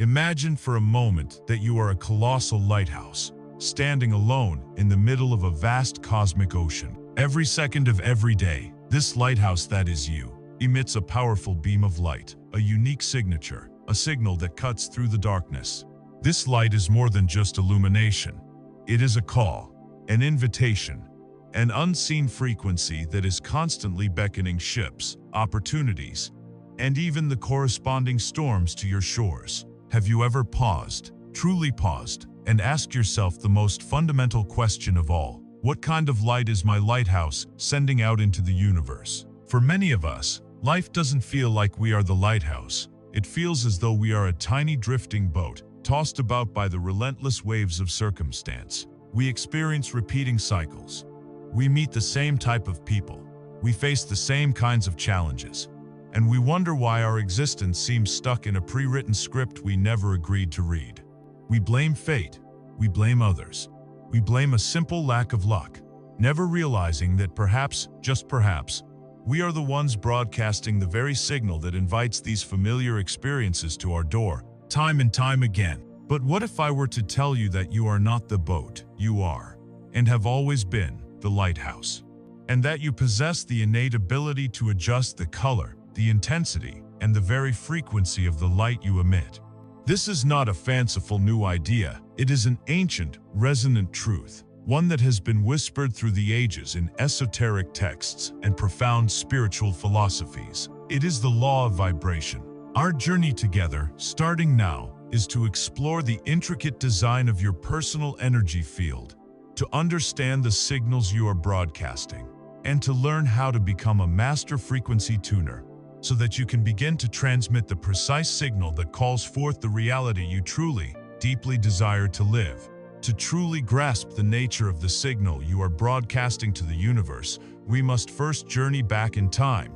Imagine for a moment that you are a colossal lighthouse, standing alone in the middle of a vast cosmic ocean. Every second of every day, this lighthouse that is you emits a powerful beam of light, a unique signature, a signal that cuts through the darkness. This light is more than just illumination. It is a call, an invitation, an unseen frequency that is constantly beckoning ships, opportunities, and even the corresponding storms to your shores. Have you ever paused, truly paused, and asked yourself the most fundamental question of all? What kind of light is my lighthouse sending out into the universe? For many of us, life doesn't feel like we are the lighthouse. It feels as though we are a tiny drifting boat, tossed about by the relentless waves of circumstance. We experience repeating cycles. We meet the same type of people. We face the same kinds of challenges. And we wonder why our existence seems stuck in a pre-written script we never agreed to read. We blame fate. We blame others. We blame a simple lack of luck, never realizing that perhaps, just perhaps, we are the ones broadcasting the very signal that invites these familiar experiences to our door, time and time again. But what if I were to tell you that you are not the boat, you are, and have always been, the lighthouse, and that you possess the innate ability to adjust the color, the intensity, and the very frequency of the light you emit? This is not a fanciful new idea. It is an ancient, resonant truth, one that has been whispered through the ages in esoteric texts and profound spiritual philosophies. It is the law of vibration. Our journey together, starting now, is to explore the intricate design of your personal energy field, to understand the signals you are broadcasting, and to learn how to become a master frequency tuner, so that you can begin to transmit the precise signal that calls forth the reality you truly, deeply desire to live. To truly grasp the nature of the signal you are broadcasting to the universe, we must first journey back in time,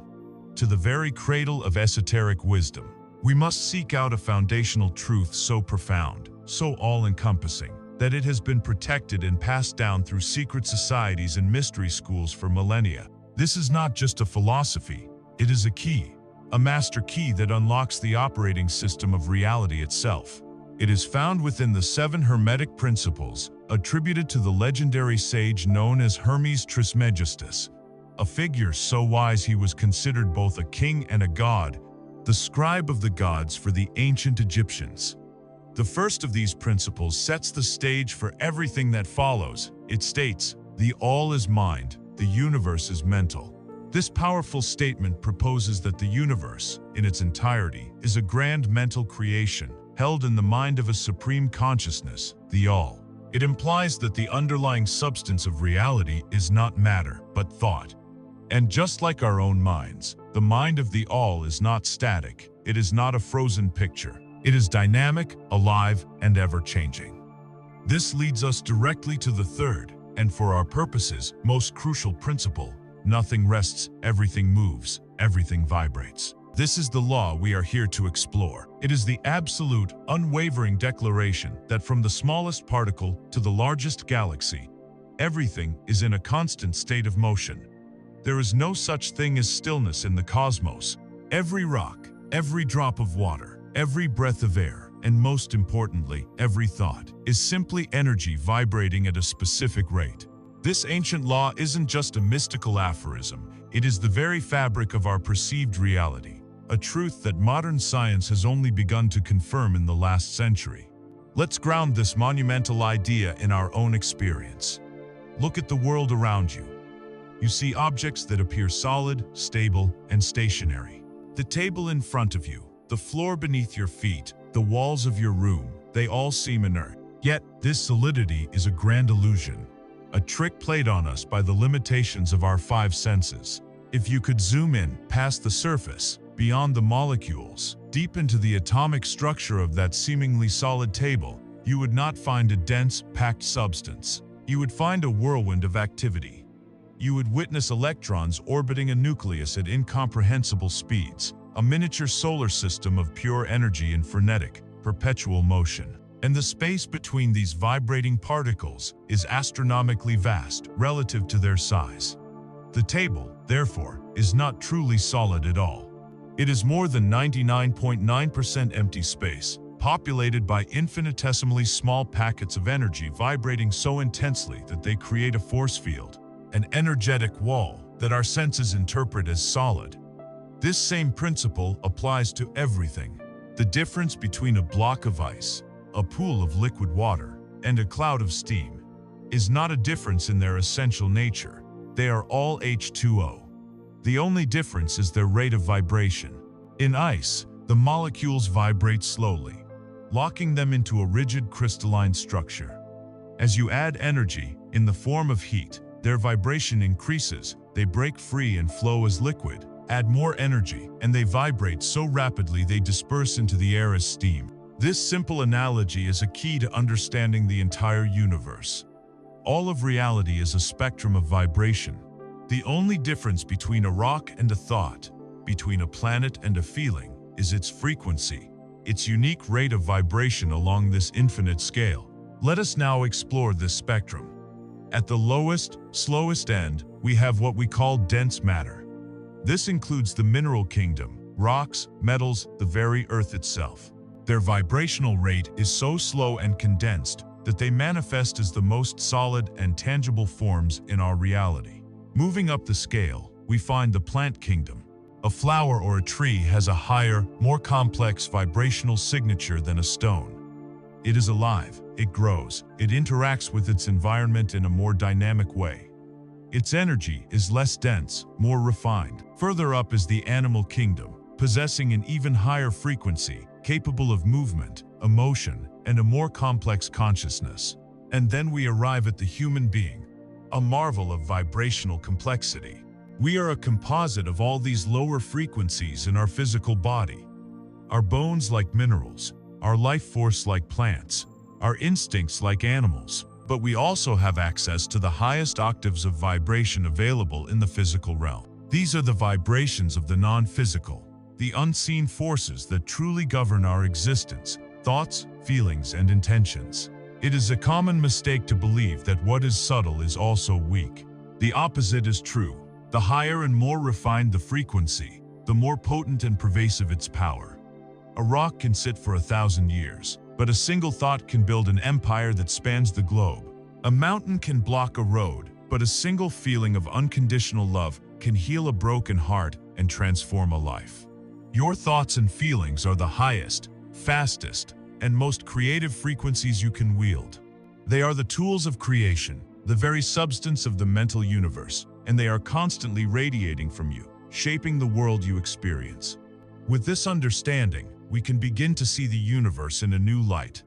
to the very cradle of esoteric wisdom. We must seek out a foundational truth so profound, so all-encompassing, that it has been protected and passed down through secret societies and mystery schools for millennia. This is not just a philosophy, it is a key. A master key that unlocks the operating system of reality itself. It is found within the 7 Hermetic principles, attributed to the legendary sage known as Hermes Trismegistus, a figure so wise he was considered both a king and a god, the scribe of the gods for the ancient Egyptians. The first of these principles sets the stage for everything that follows. It states, "The all is mind, the universe is mental." This powerful statement proposes that the universe, in its entirety, is a grand mental creation, held in the mind of a supreme consciousness, the All. It implies that the underlying substance of reality is not matter, but thought. And just like our own minds, the mind of the All is not static. It is not a frozen picture. It is dynamic, alive, and ever-changing. This leads us directly to the third, and for our purposes, most crucial principle: nothing rests, everything moves, everything vibrates. This is the law we are here to explore. It is the absolute, unwavering declaration that from the smallest particle to the largest galaxy, everything is in a constant state of motion. There is no such thing as stillness in the cosmos. Every rock, every drop of water, every breath of air, and most importantly, every thought, is simply energy vibrating at a specific rate. This ancient law isn't just a mystical aphorism, it is the very fabric of our perceived reality, a truth that modern science has only begun to confirm in the last century. Let's ground this monumental idea in our own experience. Look at the world around you. You see objects that appear solid, stable, and stationary. The table in front of you, the floor beneath your feet, the walls of your room, they all seem inert. Yet, this solidity is a grand illusion. A trick played on us by the limitations of our 5 senses. If you could zoom in, past the surface, beyond the molecules, deep into the atomic structure of that seemingly solid table, you would not find a dense, packed substance. You would find a whirlwind of activity. You would witness electrons orbiting a nucleus at incomprehensible speeds, a miniature solar system of pure energy in frenetic, perpetual motion. And the space between these vibrating particles is astronomically vast relative to their size. The table, therefore, is not truly solid at all. It is more than 99.9% empty space, populated by infinitesimally small packets of energy vibrating so intensely that they create a force field, an energetic wall that our senses interpret as solid. This same principle applies to everything. The difference between a block of ice, a pool of liquid water, and a cloud of steam is not a difference in their essential nature. They are all H2O. The only difference is their rate of vibration. In ice, the molecules vibrate slowly, locking them into a rigid crystalline structure. As you add energy, in the form of heat, their vibration increases, they break free and flow as liquid. Add more energy, and they vibrate so rapidly they disperse into the air as steam. This simple analogy is a key to understanding the entire universe. All of reality is a spectrum of vibration. The only difference between a rock and a thought, between a planet and a feeling, is its frequency, its unique rate of vibration along this infinite scale. Let us now explore this spectrum. At the lowest, slowest end, we have what we call dense matter. This includes the mineral kingdom, rocks, metals, the very earth itself. Their vibrational rate is so slow and condensed that they manifest as the most solid and tangible forms in our reality. Moving up the scale, we find the plant kingdom. A flower or a tree has a higher, more complex vibrational signature than a stone. It is alive, it grows, it interacts with its environment in a more dynamic way. Its energy is less dense, more refined. Further up is the animal kingdom, possessing an even higher frequency, capable of movement, emotion, and a more complex consciousness. And then we arrive at the human being, a marvel of vibrational complexity. We are a composite of all these lower frequencies in our physical body. Our bones like minerals, our life force like plants, our instincts like animals. But we also have access to the highest octaves of vibration available in the physical realm. These are the vibrations of the non-physical, the unseen forces that truly govern our existence, thoughts, feelings, and intentions. It is a common mistake to believe that what is subtle is also weak. The opposite is true. The higher and more refined the frequency, the more potent and pervasive its power. A rock can sit for 1,000 years, but a single thought can build an empire that spans the globe. A mountain can block a road, but a single feeling of unconditional love can heal a broken heart and transform a life. Your thoughts and feelings are the highest, fastest, and most creative frequencies you can wield. They are the tools of creation, the very substance of the mental universe, and they are constantly radiating from you, shaping the world you experience. With this understanding, we can begin to see the universe in a new light.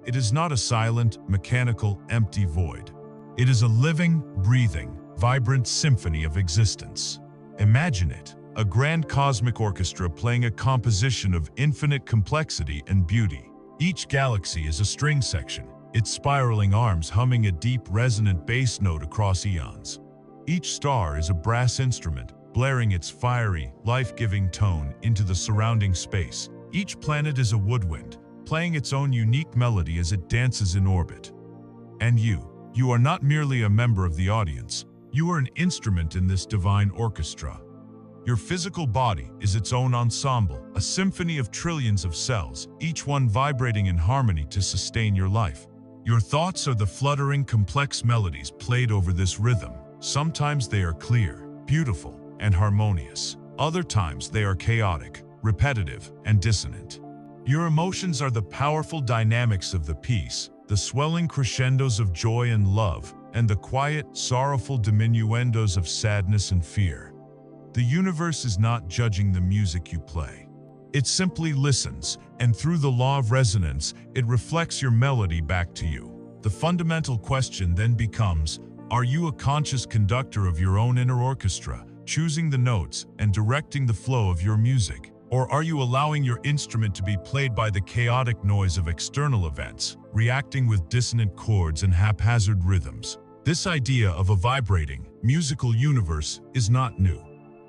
It is not a silent, mechanical, empty void. It is a living, breathing, vibrant symphony of existence. Imagine it, a grand cosmic orchestra playing a composition of infinite complexity and beauty. Each galaxy is a string section, its spiraling arms humming a deep, resonant bass note across eons. Each star is a brass instrument, blaring its fiery, life-giving tone into the surrounding space. Each planet is a woodwind, playing its own unique melody as it dances in orbit. And you are not merely a member of the audience, you are an instrument in this divine orchestra. Your physical body is its own ensemble, a symphony of trillions of cells, each one vibrating in harmony to sustain your life. Your thoughts are the fluttering, complex melodies played over this rhythm. Sometimes they are clear, beautiful, and harmonious. Other times they are chaotic, repetitive, and dissonant. Your emotions are the powerful dynamics of the piece, the swelling crescendos of joy and love, and the quiet, sorrowful diminuendos of sadness and fear. The universe is not judging the music you play. It simply listens, and through the law of resonance, it reflects your melody back to you. The fundamental question then becomes, are you a conscious conductor of your own inner orchestra, choosing the notes and directing the flow of your music? Or are you allowing your instrument to be played by the chaotic noise of external events, reacting with dissonant chords and haphazard rhythms? This idea of a vibrating, musical universe is not new.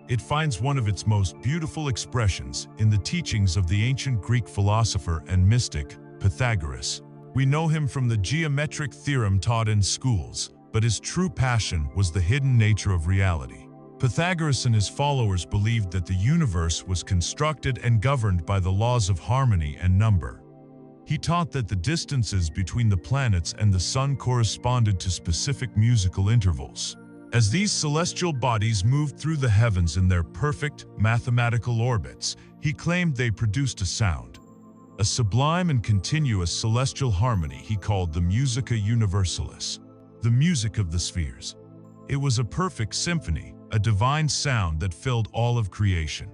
It finds one of its most beautiful expressions in the teachings of the ancient Greek philosopher and mystic, Pythagoras. We know him from the geometric theorem taught in schools, but his true passion was the hidden nature of reality. Pythagoras and his followers believed that the universe was constructed and governed by the laws of harmony and number. He taught that the distances between the planets and the sun corresponded to specific musical intervals. As these celestial bodies moved through the heavens in their perfect mathematical orbits, he claimed they produced a sound, a sublime and continuous celestial harmony he called the musica universalis, the music of the spheres. It was a perfect symphony, a divine sound that filled all of creation.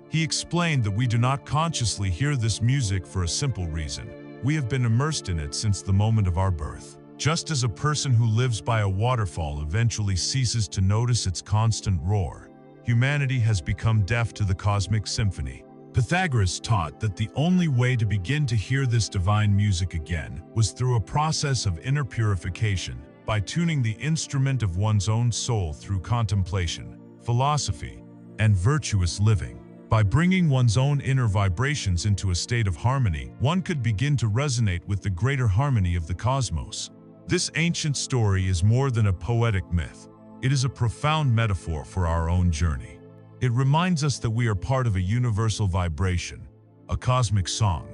He explained that we do not consciously hear this music for a simple reason. We have been immersed in it since the moment of our birth. Just as a person who lives by a waterfall eventually ceases to notice its constant roar, humanity has become deaf to the cosmic symphony. Pythagoras taught that the only way to begin to hear this divine music again was through a process of inner purification, by tuning the instrument of one's own soul through contemplation, philosophy, and virtuous living. By bringing one's own inner vibrations into a state of harmony, one could begin to resonate with the greater harmony of the cosmos. This ancient story is more than a poetic myth. It is a profound metaphor for our own journey. It reminds us that we are part of a universal vibration, a cosmic song,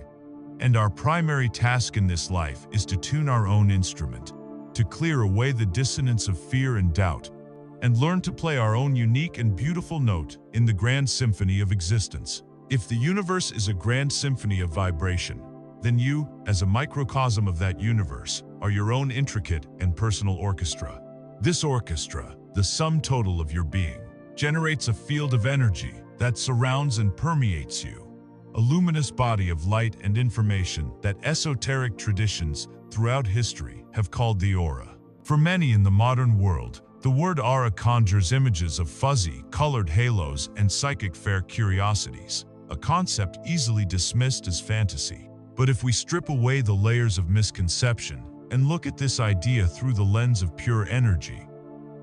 and our primary task in this life is to tune our own instrument, to clear away the dissonance of fear and doubt, and learn to play our own unique and beautiful note in the grand symphony of existence. If the universe is a grand symphony of vibration, then you, as a microcosm of that universe, are your own intricate and personal orchestra. This orchestra, the sum total of your being, generates a field of energy that surrounds and permeates you, a luminous body of light and information that esoteric traditions throughout history have called the aura. For many in the modern world, the word aura conjures images of fuzzy, colored halos and psychic fair curiosities, a concept easily dismissed as fantasy. But if we strip away the layers of misconception and look at this idea through the lens of pure energy,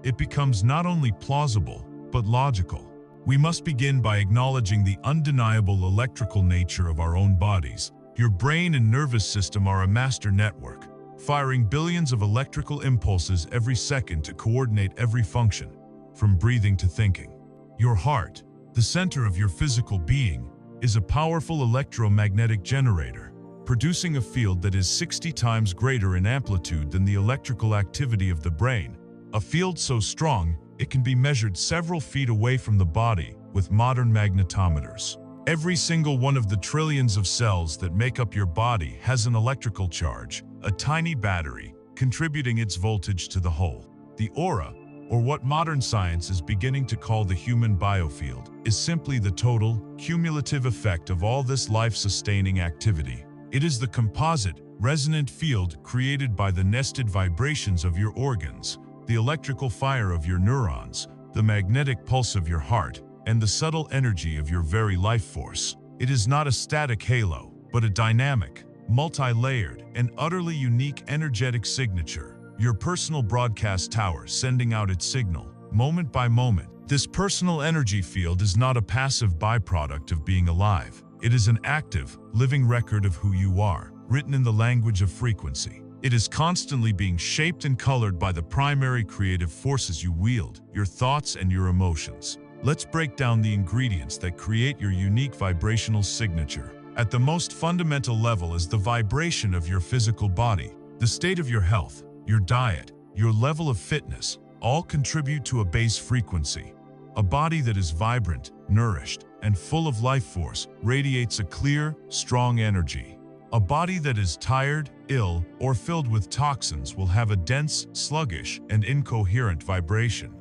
it becomes not only plausible, but logical. We must begin by acknowledging the undeniable electrical nature of our own bodies. Your brain and nervous system are a master network, firing billions of electrical impulses every second to coordinate every function, from breathing to thinking. Your heart, the center of your physical being, is a powerful electromagnetic generator, producing a field that is 60 times greater in amplitude than the electrical activity of the brain, a field so strong it can be measured several feet away from the body with modern magnetometers. Every single one of the trillions of cells that make up your body has an electrical charge, a tiny battery, contributing its voltage to the whole. The aura, or what modern science is beginning to call the human biofield, is simply the total, cumulative effect of all this life-sustaining activity. It is the composite, resonant field created by the nested vibrations of your organs, the electrical fire of your neurons, the magnetic pulse of your heart, and the subtle energy of your very life force. It is not a static halo, but a dynamic, multi-layered, and utterly unique energetic signature, your personal broadcast tower sending out its signal, moment by moment. This personal energy field is not a passive byproduct of being alive. It is an active, living record of who you are, written in the language of frequency. It is constantly being shaped and colored by the primary creative forces you wield, your thoughts and your emotions. Let's break down the ingredients that create your unique vibrational signature. At the most fundamental level is the vibration of your physical body. The state of your health, your diet, your level of fitness, all contribute to a base frequency. A body that is vibrant, nourished, and full of life force radiates a clear, strong energy. A body that is tired, ill, or filled with toxins will have a dense, sluggish, and incoherent vibration.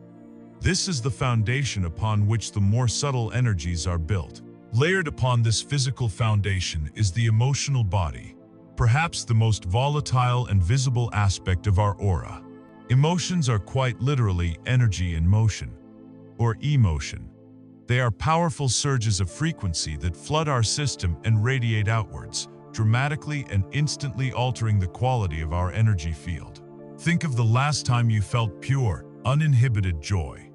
This is the foundation upon which the more subtle energies are built. Layered upon this physical foundation is the emotional body, perhaps the most volatile and visible aspect of our aura. Emotions are quite literally energy in motion, or emotion. They are powerful surges of frequency that flood our system and radiate outwards, dramatically and instantly altering the quality of our energy field. Think of the last time you felt pure, uninhibited joy.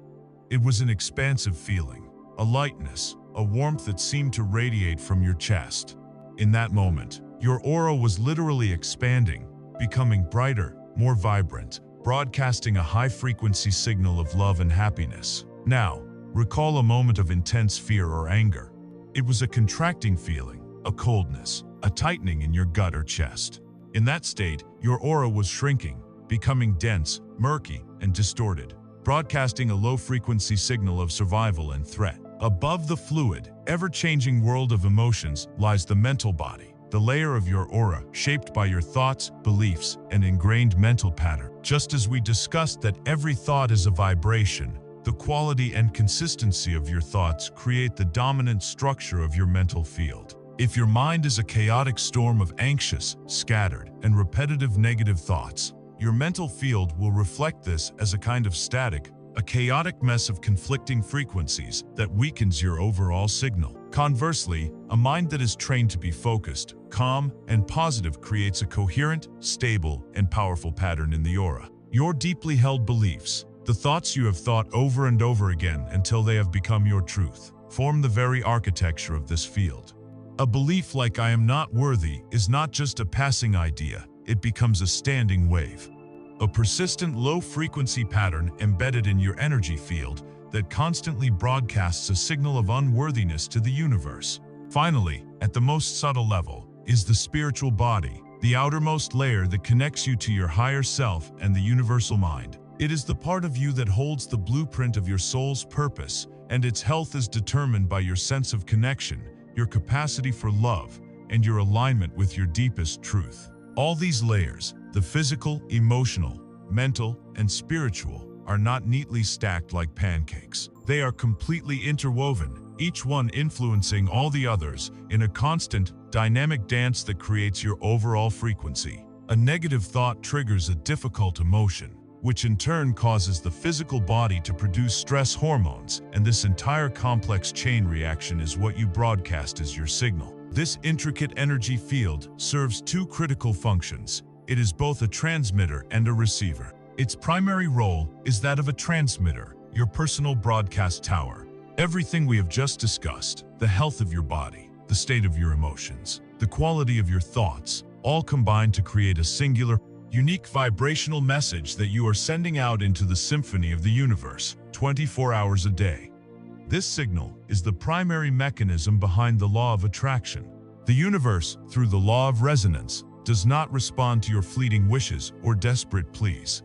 It was an expansive feeling, a lightness, a warmth that seemed to radiate from your chest. In that moment, your aura was literally expanding, becoming brighter, more vibrant, broadcasting a high-frequency signal of love and happiness. Now, recall a moment of intense fear or anger. It was a contracting feeling, a coldness, a tightening in your gut or chest. In that state, your aura was shrinking, becoming dense, murky, and distorted, broadcasting a low-frequency signal of survival and threat. Above the fluid, ever-changing world of emotions lies the mental body, the layer of your aura shaped by your thoughts, beliefs, and ingrained mental pattern. Just as we discussed that every thought is a vibration, the quality and consistency of your thoughts create the dominant structure of your mental field. If your mind is a chaotic storm of anxious, scattered, and repetitive negative thoughts, your mental field will reflect this as a kind of static, a chaotic mess of conflicting frequencies that weakens your overall signal. Conversely, a mind that is trained to be focused, calm, and positive creates a coherent, stable, and powerful pattern in the aura. Your deeply held beliefs, the thoughts you have thought over and over again until they have become your truth, form the very architecture of this field. A belief like "I am not worthy" is not just a passing idea, it becomes a standing wave. A persistent low-frequency pattern embedded in your energy field that constantly broadcasts a signal of unworthiness to the universe. Finally, at the most subtle level, is the spiritual body, the outermost layer that connects you to your higher self and the universal mind. It is the part of you that holds the blueprint of your soul's purpose, and its health is determined by your sense of connection, your capacity for love, and your alignment with your deepest truth. All these layers, the physical, emotional, mental, and spiritual, are not neatly stacked like pancakes. They are completely interwoven, each one influencing all the others in a constant, dynamic dance that creates your overall frequency. A negative thought triggers a difficult emotion, which in turn causes the physical body to produce stress hormones, and this entire complex chain reaction is what you broadcast as your signal. This intricate energy field serves two critical functions. It is both a transmitter and a receiver. Its primary role is that of a transmitter, your personal broadcast tower. Everything we have just discussed, the health of your body, the state of your emotions, the quality of your thoughts, all combine to create a singular, unique vibrational message that you are sending out into the symphony of the universe, 24 hours a day. This signal is the primary mechanism behind the law of attraction. The universe, through the law of resonance, does not respond to your fleeting wishes or desperate pleas.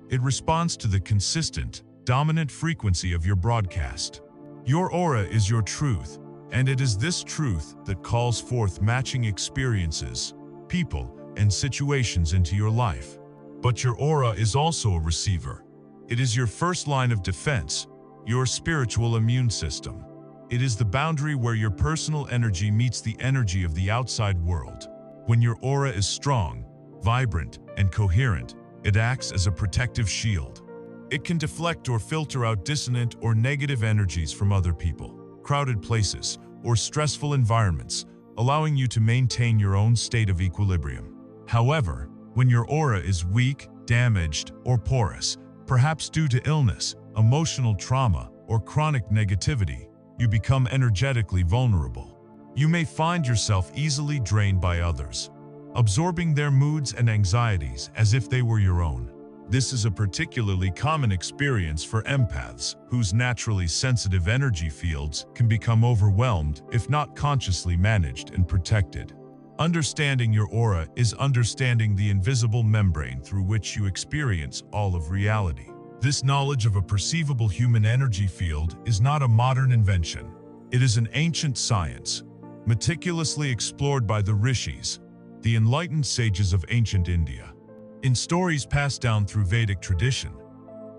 It responds to the consistent, dominant frequency of your broadcast. Your aura is your truth, and it is this truth that calls forth matching experiences, people, and situations into your life. But your aura is also a receiver. It is your first line of defense, your spiritual immune system. It is the boundary where your personal energy meets the energy of the outside world. When your aura is strong, vibrant, and coherent, it acts as a protective shield. It can deflect or filter out dissonant or negative energies from other people, crowded places, or stressful environments, allowing you to maintain your own state of equilibrium. However, when your aura is weak, damaged, or porous, perhaps due to illness, emotional trauma, or chronic negativity, you become energetically vulnerable. You may find yourself easily drained by others, absorbing their moods and anxieties as if they were your own. This is a particularly common experience for empaths, whose naturally sensitive energy fields can become overwhelmed if not consciously managed and protected. Understanding your aura is understanding the invisible membrane through which you experience all of reality. This knowledge of a perceivable human energy field is not a modern invention. It is an ancient science, meticulously explored by the rishis, the enlightened sages of ancient India. In stories passed down through Vedic tradition,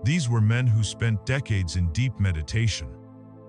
these were men who spent decades in deep meditation,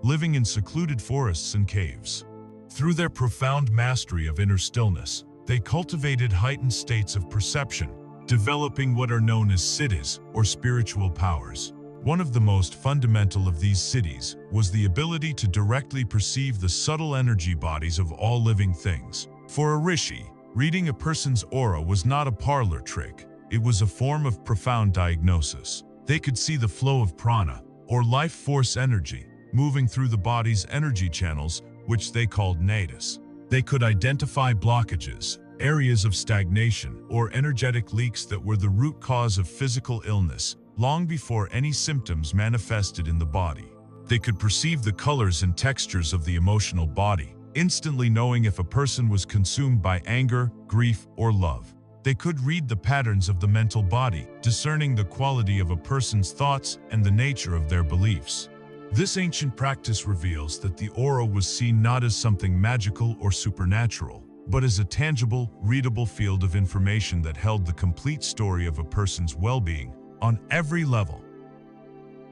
living in secluded forests and caves. Through their profound mastery of inner stillness, they cultivated heightened states of perception, developing what are known as siddhis, or spiritual powers. One of the most fundamental of these siddhis was the ability to directly perceive the subtle energy bodies of all living things. For a rishi, reading a person's aura was not a parlor trick. It was a form of profound diagnosis. They could see the flow of prana, or life force energy, moving through the body's energy channels, which they called nadis. They could identify blockages, areas of stagnation, or energetic leaks that were the root cause of physical illness, long before any symptoms manifested in the body. They could perceive the colors and textures of the emotional body, instantly knowing if a person was consumed by anger, grief, or love. They could read the patterns of the mental body, discerning the quality of a person's thoughts and the nature of their beliefs. This ancient practice reveals that the aura was seen not as something magical or supernatural, but as a tangible, readable field of information that held the complete story of a person's well-being on every level.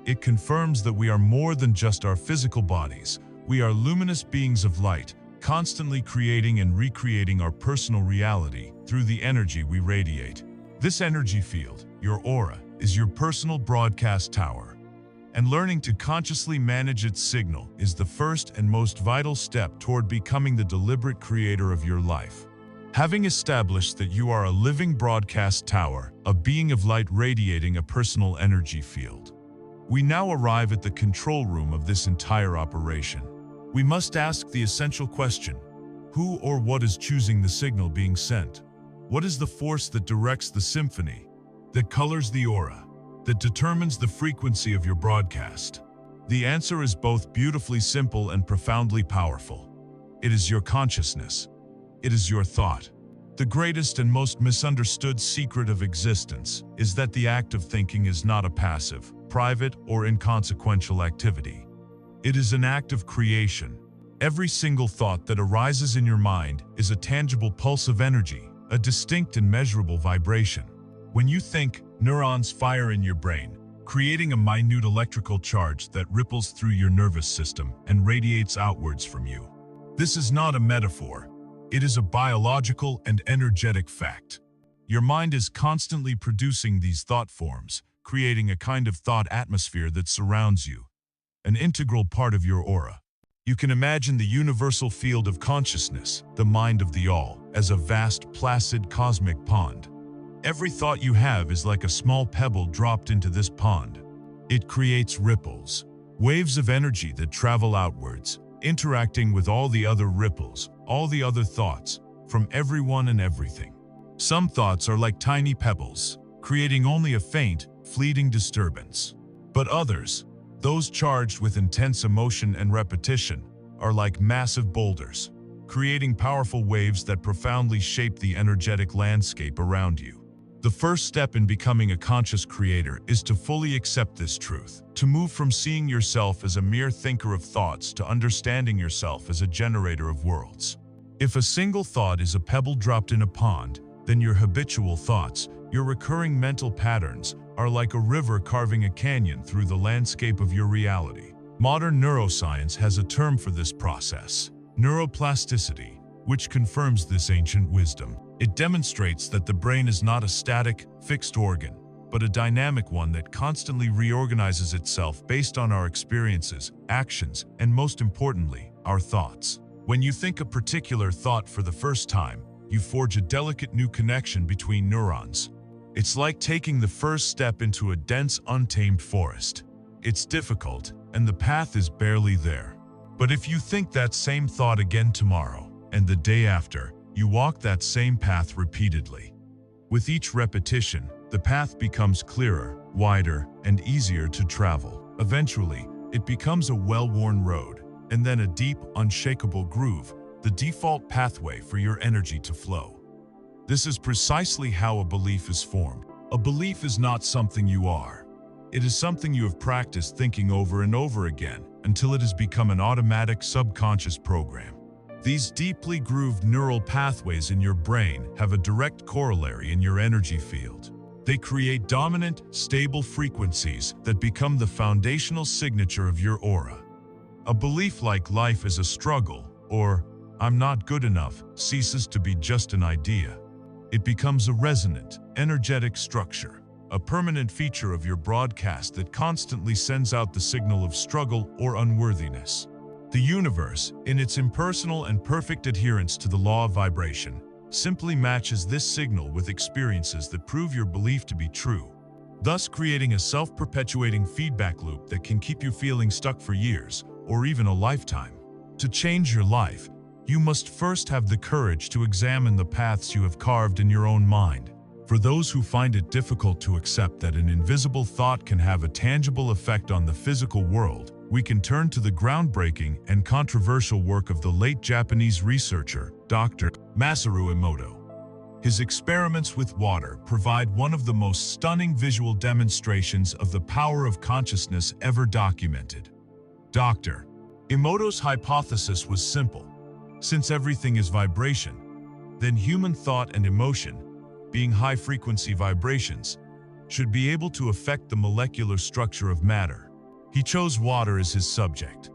It confirms that we are more than just our physical bodies. We are luminous beings of light, constantly creating and recreating our personal reality through the energy we radiate. This energy field, your aura, is your personal broadcast tower. And learning to consciously manage its signal is the first and most vital step toward becoming the deliberate creator of your life. Having established that you are a living broadcast tower, a being of light radiating a personal energy field, we now arrive at the control room of this entire operation. We must ask the essential question: who or what is choosing the signal being sent? What is the force that directs the symphony, that colors the aura, that determines the frequency of your broadcast? The answer is both beautifully simple and profoundly powerful. It is your consciousness. It is your thought. The greatest and most misunderstood secret of existence is that the act of thinking is not a passive, private, or inconsequential activity. It is an act of creation. Every single thought that arises in your mind is a tangible pulse of energy, a distinct and measurable vibration. When you think, neurons fire in your brain, creating a minute electrical charge that ripples through your nervous system and radiates outwards from you. This is not a metaphor. It is a biological and energetic fact. Your mind is constantly producing these thought forms, creating a kind of thought atmosphere that surrounds you, an integral part of your aura. You can imagine the universal field of consciousness, the mind of the all, as a vast, placid cosmic pond. Every thought you have is like a small pebble dropped into this pond. It creates ripples, waves of energy that travel outwards, interacting with all the other ripples, all the other thoughts, from everyone and everything. Some thoughts are like tiny pebbles, creating only a faint, fleeting disturbance. But others, those charged with intense emotion and repetition, are like massive boulders, creating powerful waves that profoundly shape the energetic landscape around you. The first step in becoming a conscious creator is to fully accept this truth, to move from seeing yourself as a mere thinker of thoughts to understanding yourself as a generator of worlds. If a single thought is a pebble dropped in a pond, then your habitual thoughts, your recurring mental patterns, are like a river carving a canyon through the landscape of your reality. Modern neuroscience has a term for this process: neuroplasticity, which confirms this ancient wisdom. It demonstrates that the brain is not a static, fixed organ, but a dynamic one that constantly reorganizes itself based on our experiences, actions, and most importantly, our thoughts. When you think a particular thought for the first time, you forge a delicate new connection between neurons. It's like taking the first step into a dense, untamed forest. It's difficult, and the path is barely there. But if you think that same thought again tomorrow, and the day after, you walk that same path repeatedly. With each repetition, the path becomes clearer, wider, and easier to travel. Eventually, it becomes a well-worn road, and then a deep, unshakable groove, the default pathway for your energy to flow. This is precisely how a belief is formed. A belief is not something you are. It is something you have practiced thinking over and over again until it has become an automatic subconscious program. These deeply grooved neural pathways in your brain have a direct corollary in your energy field. They create dominant, stable frequencies that become the foundational signature of your aura. A belief like life is a struggle, or I'm not good enough, ceases to be just an idea. It becomes a resonant, energetic structure, a permanent feature of your broadcast that constantly sends out the signal of struggle or unworthiness. The universe, in its impersonal and perfect adherence to the law of vibration, simply matches this signal with experiences that prove your belief to be true, thus creating a self-perpetuating feedback loop that can keep you feeling stuck for years or even a lifetime. To change your life, you must first have the courage to examine the paths you have carved in your own mind. For those who find it difficult to accept that an invisible thought can have a tangible effect on the physical world, we can turn to the groundbreaking and controversial work of the late Japanese researcher, Dr. Masaru Emoto. His experiments with water provide one of the most stunning visual demonstrations of the power of consciousness ever documented. Dr. Emoto's hypothesis was simple. Since everything is vibration, then human thought and emotion, being high-frequency vibrations, should be able to affect the molecular structure of matter. He chose water as his subject.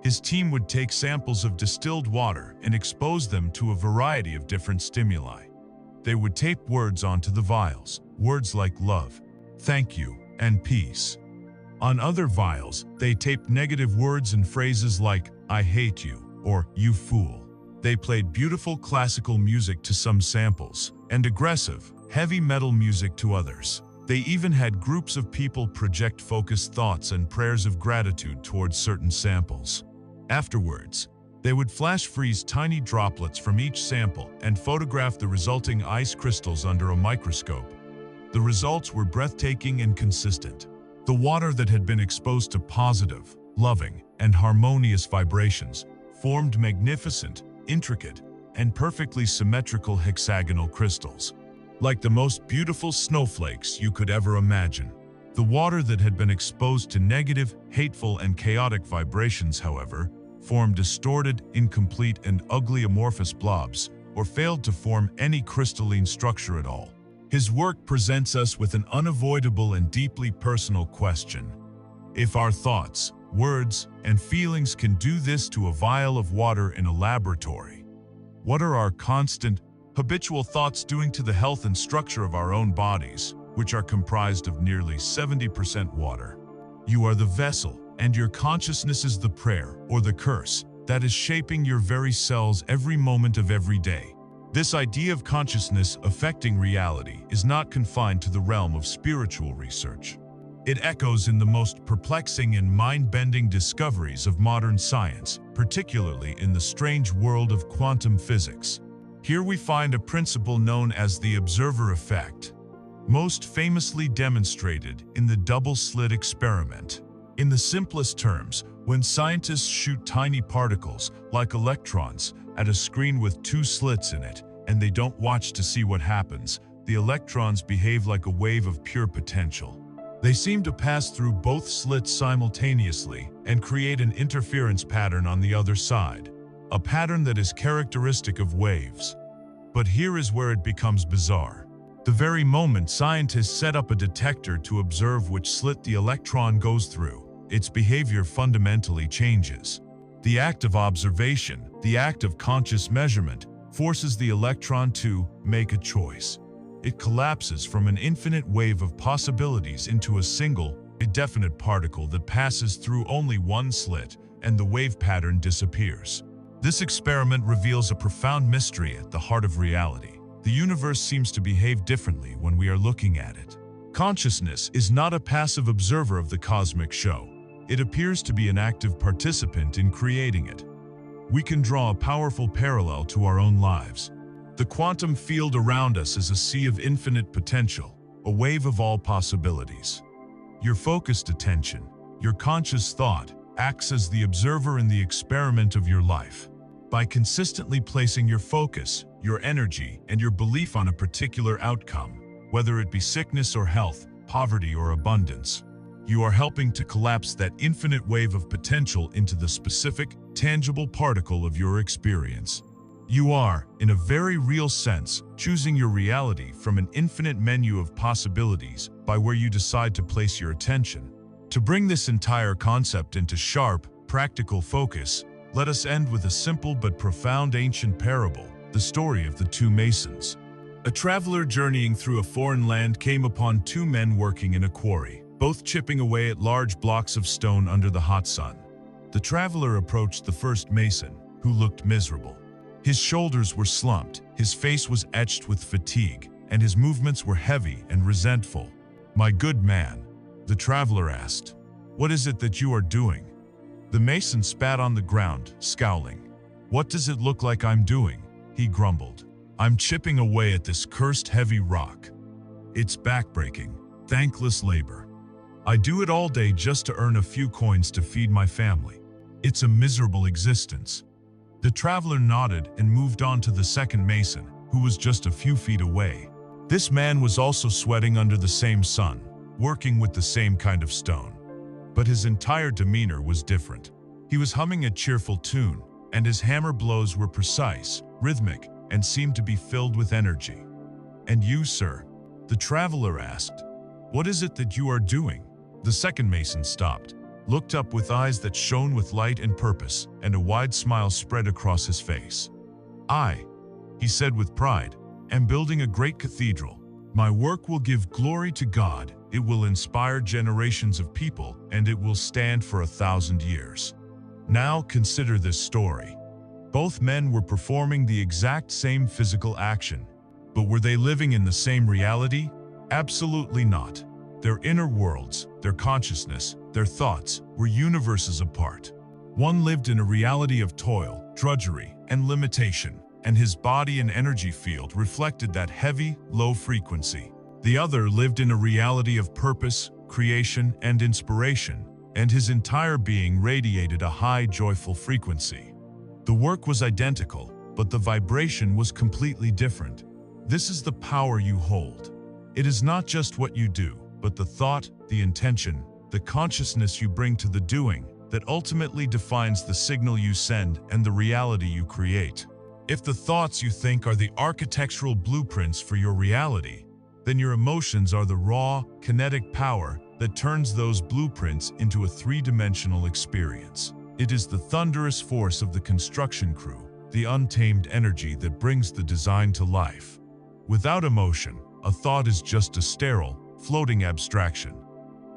His team would take samples of distilled water and expose them to a variety of different stimuli. They would tape words onto the vials, words like love, thank you, and peace. On other vials, they taped negative words and phrases like, I hate you, or you fool. They played beautiful classical music to some samples, and aggressive, heavy metal music to others. They even had groups of people project focused thoughts and prayers of gratitude towards certain samples. Afterwards, they would flash freeze tiny droplets from each sample and photograph the resulting ice crystals under a microscope. The results were breathtaking and consistent. The water that had been exposed to positive, loving, and harmonious vibrations formed magnificent, intricate, and perfectly symmetrical hexagonal crystals, like the most beautiful snowflakes you could ever imagine. The water that had been exposed to negative, hateful, and chaotic vibrations, however, formed distorted, incomplete, and ugly amorphous blobs, or failed to form any crystalline structure at all. His work presents us with an unavoidable and deeply personal question. If our thoughts, words, and feelings can do this to a vial of water in a laboratory, what are our constant, habitual thoughts doing to the health and structure of our own bodies, which are comprised of nearly 70% water? You are the vessel, and your consciousness is the prayer, or the curse, that is shaping your very cells every moment of every day. This idea of consciousness affecting reality is not confined to the realm of spiritual research. It echoes in the most perplexing and mind-bending discoveries of modern science, particularly in the strange world of quantum physics. Here we find a principle known as the observer effect, most famously demonstrated in the double-slit experiment. In the simplest terms, when scientists shoot tiny particles, like electrons, at a screen with two slits in it, and they don't watch to see what happens, the electrons behave like a wave of pure potential. They seem to pass through both slits simultaneously and create an interference pattern on the other side, a pattern that is characteristic of waves. But here is where it becomes bizarre. The very moment scientists set up a detector to observe which slit the electron goes through, its behavior fundamentally changes. The act of observation, the act of conscious measurement, forces the electron to make a choice. It collapses from an infinite wave of possibilities into a single, indefinite particle that passes through only one slit, and the wave pattern disappears. This experiment reveals a profound mystery at the heart of reality. The universe seems to behave differently when we are looking at it. Consciousness is not a passive observer of the cosmic show. It appears to be an active participant in creating it. We can draw a powerful parallel to our own lives. The quantum field around us is a sea of infinite potential, a wave of all possibilities. Your focused attention, your conscious thought, acts as the observer in the experiment of your life. By consistently placing your focus, your energy, and your belief on a particular outcome, whether it be sickness or health, poverty or abundance, you are helping to collapse that infinite wave of potential into the specific, tangible particle of your experience. You are, in a very real sense, choosing your reality from an infinite menu of possibilities by where you decide to place your attention. To bring this entire concept into sharp, practical focus, let us end with a simple but profound ancient parable, the story of the two masons. A traveler journeying through a foreign land came upon two men working in a quarry, both chipping away at large blocks of stone under the hot sun. The traveler approached the first mason, who looked miserable. His shoulders were slumped, his face was etched with fatigue, and his movements were heavy and resentful. "My good man," the traveler asked, "what is it that you are doing?" The mason spat on the ground, scowling. "What does it look like I'm doing?" he grumbled. "I'm chipping away at this cursed heavy rock. It's backbreaking, thankless labor." I do it all day just to earn a few coins to feed my family. It's a miserable existence." The traveler nodded and moved on to the second mason, who was just a few feet away. This man was also sweating under the same sun, working with the same kind of stone. But his entire demeanor was different. He was humming a cheerful tune, and his hammer blows were precise, rhythmic, and seemed to be filled with energy. "And you, sir?" the traveler asked. "What is it that you are doing?" The second mason stopped, looked up with eyes that shone with light and purpose, and a wide smile spread across his face. "I," he said with pride, "am building a great cathedral. My work will give glory to God, it will inspire generations of people, and it will stand for 1,000 years." Now consider this story. Both men were performing the exact same physical action, but were they living in the same reality? Absolutely not. Their inner worlds, their consciousness, their thoughts were universes apart. One lived in a reality of toil, drudgery, and limitation, and his body and energy field reflected that heavy, low frequency. The other lived in a reality of purpose, creation, and inspiration, and his entire being radiated a high, joyful frequency. The work was identical, but the vibration was completely different. This is the power you hold. It is not just what you do, but the thought, the intention, the consciousness you bring to the doing that ultimately defines the signal you send and the reality you create. If the thoughts you think are the architectural blueprints for your reality, then your emotions are the raw, kinetic power that turns those blueprints into a three-dimensional experience. It is the thunderous force of the construction crew, the untamed energy that brings the design to life. Without emotion, a thought is just a sterile, floating abstraction.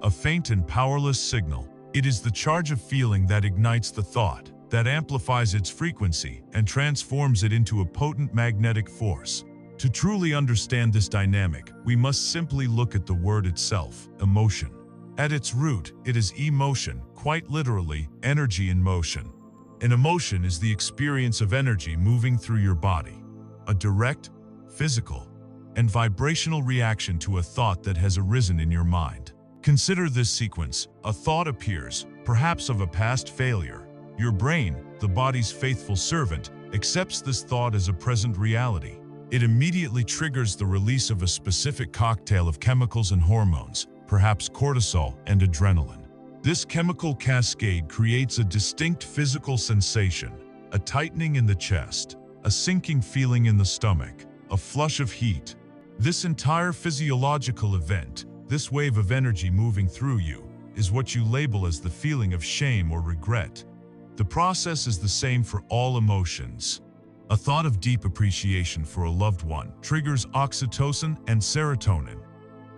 A faint and powerless signal. It is the charge of feeling that ignites the thought, that amplifies its frequency and transforms it into a potent magnetic force. To truly understand this dynamic, we must simply look at the word itself, emotion. At its root, it is emotion, quite literally, energy in motion. An emotion is the experience of energy moving through your body, a direct, physical, and vibrational reaction to a thought that has arisen in your mind. Consider this sequence. A thought appears, perhaps of a past failure. Your brain, the body's faithful servant, accepts this thought as a present reality. It immediately triggers the release of a specific cocktail of chemicals and hormones, perhaps cortisol and adrenaline. This chemical cascade creates a distinct physical sensation, a tightening in the chest, a sinking feeling in the stomach, a flush of heat. This entire physiological event, this wave of energy moving through you, is what you label as the feeling of shame or regret. The process is the same for all emotions. A thought of deep appreciation for a loved one triggers oxytocin and serotonin,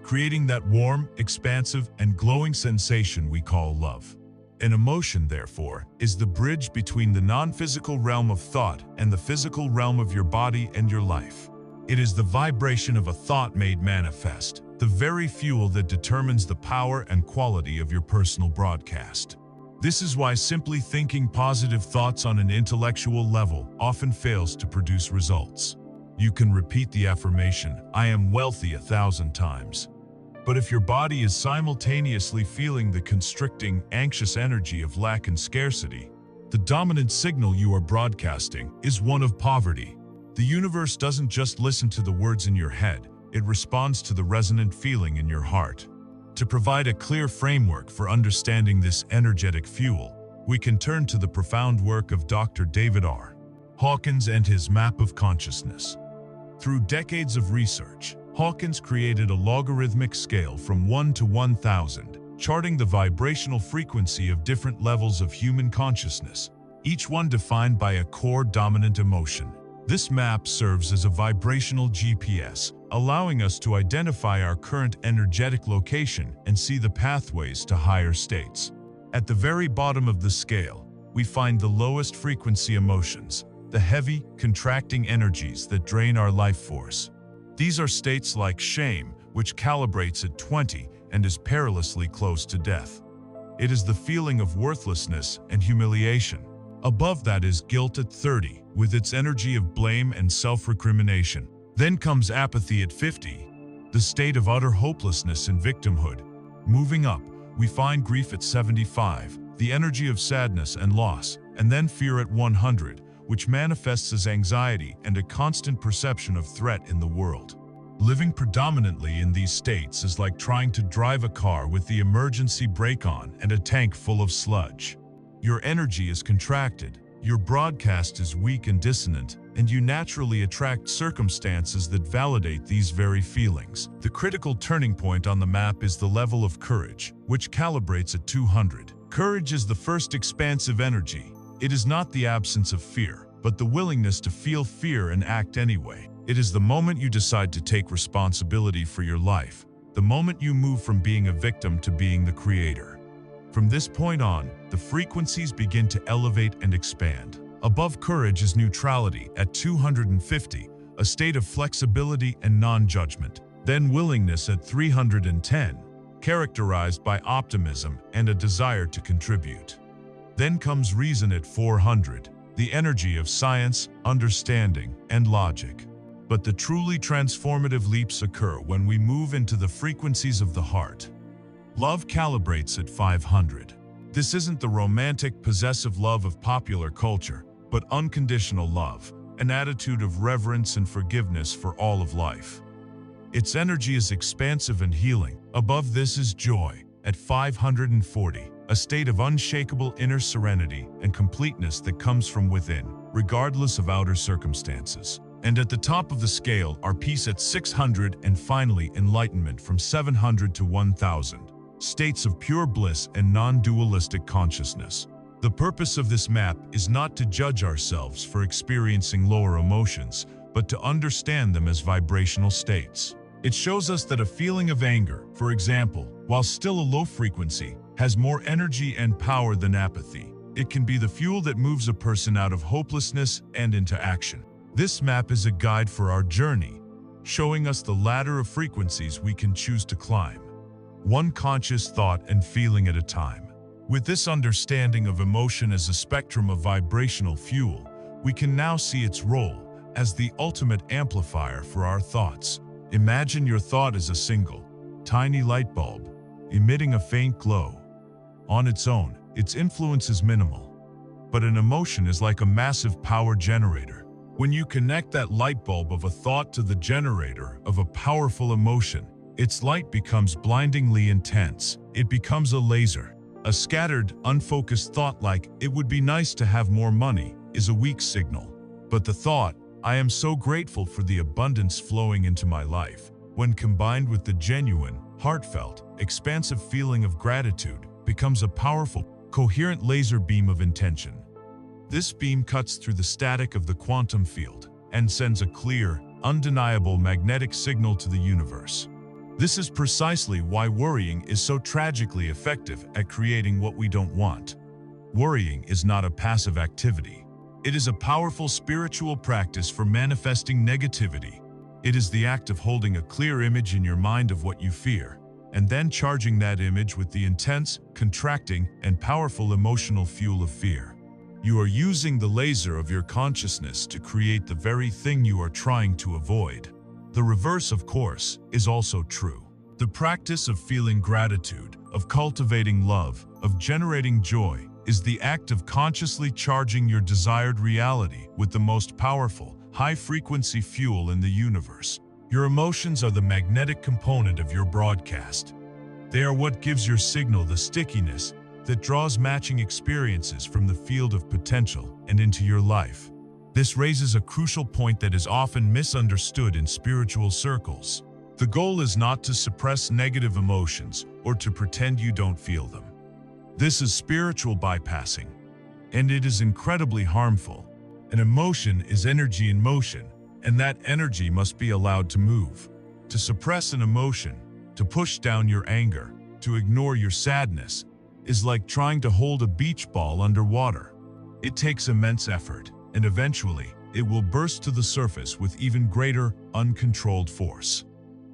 creating that warm, expansive, and glowing sensation we call love. An emotion, therefore, is the bridge between the non-physical realm of thought and the physical realm of your body and your life. It is the vibration of a thought made manifest, the very fuel that determines the power and quality of your personal broadcast. This is why simply thinking positive thoughts on an intellectual level often fails to produce results. You can repeat the affirmation, "I am wealthy," 1,000 times. But if your body is simultaneously feeling the constricting, anxious energy of lack and scarcity, the dominant signal you are broadcasting is one of poverty. The universe doesn't just listen to the words in your head, it responds to the resonant feeling in your heart. To provide a clear framework for understanding this energetic fuel, we can turn to the profound work of Dr. David R. Hawkins and his map of consciousness. Through decades of research, Hawkins created a logarithmic scale from 1 to 1,000, charting the vibrational frequency of different levels of human consciousness, each one defined by a core dominant emotion. This map serves as a vibrational GPS, allowing us to identify our current energetic location and see the pathways to higher states. At the very bottom of the scale, we find the lowest frequency emotions, the heavy, contracting energies that drain our life force. These are states like shame, which calibrates at 20 and is perilously close to death. It is the feeling of worthlessness and humiliation. Above that is guilt at 30, with its energy of blame and self-recrimination. Then comes apathy at 50, the state of utter hopelessness and victimhood. Moving up, We find grief at 75, the energy of sadness and loss, and then fear at 100, which manifests as anxiety and a constant perception of threat in the world. Living predominantly in these states is like trying to drive a car with the emergency brake on and a tank full of sludge. Your energy is contracted, your broadcast is weak and dissonant, and you naturally attract circumstances that validate these very feelings. The critical turning point on the map is the level of courage, which calibrates at 200. Courage is the first expansive energy. It is not the absence of fear, but the willingness to feel fear and act anyway. It is the moment you decide to take responsibility for your life, the moment you move from being a victim to being the creator. From this point on, the frequencies begin to elevate and expand. Above courage is neutrality at 250, a state of flexibility and non-judgment. Then willingness at 310, characterized by optimism and a desire to contribute. Then comes reason at 400, the energy of science, understanding, and logic. But the truly transformative leaps occur when we move into the frequencies of the heart. Love calibrates at 500. This isn't the romantic, possessive love of popular culture, but unconditional love, an attitude of reverence and forgiveness for all of life. Its energy is expansive and healing. Above this is joy, at 540, a state of unshakable inner serenity and completeness that comes from within, regardless of outer circumstances. And at the top of the scale are peace at 600 and finally enlightenment from 700 to 1000, states of pure bliss and non-dualistic consciousness. The purpose of this map is not to judge ourselves for experiencing lower emotions, but to understand them as vibrational states. It shows us that a feeling of anger, for example, while still a low frequency, has more energy and power than apathy. It can be the fuel that moves a person out of hopelessness and into action. This map is a guide for our journey, showing us the ladder of frequencies we can choose to climb, one conscious thought and feeling at a time. With this understanding of emotion as a spectrum of vibrational fuel, we can now see its role as the ultimate amplifier for our thoughts. Imagine your thought as a single, tiny light bulb, emitting a faint glow. On its own, its influence is minimal. But an emotion is like a massive power generator. When you connect that light bulb of a thought to the generator of a powerful emotion, its light becomes blindingly intense. It becomes a laser. A scattered, unfocused thought like, "It would be nice to have more money," is a weak signal. But the thought, "I am so grateful for the abundance flowing into my life," when combined with the genuine, heartfelt, expansive feeling of gratitude, becomes a powerful, coherent laser beam of intention. This beam cuts through the static of the quantum field and sends a clear, undeniable magnetic signal to the universe. This is precisely why worrying is so tragically effective at creating what we don't want. Worrying is not a passive activity. It is a powerful spiritual practice for manifesting negativity. It is the act of holding a clear image in your mind of what you fear, and then charging that image with the intense, contracting, and powerful emotional fuel of fear. You are using the laser of your consciousness to create the very thing you are trying to avoid. The reverse, of course, is also true. The practice of feeling gratitude, of cultivating love, of generating joy, is the act of consciously charging your desired reality with the most powerful, high-frequency fuel in the universe. Your emotions are the magnetic component of your broadcast. They are what gives your signal the stickiness that draws matching experiences from the field of potential and into your life. This raises a crucial point that is often misunderstood in spiritual circles. The goal is not to suppress negative emotions or to pretend you don't feel them. This is spiritual bypassing, and it is incredibly harmful. An emotion is energy in motion, and that energy must be allowed to move. To suppress an emotion, to push down your anger, to ignore your sadness, is like trying to hold a beach ball underwater. It takes immense effort, and eventually, it will burst to the surface with even greater, uncontrolled force.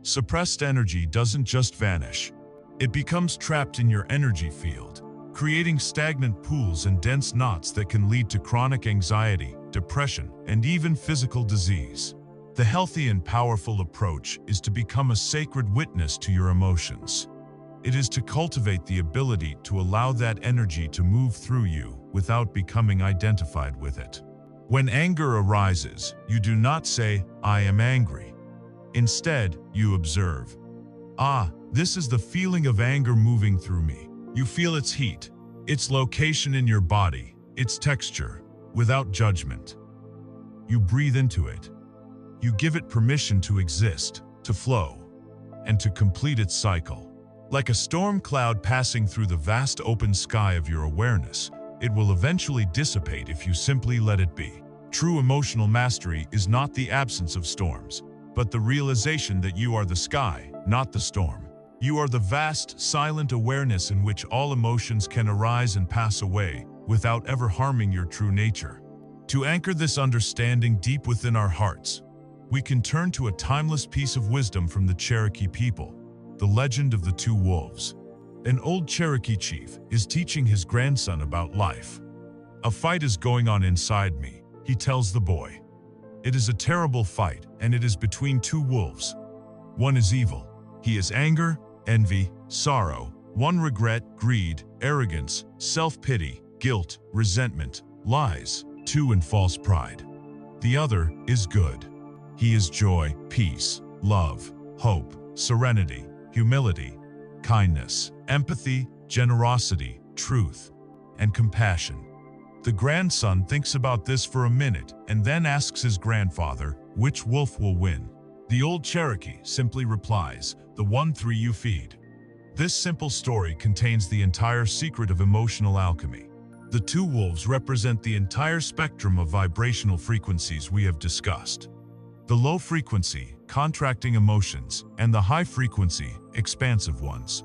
Suppressed energy doesn't just vanish. It becomes trapped in your energy field, creating stagnant pools and dense knots that can lead to chronic anxiety, depression, and even physical disease. The healthy and powerful approach is to become a sacred witness to your emotions. It is to cultivate the ability to allow that energy to move through you without becoming identified with it. When anger arises, you do not say, "I am angry." Instead, you observe, "Ah, this is the feeling of anger moving through me." You feel its heat, its location in your body, its texture, without judgment. You breathe into it. You give it permission to exist, to flow, and to complete its cycle. Like a storm cloud passing through the vast open sky of your awareness, it will eventually dissipate if you simply let it be. True emotional mastery is not the absence of storms, but the realization that you are the sky, not the storm. You are the vast, silent awareness in which all emotions can arise and pass away without ever harming your true nature. To anchor this understanding deep within our hearts, we can turn to a timeless piece of wisdom from the Cherokee people, the legend of the two wolves. An old Cherokee chief is teaching his grandson about life. "A fight is going on inside me," he tells the boy. "It is a terrible fight, and it is between two wolves. One is evil. He is anger, envy, sorrow. One regret, greed, arrogance, self-pity, guilt, resentment, lies, and false pride. The other is good. He is joy, peace, love, hope, serenity, humility, kindness, empathy, generosity, truth, and compassion." The grandson thinks about this for a minute and then asks his grandfather, "Which wolf will win?" The old Cherokee simply replies, "The one three you feed." This simple story contains the entire secret of emotional alchemy. The two wolves represent the entire spectrum of vibrational frequencies we have discussed. The low frequency, contracting emotions, and the high frequency, expansive ones.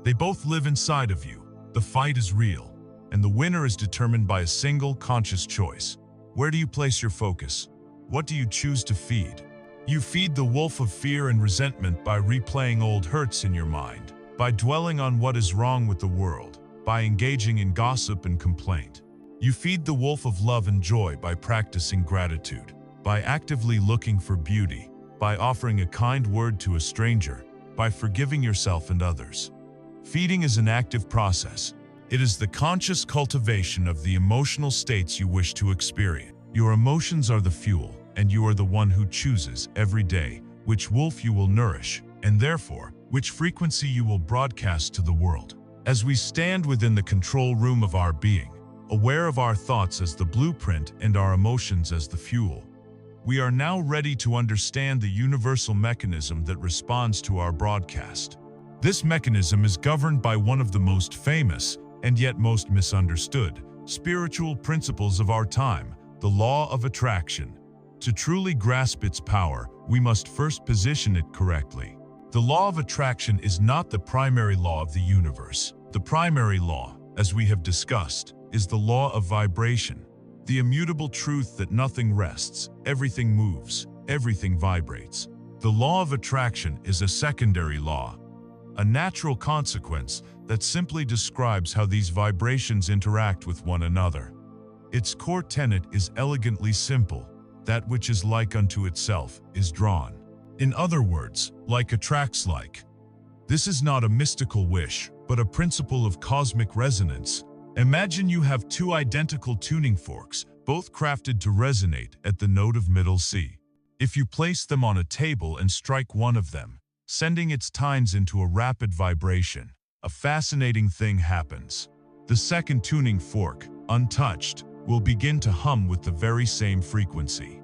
They both live inside of you. The fight is real, and the winner is determined by a single conscious choice. Where do you place your focus? What do you choose to feed? You feed the wolf of fear and resentment by replaying old hurts in your mind, by dwelling on what is wrong with the world, by engaging in gossip and complaint. You feed the wolf of love and joy by practicing gratitude, by actively looking for beauty, by offering a kind word to a stranger, by forgiving yourself and others. Feeding is an active process. It is the conscious cultivation of the emotional states you wish to experience. Your emotions are the fuel, and you are the one who chooses every day which wolf you will nourish, and therefore, which frequency you will broadcast to the world. As we stand within the control room of our being, aware of our thoughts as the blueprint and our emotions as the fuel, we are now ready to understand the universal mechanism that responds to our broadcast. This mechanism is governed by one of the most famous, and yet most misunderstood, spiritual principles of our time, the law of attraction. To truly grasp its power, we must first position it correctly. The law of attraction is not the primary law of the universe. The primary law, as we have discussed, is the law of vibration, the immutable truth that nothing rests, everything moves, everything vibrates. The law of attraction is a secondary law, a natural consequence that simply describes how these vibrations interact with one another. Its core tenet is elegantly simple: that which is like unto itself is drawn. In other words, like attracts like. This is not a mystical wish, but a principle of cosmic resonance. Imagine you have two identical tuning forks, both crafted to resonate at the note of middle C. If you place them on a table and strike one of them, sending its tines into a rapid vibration, a fascinating thing happens. The second tuning fork, untouched, will begin to hum with the very same frequency.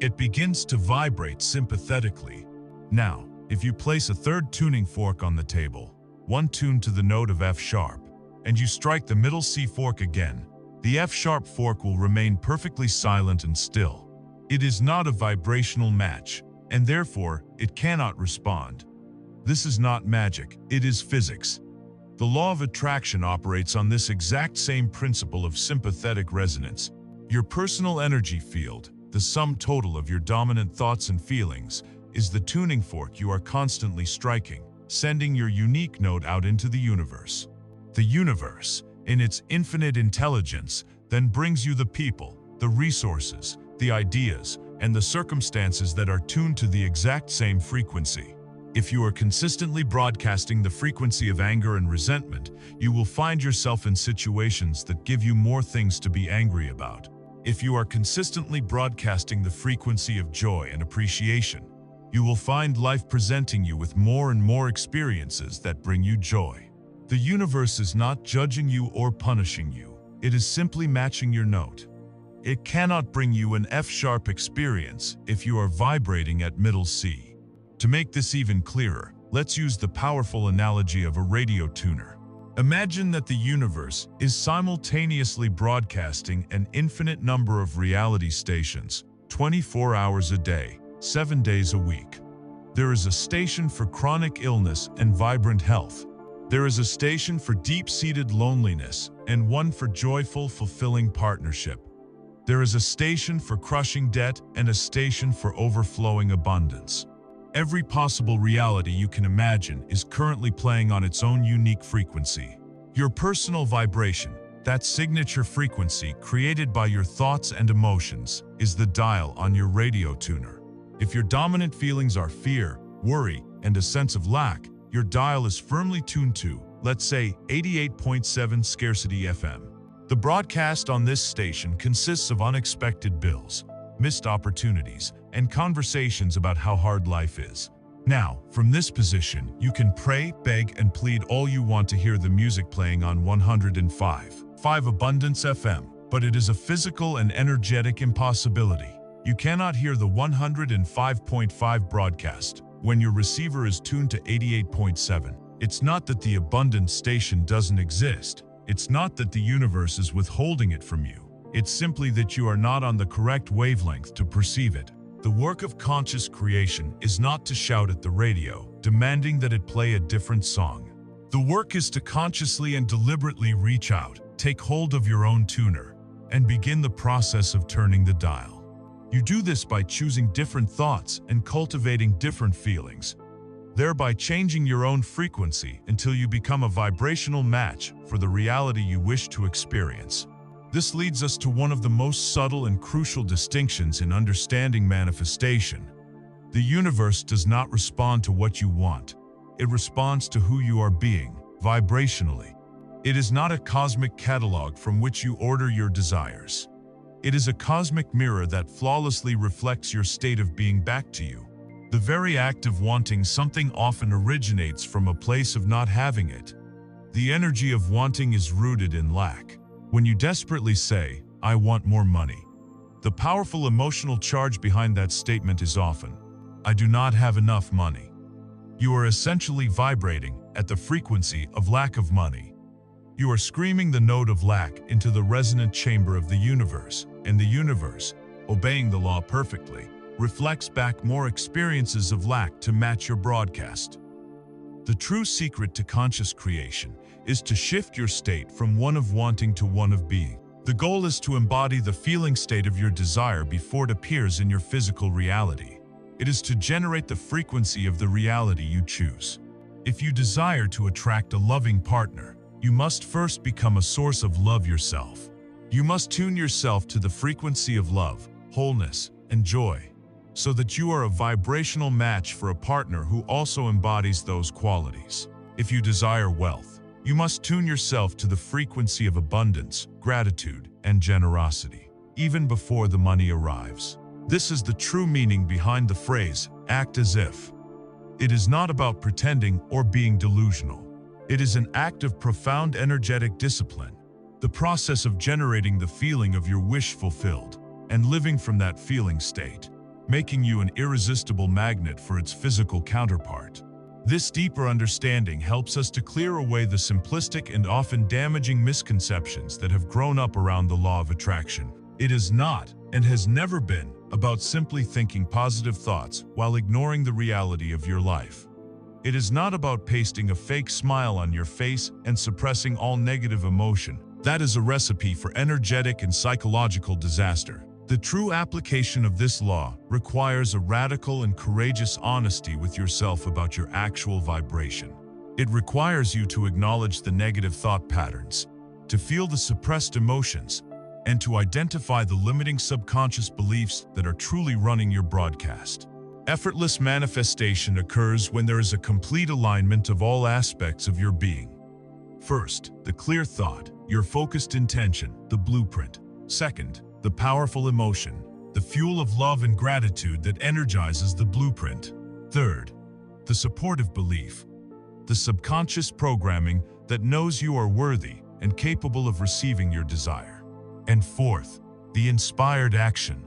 It begins to vibrate sympathetically. Now, if you place a third tuning fork on the table, one tuned to the note of F sharp, and you strike the middle C fork again, the F sharp fork will remain perfectly silent and still. It is not a vibrational match, and therefore, it cannot respond. This is not magic, it is physics. The law of attraction operates on this exact same principle of sympathetic resonance. Your personal energy field, the sum total of your dominant thoughts and feelings, is the tuning fork you are constantly striking, sending your unique note out into the universe. The universe, in its infinite intelligence, then brings you the people, the resources, the ideas, and the circumstances that are tuned to the exact same frequency. If you are consistently broadcasting the frequency of anger and resentment, you will find yourself in situations that give you more things to be angry about. If you are consistently broadcasting the frequency of joy and appreciation, you will find life presenting you with more and more experiences that bring you joy. The universe is not judging you or punishing you. It is simply matching your note. It cannot bring you an F-sharp experience if you are vibrating at middle C. To make this even clearer, let's use the powerful analogy of a radio tuner. Imagine that the universe is simultaneously broadcasting an infinite number of reality stations, 24 hours a day, 7 days a week. There is a station for chronic illness and vibrant health. There is a station for deep-seated loneliness and one for joyful, fulfilling partnership. There is a station for crushing debt and a station for overflowing abundance. Every possible reality you can imagine is currently playing on its own unique frequency. Your personal vibration, that signature frequency created by your thoughts and emotions, is the dial on your radio tuner. If your dominant feelings are fear, worry, and a sense of lack, your dial is firmly tuned to, let's say, 88.7 Scarcity FM. The broadcast on this station consists of unexpected bills, missed opportunities, and conversations about how hard life is. Now, from this position, you can pray, beg, and plead all you want to hear the music playing on 105.5 Abundance FM, but it is a physical and energetic impossibility. You cannot hear the 105.5 broadcast when your receiver is tuned to 88.7. It's not that the Abundance station doesn't exist. It's not that the universe is withholding it from you. It's simply that you are not on the correct wavelength to perceive it. The work of conscious creation is not to shout at the radio, demanding that it play a different song. The work is to consciously and deliberately reach out, take hold of your own tuner, and begin the process of turning the dial. You do this by choosing different thoughts and cultivating different feelings, thereby changing your own frequency until you become a vibrational match for the reality you wish to experience. This leads us to one of the most subtle and crucial distinctions in understanding manifestation. The universe does not respond to what you want. It responds to who you are being, vibrationally. It is not a cosmic catalog from which you order your desires. It is a cosmic mirror that flawlessly reflects your state of being back to you. The very act of wanting something often originates from a place of not having it. The energy of wanting is rooted in lack. When you desperately say, "I want more money," the powerful emotional charge behind that statement is often, "I do not have enough money." You are essentially vibrating at the frequency of lack of money. You are screaming the note of lack into the resonant chamber of the universe, and the universe, obeying the law perfectly, reflects back more experiences of lack to match your broadcast. The true secret to conscious creation is to shift your state from one of wanting to one of being. The goal is to embody the feeling state of your desire before it appears in your physical reality. It is to generate the frequency of the reality you choose. If you desire to attract a loving partner, you must first become a source of love yourself. You must tune yourself to the frequency of love, wholeness, and joy, so that you are a vibrational match for a partner who also embodies those qualities. If you desire wealth, you must tune yourself to the frequency of abundance, gratitude, and generosity, even before the money arrives. This is the true meaning behind the phrase, "act as if." It is not about pretending or being delusional. It is an act of profound energetic discipline, the process of generating the feeling of your wish fulfilled, and living from that feeling state, making you an irresistible magnet for its physical counterpart. This deeper understanding helps us to clear away the simplistic and often damaging misconceptions that have grown up around the law of attraction. It is not, and has never been, about simply thinking positive thoughts while ignoring the reality of your life. It is not about pasting a fake smile on your face and suppressing all negative emotion. That is a recipe for energetic and psychological disaster. The true application of this law requires a radical and courageous honesty with yourself about your actual vibration. It requires you to acknowledge the negative thought patterns, to feel the suppressed emotions, and to identify the limiting subconscious beliefs that are truly running your broadcast. Effortless manifestation occurs when there is a complete alignment of all aspects of your being. First, the clear thought, your focused intention, the blueprint. Second, the powerful emotion, the fuel of love and gratitude that energizes the blueprint. Third, the supportive belief, the subconscious programming that knows you are worthy and capable of receiving your desire. And fourth, the inspired action,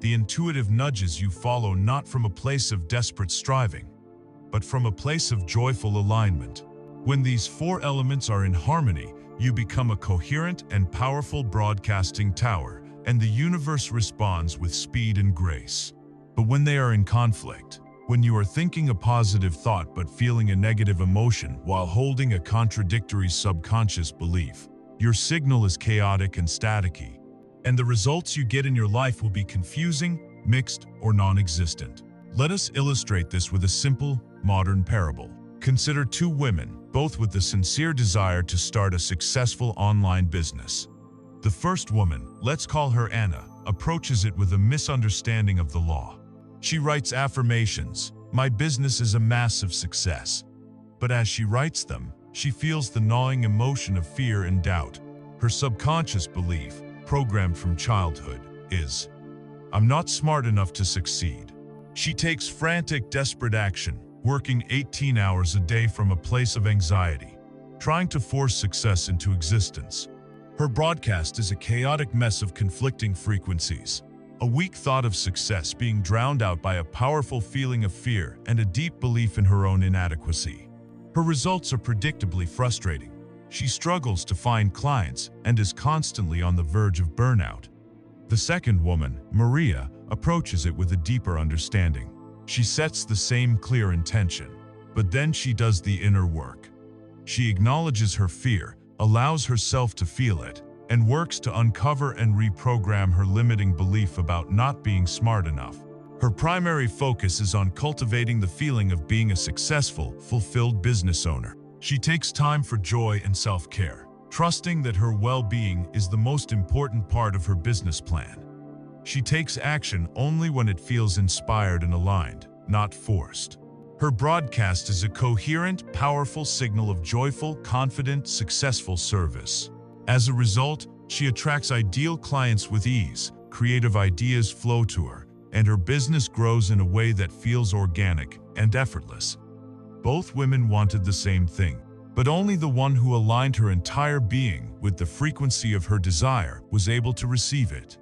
the intuitive nudges you follow not from a place of desperate striving, but from a place of joyful alignment. When these four elements are in harmony, you become a coherent and powerful broadcasting tower, and the universe responds with speed and grace. But when they are in conflict, when you are thinking a positive thought but feeling a negative emotion while holding a contradictory subconscious belief, your signal is chaotic and staticky, and the results you get in your life will be confusing, mixed, or non-existent. Let us illustrate this with a simple, modern parable. Consider two women, both with the sincere desire to start a successful online business. The first woman, let's call her Anna, approaches it with a misunderstanding of the law. She writes affirmations, "My business is a massive success." But as she writes them, she feels the gnawing emotion of fear and doubt. Her subconscious belief, programmed from childhood, is, "I'm not smart enough to succeed." She takes frantic, desperate action, working 18 hours a day from a place of anxiety, trying to force success into existence. Her broadcast is a chaotic mess of conflicting frequencies, a weak thought of success being drowned out by a powerful feeling of fear and a deep belief in her own inadequacy. Her results are predictably frustrating. She struggles to find clients and is constantly on the verge of burnout. The second woman, Maria, approaches it with a deeper understanding. She sets the same clear intention, but then she does the inner work. She acknowledges her fear, allows herself to feel it, and works to uncover and reprogram her limiting belief about not being smart enough. Her primary focus is on cultivating the feeling of being a successful, fulfilled business owner. She takes time for joy and self-care, trusting that her well-being is the most important part of her business plan. She takes action only when it feels inspired and aligned, not forced. Her broadcast is a coherent, powerful signal of joyful, confident, successful service. As a result, she attracts ideal clients with ease, creative ideas flow to her, and her business grows in a way that feels organic and effortless. Both women wanted the same thing, but only the one who aligned her entire being with the frequency of her desire was able to receive it.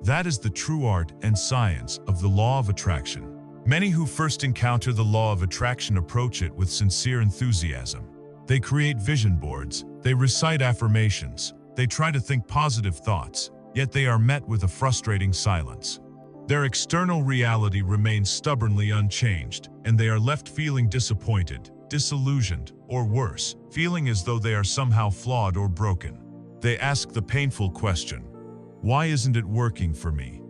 That is the true art and science of the law of attraction. Many who first encounter the law of attraction approach it with sincere enthusiasm. They create vision boards, they recite affirmations, they try to think positive thoughts, yet they are met with a frustrating silence. Their external reality remains stubbornly unchanged, and they are left feeling disappointed, disillusioned, or worse, feeling as though they are somehow flawed or broken. They ask the painful question, "Why isn't it working for me?"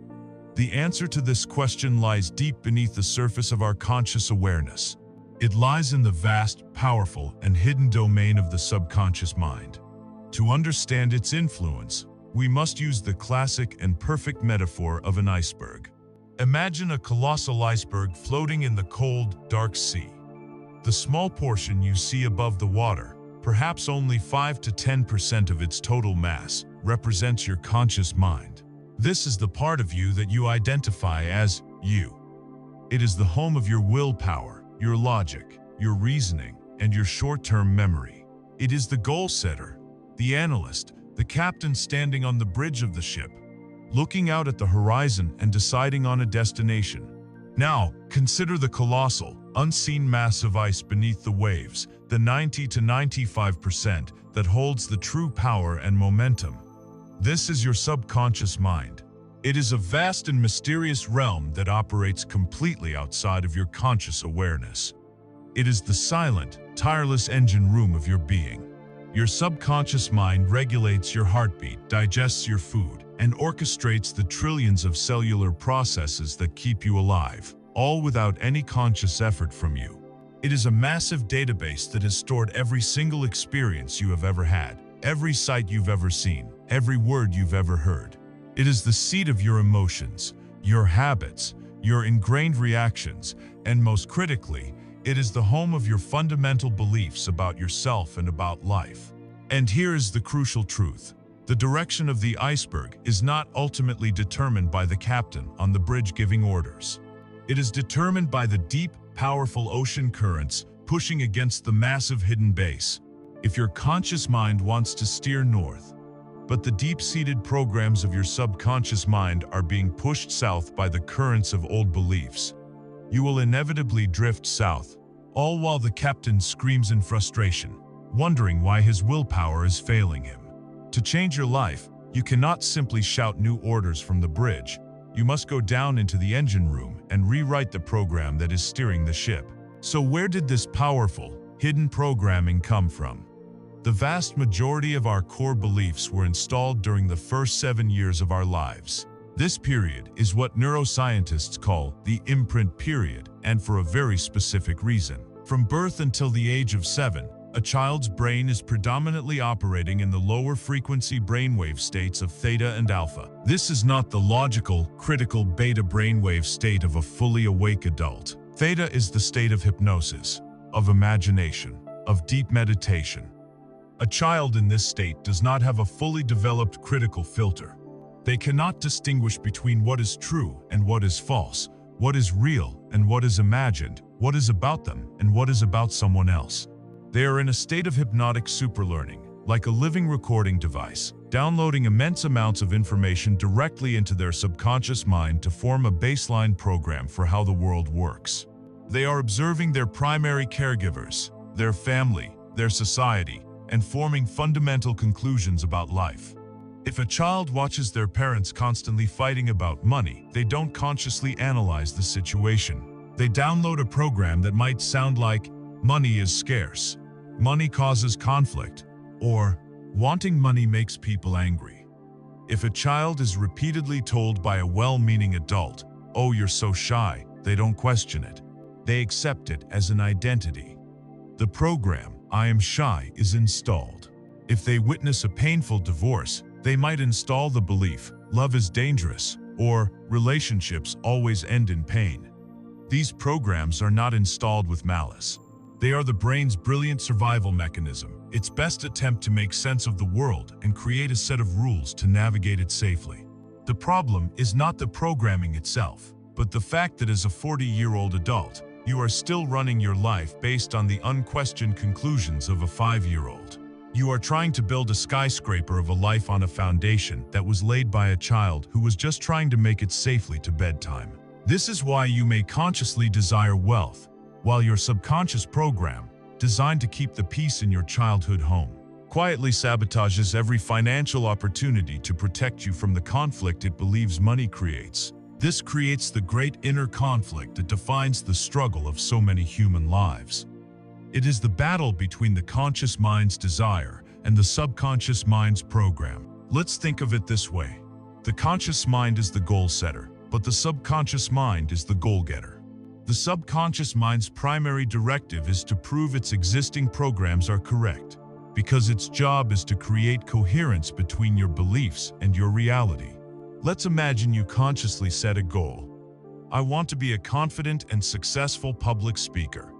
The answer to this question lies deep beneath the surface of our conscious awareness. It lies in the vast, powerful, and hidden domain of the subconscious mind. To understand its influence, we must use the classic and perfect metaphor of an iceberg. Imagine a colossal iceberg floating in the cold, dark sea. The small portion you see above the water, perhaps only 5 to 10% of its total mass, represents your conscious mind. This is the part of you that you identify as you. It is the home of your willpower, your logic, your reasoning, and your short-term memory. It is the goal setter, the analyst, the captain standing on the bridge of the ship, looking out at the horizon and deciding on a destination. Now, consider the colossal, unseen mass of ice beneath the waves, the 90 to 95% that holds the true power and momentum. This is your subconscious mind. It is a vast and mysterious realm that operates completely outside of your conscious awareness. It is the silent, tireless engine room of your being. Your subconscious mind regulates your heartbeat, digests your food, and orchestrates the trillions of cellular processes that keep you alive, all without any conscious effort from you. It is a massive database that has stored every single experience you have ever had, every sight you've ever seen, every word you've ever heard. It is the seat of your emotions, your habits, your ingrained reactions, and most critically, it is the home of your fundamental beliefs about yourself and about life. And here is the crucial truth. The direction of the iceberg is not ultimately determined by the captain on the bridge giving orders. It is determined by the deep, powerful ocean currents pushing against the massive hidden base. If your conscious mind wants to steer north, but the deep-seated programs of your subconscious mind are being pushed south by the currents of old beliefs, you will inevitably drift south, all while the captain screams in frustration, wondering why his willpower is failing him. To change your life, you cannot simply shout new orders from the bridge. You must go down into the engine room and rewrite the program that is steering the ship. So where did this powerful, hidden programming come from? The vast majority of our core beliefs were installed during the first 7 years of our lives. This period is what neuroscientists call the imprint period, and for a very specific reason. From birth until the age of 7, a child's brain is predominantly operating in the lower frequency brainwave states of theta and alpha. This is not the logical, critical beta brainwave state of a fully awake adult. Theta is the state of hypnosis, of imagination, of deep meditation. A child in this state does not have a fully developed critical filter. They cannot distinguish between what is true and what is false, what is real and what is imagined, what is about them and what is about someone else. They are in a state of hypnotic superlearning, like a living recording device, downloading immense amounts of information directly into their subconscious mind to form a baseline program for how the world works. They are observing their primary caregivers, their family, their society, and forming fundamental conclusions about life. If a child watches their parents constantly fighting about money, they don't consciously analyze the situation. They download a program that might sound like, "Money is scarce," "Money causes conflict," or "Wanting money makes people angry." If a child is repeatedly told by a well-meaning adult, "Oh, you're so shy," they don't question it. They accept it as an identity. The program, "I am shy," is installed. If they witness a painful divorce, they might install the belief, "Love is dangerous," or "Relationships always end in pain." These programs are not installed with malice. They are the brain's brilliant survival mechanism, its best attempt to make sense of the world and create a set of rules to navigate it safely. The problem is not the programming itself, but the fact that as a 40-year-old adult, you are still running your life based on the unquestioned conclusions of a 5-year-old. You are trying to build a skyscraper of a life on a foundation that was laid by a child who was just trying to make it safely to bedtime. This is why you may consciously desire wealth, while your subconscious program, designed to keep the peace in your childhood home, quietly sabotages every financial opportunity to protect you from the conflict it believes money creates. This creates the great inner conflict that defines the struggle of so many human lives. It is the battle between the conscious mind's desire and the subconscious mind's program. Let's think of it this way. The conscious mind is the goal setter, but the subconscious mind is the goal getter. The subconscious mind's primary directive is to prove its existing programs are correct, because its job is to create coherence between your beliefs and your reality. Let's imagine you consciously set a goal. I want to be a confident and successful public speaker.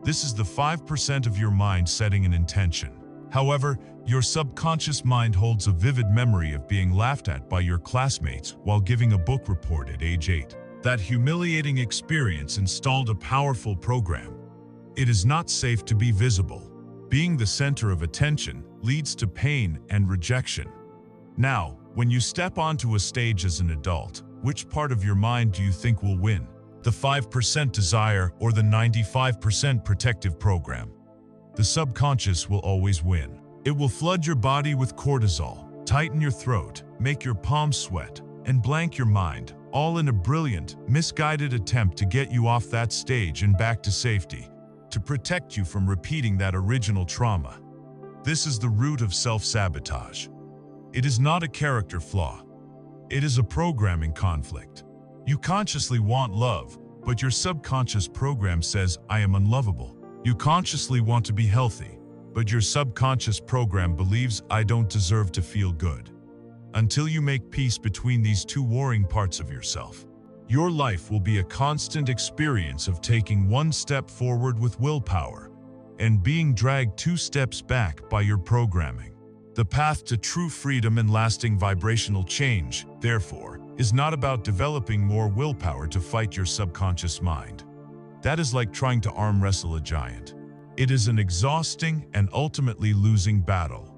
This is the 5% of your mind setting an intention. However, your subconscious mind holds a vivid memory of being laughed at by your classmates while giving a book report at age 8. That humiliating experience installed a powerful program. It is not safe to be visible. Being the center of attention leads to pain and rejection. Now, when you step onto a stage as an adult, which part of your mind do you think will win? The 5% desire or the 95% protective program? The subconscious will always win. It will flood your body with cortisol, tighten your throat, make your palms sweat, and blank your mind, all in a brilliant, misguided attempt to get you off that stage and back to safety, to protect you from repeating that original trauma. This is the root of self-sabotage. It is not a character flaw. It is a programming conflict. You consciously want love, but your subconscious program says, "I am unlovable." You consciously want to be healthy, but your subconscious program believes, "I don't deserve to feel good." Until you make peace between these two warring parts of yourself, Your life will be a constant experience of taking one step forward with willpower and being dragged 2 steps back by your programming. The path to true freedom and lasting vibrational change, therefore, is not about developing more willpower to fight your subconscious mind. That is like trying to arm wrestle a giant. It is an exhausting and ultimately losing battle.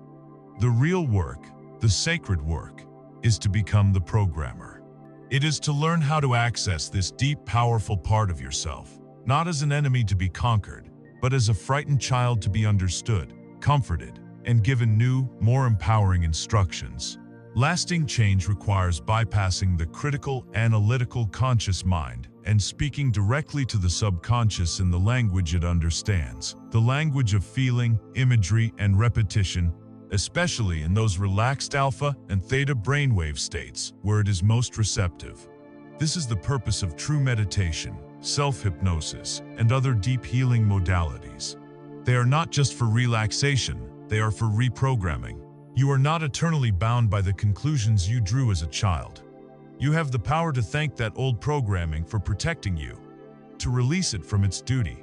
The real work, the sacred work, is to become the programmer. It is to learn how to access this deep, powerful part of yourself, not as an enemy to be conquered, but as a frightened child to be understood, comforted, and given new, more empowering instructions. Lasting change requires bypassing the critical, analytical conscious mind and speaking directly to the subconscious in the language it understands, the language of feeling, imagery, and repetition, especially in those relaxed alpha and theta brainwave states where it is most receptive. This is the purpose of true meditation, self-hypnosis, and other deep healing modalities. They are not just for relaxation, they are for reprogramming. You are not eternally bound by the conclusions you drew as a child. You have the power to thank that old programming for protecting you, to release it from its duty,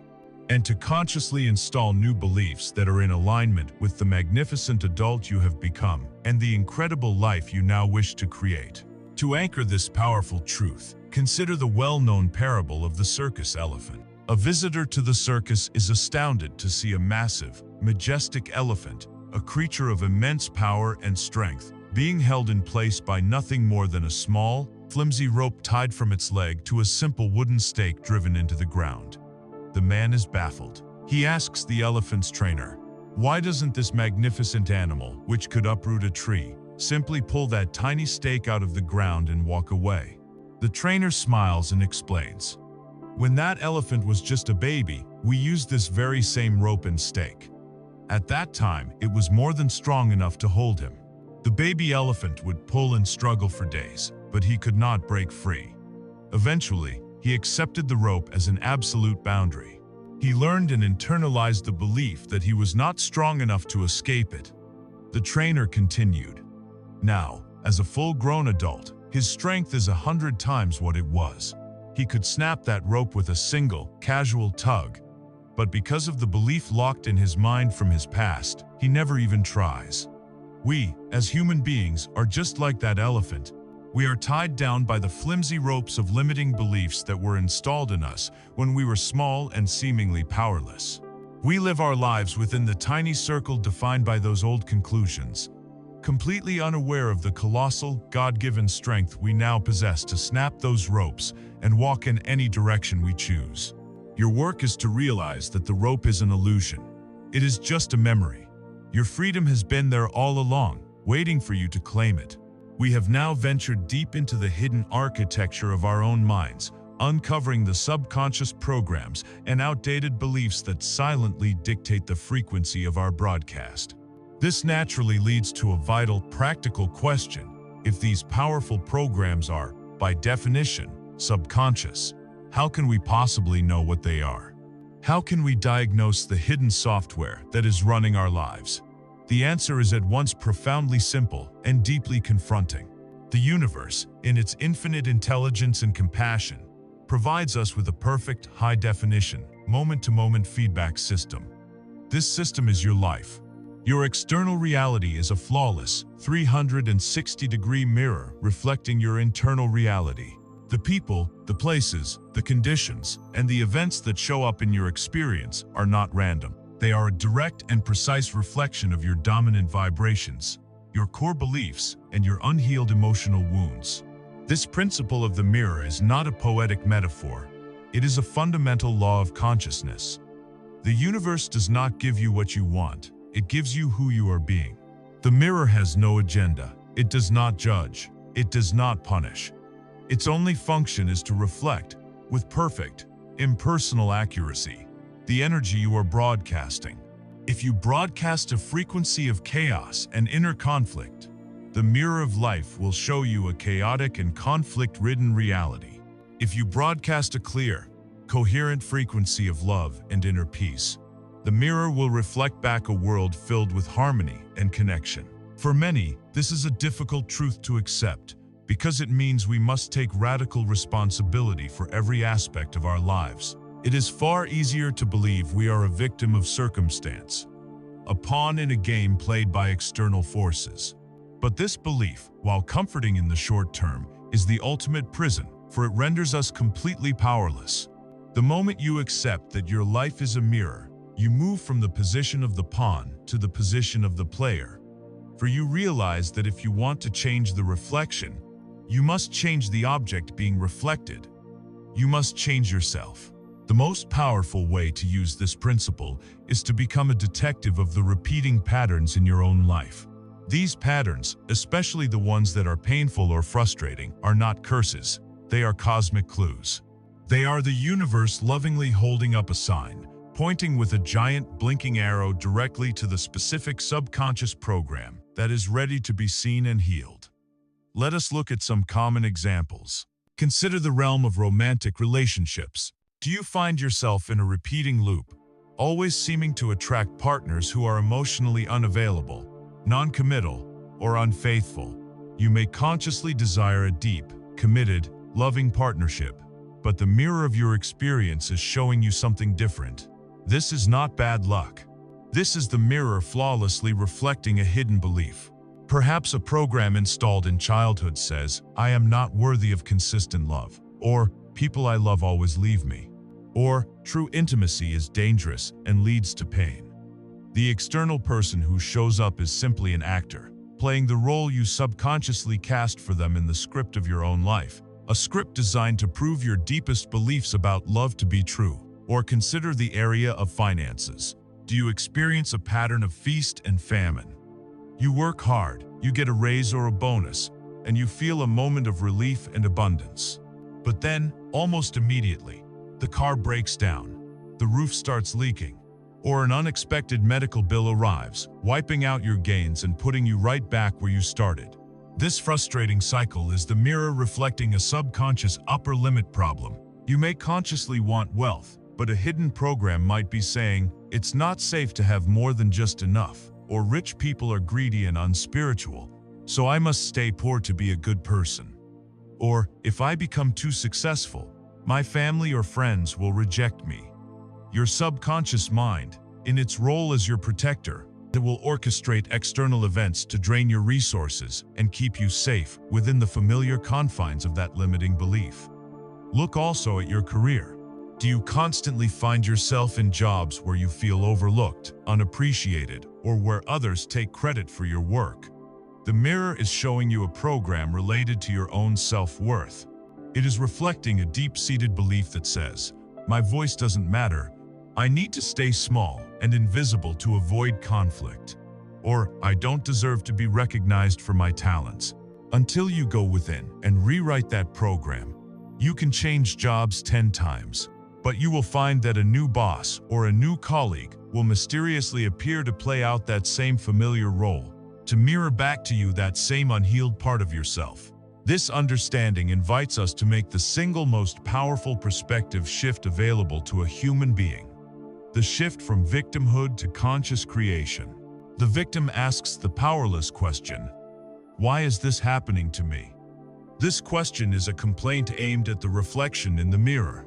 and to consciously install new beliefs that are in alignment with the magnificent adult you have become and the incredible life you now wish to create. To anchor this powerful truth, consider the well-known parable of the circus elephant. A visitor to the circus is astounded to see a massive, majestic elephant, a creature of immense power and strength, being held in place by nothing more than a small, flimsy rope tied from its leg to a simple wooden stake driven into the ground. The man is baffled. He asks the elephant's trainer, "Why doesn't this magnificent animal, which could uproot a tree, simply pull that tiny stake out of the ground and walk away?" The trainer smiles and explains, "When that elephant was just a baby, we used this very same rope and stake. At that time, it was more than strong enough to hold him. The baby elephant would pull and struggle for days, but he could not break free. Eventually, he accepted the rope as an absolute boundary. He learned and internalized the belief that he was not strong enough to escape it." The trainer continued, "Now, as a full-grown adult, his strength is 100 times what it was. He could snap that rope with a single, casual tug. But because of the belief locked in his mind from his past, he never even tries. We, as human beings, are just like that elephant. We are tied down by the flimsy ropes of limiting beliefs that were installed in us when we were small and seemingly powerless. We live our lives within the tiny circle defined by those old conclusions, completely unaware of the colossal, God-given strength we now possess to snap those ropes and walk in any direction we choose. Your work is to realize that the rope is an illusion. It is just a memory. Your freedom has been there all along, waiting for you to claim it. We have now ventured deep into the hidden architecture of our own minds, uncovering the subconscious programs and outdated beliefs that silently dictate the frequency of our broadcast. This naturally leads to a vital, practical question. If these powerful programs are, by definition, subconscious, how can we possibly know what they are? How can we diagnose the hidden software that is running our lives? The answer is at once profoundly simple and deeply confronting. The universe, in its infinite intelligence and compassion, provides us with a perfect, high-definition, moment-to-moment feedback system. This system is your life. Your external reality is a flawless, 360-degree mirror reflecting your internal reality. The people, the places, the conditions, and the events that show up in your experience are not random. They are a direct and precise reflection of your dominant vibrations, your core beliefs, and your unhealed emotional wounds. This principle of the mirror is not a poetic metaphor. It is a fundamental law of consciousness. The universe does not give you what you want. It gives you who you are being. The mirror has no agenda. It does not judge. It does not punish. Its only function is to reflect, with perfect, impersonal accuracy, the energy you are broadcasting. If you broadcast a frequency of chaos and inner conflict, the mirror of life will show you a chaotic and conflict-ridden reality. If you broadcast a clear, coherent frequency of love and inner peace, the mirror will reflect back a world filled with harmony and connection. For many, this is a difficult truth to accept, because it means we must take radical responsibility for every aspect of our lives. It is far easier to believe we are a victim of circumstance, a pawn in a game played by external forces. But this belief, while comforting in the short term, is the ultimate prison, for it renders us completely powerless. The moment you accept that your life is a mirror, you move from the position of the pawn to the position of the player. For you realize that if you want to change the reflection, you must change the object being reflected. You must change yourself. The most powerful way to use this principle is to become a detective of the repeating patterns in your own life. These patterns, especially the ones that are painful or frustrating, are not curses. They are cosmic clues. They are the universe lovingly holding up a sign, pointing with a giant blinking arrow directly to the specific subconscious program that is ready to be seen and healed. Let us look at some common examples. Consider the realm of romantic relationships. Do you find yourself in a repeating loop, always seeming to attract partners who are emotionally unavailable, non-committal, or unfaithful? You may consciously desire a deep, committed, loving partnership, but the mirror of your experience is showing you something different. This is not bad luck. This is the mirror flawlessly reflecting a hidden belief. Perhaps a program installed in childhood says, "I am not worthy of consistent love," or "people I love always leave me," or "true intimacy is dangerous and leads to pain." The external person who shows up is simply an actor, playing the role you subconsciously cast for them in the script of your own life, a script designed to prove your deepest beliefs about love to be true. Or consider the area of finances. Do you experience a pattern of feast and famine? You work hard, you get a raise or a bonus, and you feel a moment of relief and abundance. But then, almost immediately, the car breaks down, the roof starts leaking, or an unexpected medical bill arrives, wiping out your gains and putting you right back where you started. This frustrating cycle is the mirror reflecting a subconscious upper limit problem. You may consciously want wealth, but a hidden program might be saying, "It's not safe to have more than just enough," or "Rich people are greedy and unspiritual, so I must stay poor to be a good person," or "If I become too successful, my family or friends will reject me." Your subconscious mind, in its role as your protector, that will orchestrate external events to drain your resources and keep you safe within the familiar confines of that limiting belief. Look also at your career. Do you constantly find yourself in jobs where you feel overlooked, unappreciated, or where others take credit for your work? The mirror is showing you a program related to your own self-worth. It is reflecting a deep-seated belief that says, "My voice doesn't matter. I need to stay small and invisible to avoid conflict." Or, "I don't deserve to be recognized for my talents." Until you go within and rewrite that program, you can change jobs 10 times. But you will find that a new boss or a new colleague will mysteriously appear to play out that same familiar role, to mirror back to you that same unhealed part of yourself. This understanding invites us to make the single most powerful perspective shift available to a human being. The shift from victimhood to conscious creation. The victim asks the powerless question, "Why is this happening to me?" This question is a complaint aimed at the reflection in the mirror.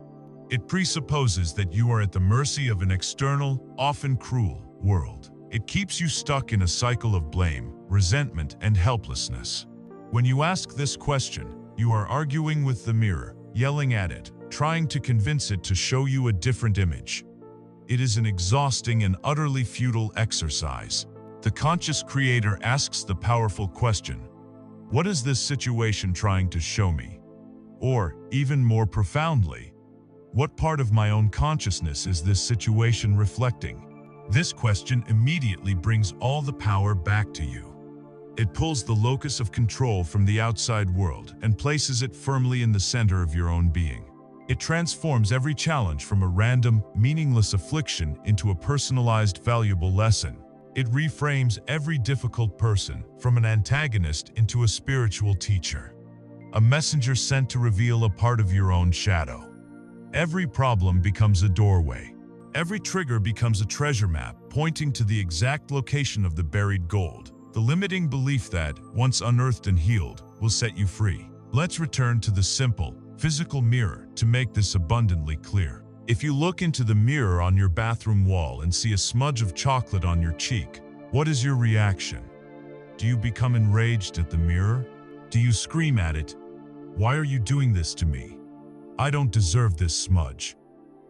It presupposes that you are at the mercy of an external, often cruel, world. It keeps you stuck in a cycle of blame, resentment, and helplessness. When you ask this question, you are arguing with the mirror, yelling at it, trying to convince it to show you a different image. It is an exhausting and utterly futile exercise. The conscious creator asks the powerful question, "What is this situation trying to show me?" Or, even more profoundly, "What part of my own consciousness is this situation reflecting?" This question immediately brings all the power back to you. It pulls the locus of control from the outside world and places it firmly in the center of your own being. It transforms every challenge from a random, meaningless affliction into a personalized, valuable lesson. It reframes every difficult person from an antagonist into a spiritual teacher, a messenger sent to reveal a part of your own shadow. Every problem becomes a doorway. Every trigger becomes a treasure map pointing to the exact location of the buried gold. The limiting belief that, once unearthed and healed, will set you free. Let's return to the simple, physical mirror to make this abundantly clear. If you look into the mirror on your bathroom wall and see a smudge of chocolate on your cheek, what is your reaction? Do you become enraged at the mirror? Do you scream at it? Why are you doing this to me? I don't deserve this smudge.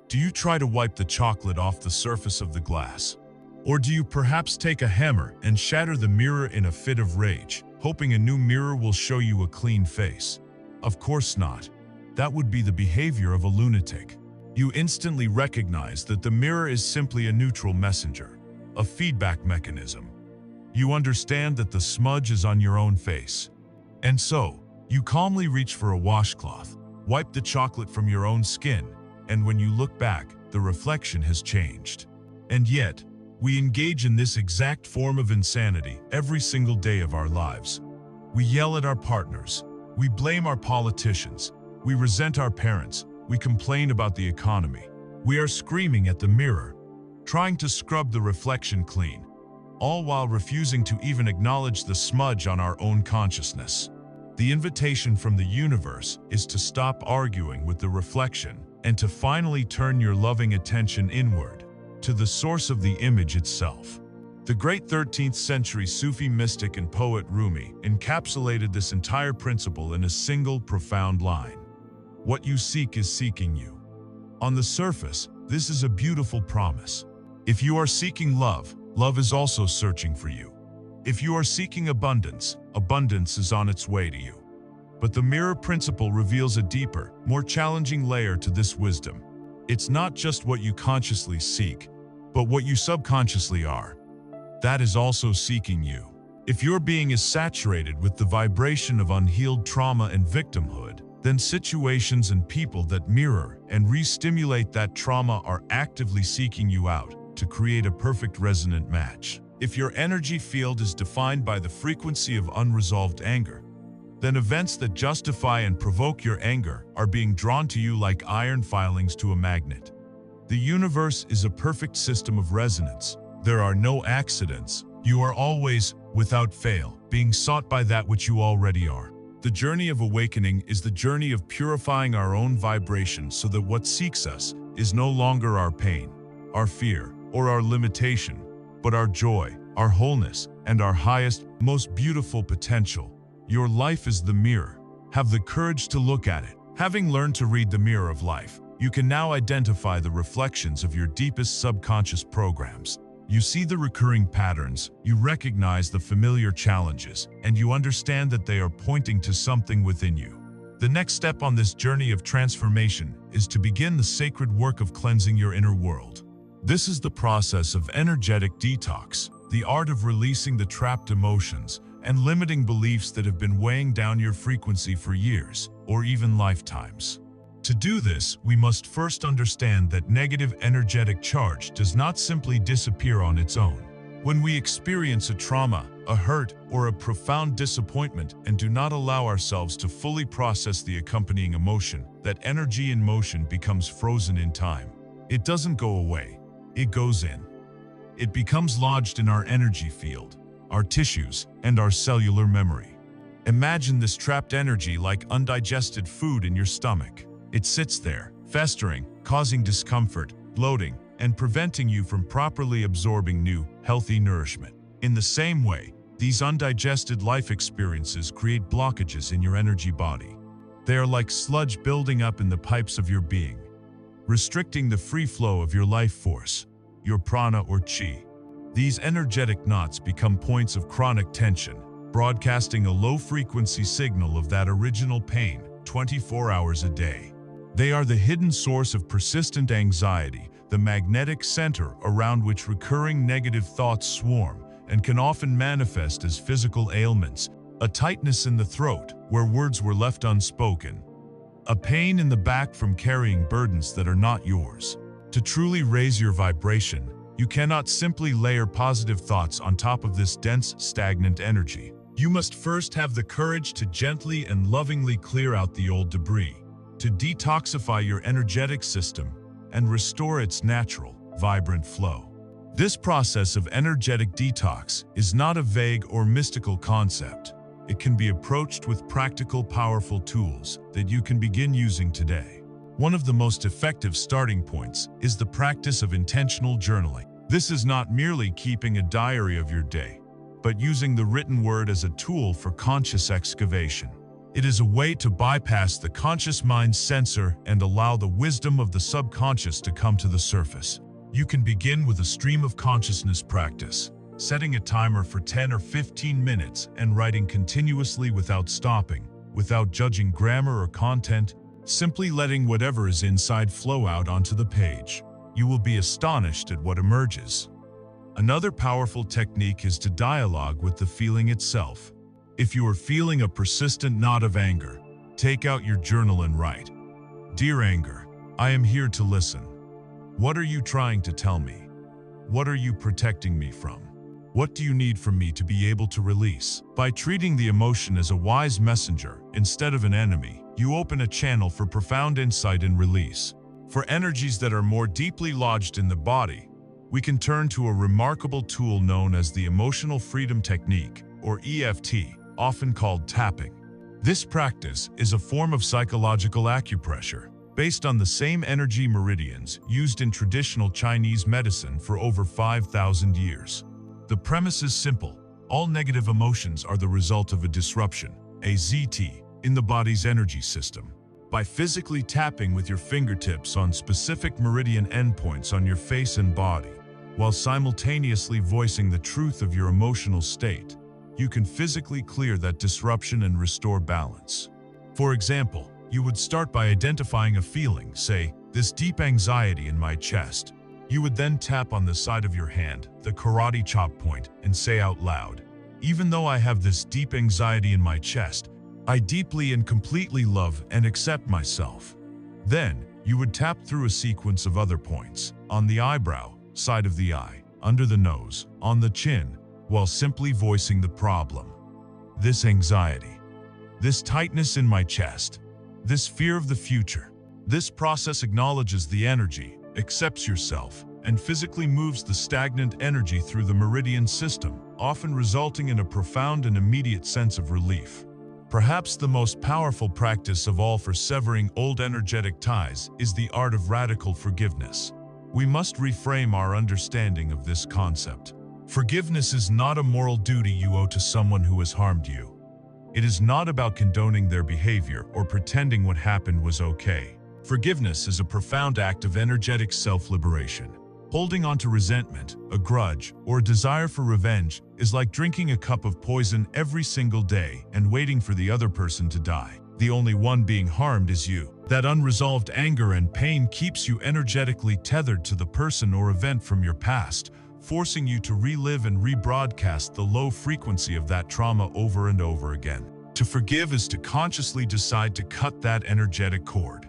Do you try to wipe the chocolate off the surface of the glass? Or do you perhaps take a hammer and shatter the mirror in a fit of rage, hoping a new mirror will show you a clean face? Of course not. That would be the behavior of a lunatic. You instantly recognize that the mirror is simply a neutral messenger, a feedback mechanism. You understand that the smudge is on your own face. And so, you calmly reach for a washcloth, wipe the chocolate from your own skin, and when you look back, the reflection has changed. And yet, we engage in this exact form of insanity every single day of our lives. We yell at our partners, we blame our politicians, we resent our parents, we complain about the economy. We are screaming at the mirror, trying to scrub the reflection clean, all while refusing to even acknowledge the smudge on our own consciousness. The invitation from the universe is to stop arguing with the reflection and to finally turn your loving attention inward, to the source of the image itself. The great 13th century Sufi mystic and poet Rumi encapsulated this entire principle in a single profound line. What you seek is seeking you. On the surface, this is a beautiful promise. If you are seeking love, love is also searching for you. If you are seeking abundance, abundance is on its way to you. But the mirror principle reveals a deeper, more challenging layer to this wisdom. It's not just what you consciously seek, but what you subconsciously are. That is also seeking you. If your being is saturated with the vibration of unhealed trauma and victimhood, then situations and people that mirror and re-stimulate that trauma are actively seeking you out to create a perfect resonant match. If your energy field is defined by the frequency of unresolved anger, then events that justify and provoke your anger are being drawn to you like iron filings to a magnet. The universe is a perfect system of resonance. There are no accidents. You are always, without fail, being sought by that which you already are. The journey of awakening is the journey of purifying our own vibration so that what seeks us is no longer our pain, our fear, or our limitation, but our joy, our wholeness, and our highest, most beautiful potential. Your life is the mirror. Have the courage to look at it. Having learned to read the mirror of life, you can now identify the reflections of your deepest subconscious programs. You see the recurring patterns, you recognize the familiar challenges, and you understand that they are pointing to something within you. The next step on this journey of transformation is to begin the sacred work of cleansing your inner world. This is the process of energetic detox, the art of releasing the trapped emotions and limiting beliefs that have been weighing down your frequency for years, or even lifetimes. To do this, we must first understand that negative energetic charge does not simply disappear on its own. When we experience a trauma, a hurt, or a profound disappointment and do not allow ourselves to fully process the accompanying emotion, that energy in motion becomes frozen in time. It doesn't go away, it goes in. It becomes lodged in our energy field, our tissues, and our cellular memory. Imagine this trapped energy like undigested food in your stomach. It sits there, festering, causing discomfort, bloating, and preventing you from properly absorbing new, healthy nourishment. In the same way, these undigested life experiences create blockages in your energy body. They are like sludge building up in the pipes of your being, restricting the free flow of your life force, your prana or chi. These energetic knots become points of chronic tension, broadcasting a low-frequency signal of that original pain 24 hours a day. They are the hidden source of persistent anxiety, the magnetic center around which recurring negative thoughts swarm and can often manifest as physical ailments, a tightness in the throat where words were left unspoken, a pain in the back from carrying burdens that are not yours. To truly raise your vibration, you cannot simply layer positive thoughts on top of this dense, stagnant energy. You must first have the courage to gently and lovingly clear out the old debris, to detoxify your energetic system and restore its natural, vibrant flow. This process of energetic detox is not a vague or mystical concept. it can be approached with practical, powerful tools that you can begin using today. One of the most effective starting points is the practice of intentional journaling. This is not merely keeping a diary of your day, but using the written word as a tool for conscious excavation. It is a way to bypass the conscious mind's censor and allow the wisdom of the subconscious to come to the surface. You can begin with a stream of consciousness practice, setting a timer for 10 or 15 minutes and writing continuously without stopping, without judging grammar or content, simply letting whatever is inside flow out onto the page. You will be astonished at what emerges. Another powerful technique is to dialogue with the feeling itself. If you are feeling a persistent knot of anger, take out your journal and write, "Dear anger, I am here to listen. What are you trying to tell me? What are you protecting me from? What do you need from me to be able to release?" By treating the emotion as a wise messenger instead of an enemy, you open a channel for profound insight and release. For energies that are more deeply lodged in the body, we can turn to a remarkable tool known as the Emotional Freedom Technique, or EFT, often called tapping. This practice is a form of psychological acupressure, based on the same energy meridians used in traditional Chinese medicine for over 5,000 years. The premise is simple. All negative emotions are the result of a disruption, a ZT, in the body's energy system. By physically tapping with your fingertips on specific meridian endpoints on your face and body, while simultaneously voicing the truth of your emotional state, you can physically clear that disruption and restore balance. For example, you would start by identifying a feeling, say, this deep anxiety in my chest. You would then tap on the side of your hand, the karate chop point, and say out loud, "Even though I have this deep anxiety in my chest, I deeply and completely love and accept myself." Then, you would tap through a sequence of other points, on the eyebrow, side of the eye, under the nose, on the chin, while simply voicing the problem. This anxiety, this tightness in my chest, this fear of the future. This process acknowledges the energy, accepts yourself, and physically moves the stagnant energy through the meridian system, often resulting in a profound and immediate sense of relief. Perhaps the most powerful practice of all for severing old energetic ties is the art of radical forgiveness. We must reframe our understanding of this concept. Forgiveness is not a moral duty you owe to someone who has harmed you. It is not about condoning their behavior or pretending what happened was okay. Forgiveness is a profound act of energetic self-liberation. Holding on to resentment, a grudge, or a desire for revenge is like drinking a cup of poison every single day and waiting for the other person to die. The only one being harmed is you. That unresolved anger and pain keeps you energetically tethered to the person or event from your past, forcing you to relive and rebroadcast the low frequency of that trauma over and over again. To forgive is to consciously decide to cut that energetic cord.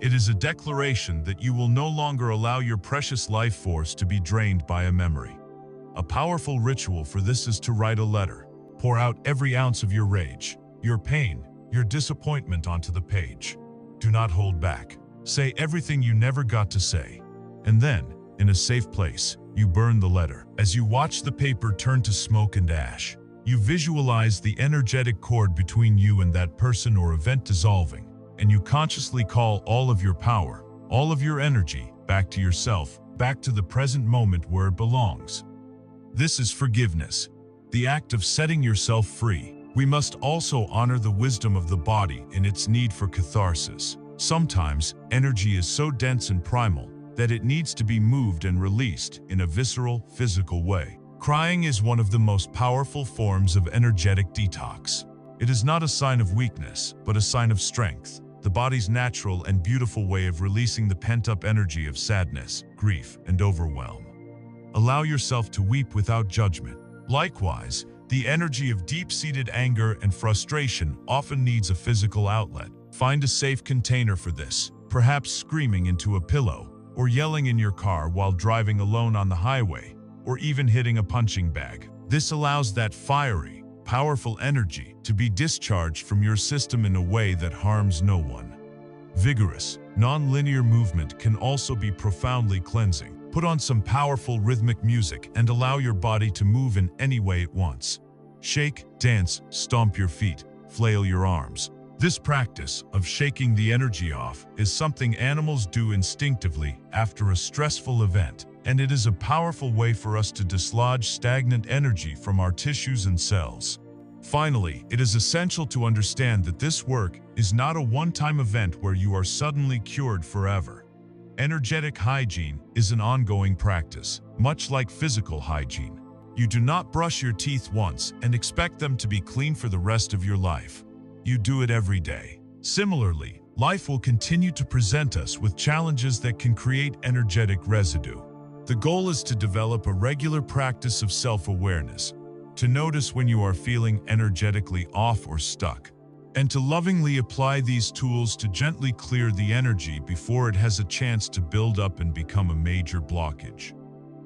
It is a declaration that you will no longer allow your precious life force to be drained by a memory. A powerful ritual for this is to write a letter. Pour out every ounce of your rage, your pain, your disappointment onto the page. Do not hold back. Say everything you never got to say. And then, in a safe place, you burn the letter. As you watch the paper turn to smoke and ash, you visualize the energetic cord between you and that person or event dissolving, and you consciously call all of your power, all of your energy, back to yourself, back to the present moment where it belongs. This is forgiveness, the act of setting yourself free. We must also honor the wisdom of the body in its need for catharsis. Sometimes, energy is so dense and primal that it needs to be moved and released in a visceral, physical way. Crying is one of the most powerful forms of energetic detox. It is not a sign of weakness, but a sign of strength, the body's natural and beautiful way of releasing the pent-up energy of sadness, grief, and overwhelm. Allow yourself to weep without judgment. Likewise, the energy of deep-seated anger and frustration often needs a physical outlet. Find a safe container for this, perhaps screaming into a pillow, or yelling in your car while driving alone on the highway, or even hitting a punching bag. This allows that fiery, powerful energy to be discharged from your system in a way that harms no one. Vigorous, non-linear movement can also be profoundly cleansing. Put on some powerful rhythmic music and allow your body to move in any way it wants. Shake, dance, stomp your feet, flail your arms. This practice of shaking the energy off is something animals do instinctively after a stressful event, and it is a powerful way for us to dislodge stagnant energy from our tissues and cells. Finally, it is essential to understand that this work is not a one-time event where you are suddenly cured forever. Energetic hygiene is an ongoing practice, much like physical hygiene. You do not brush your teeth once and expect them to be clean for the rest of your life. You do it every day. Similarly, life will continue to present us with challenges that can create energetic residue. The goal is to develop a regular practice of self-awareness, to notice when you are feeling energetically off or stuck, and to lovingly apply these tools to gently clear the energy before it has a chance to build up and become a major blockage.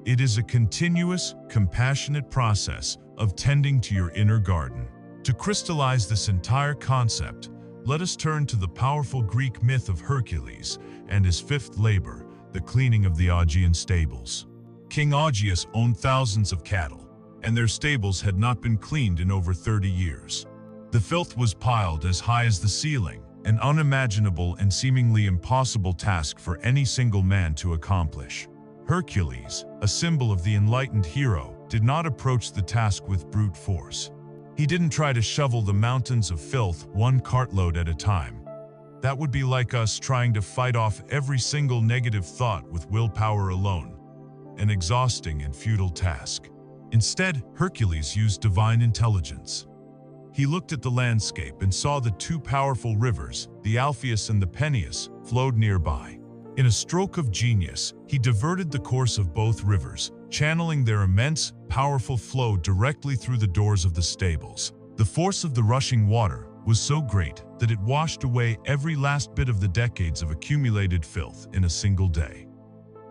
It is a continuous, compassionate process of tending to your inner garden. To crystallize this entire concept, let us turn to the powerful Greek myth of Hercules and his fifth labor, the cleaning of the Augean stables. King Augeas owned thousands of cattle, and their stables had not been cleaned in over 30 years. The filth was piled as high as the ceiling, an unimaginable and seemingly impossible task for any single man to accomplish. Hercules, a symbol of the enlightened hero, did not approach the task with brute force. He didn't try to shovel the mountains of filth one cartload at a time. That would be like us trying to fight off every single negative thought with willpower alone, an exhausting and futile task. Instead, Hercules used divine intelligence. He looked at the landscape and saw the two powerful rivers, the Alpheus and the Peneus, flowed nearby. In a stroke of genius, he diverted the course of both rivers, channeling their immense, powerful flow directly through the doors of the stables. The force of the rushing water was so great that it washed away every last bit of the decades of accumulated filth in a single day.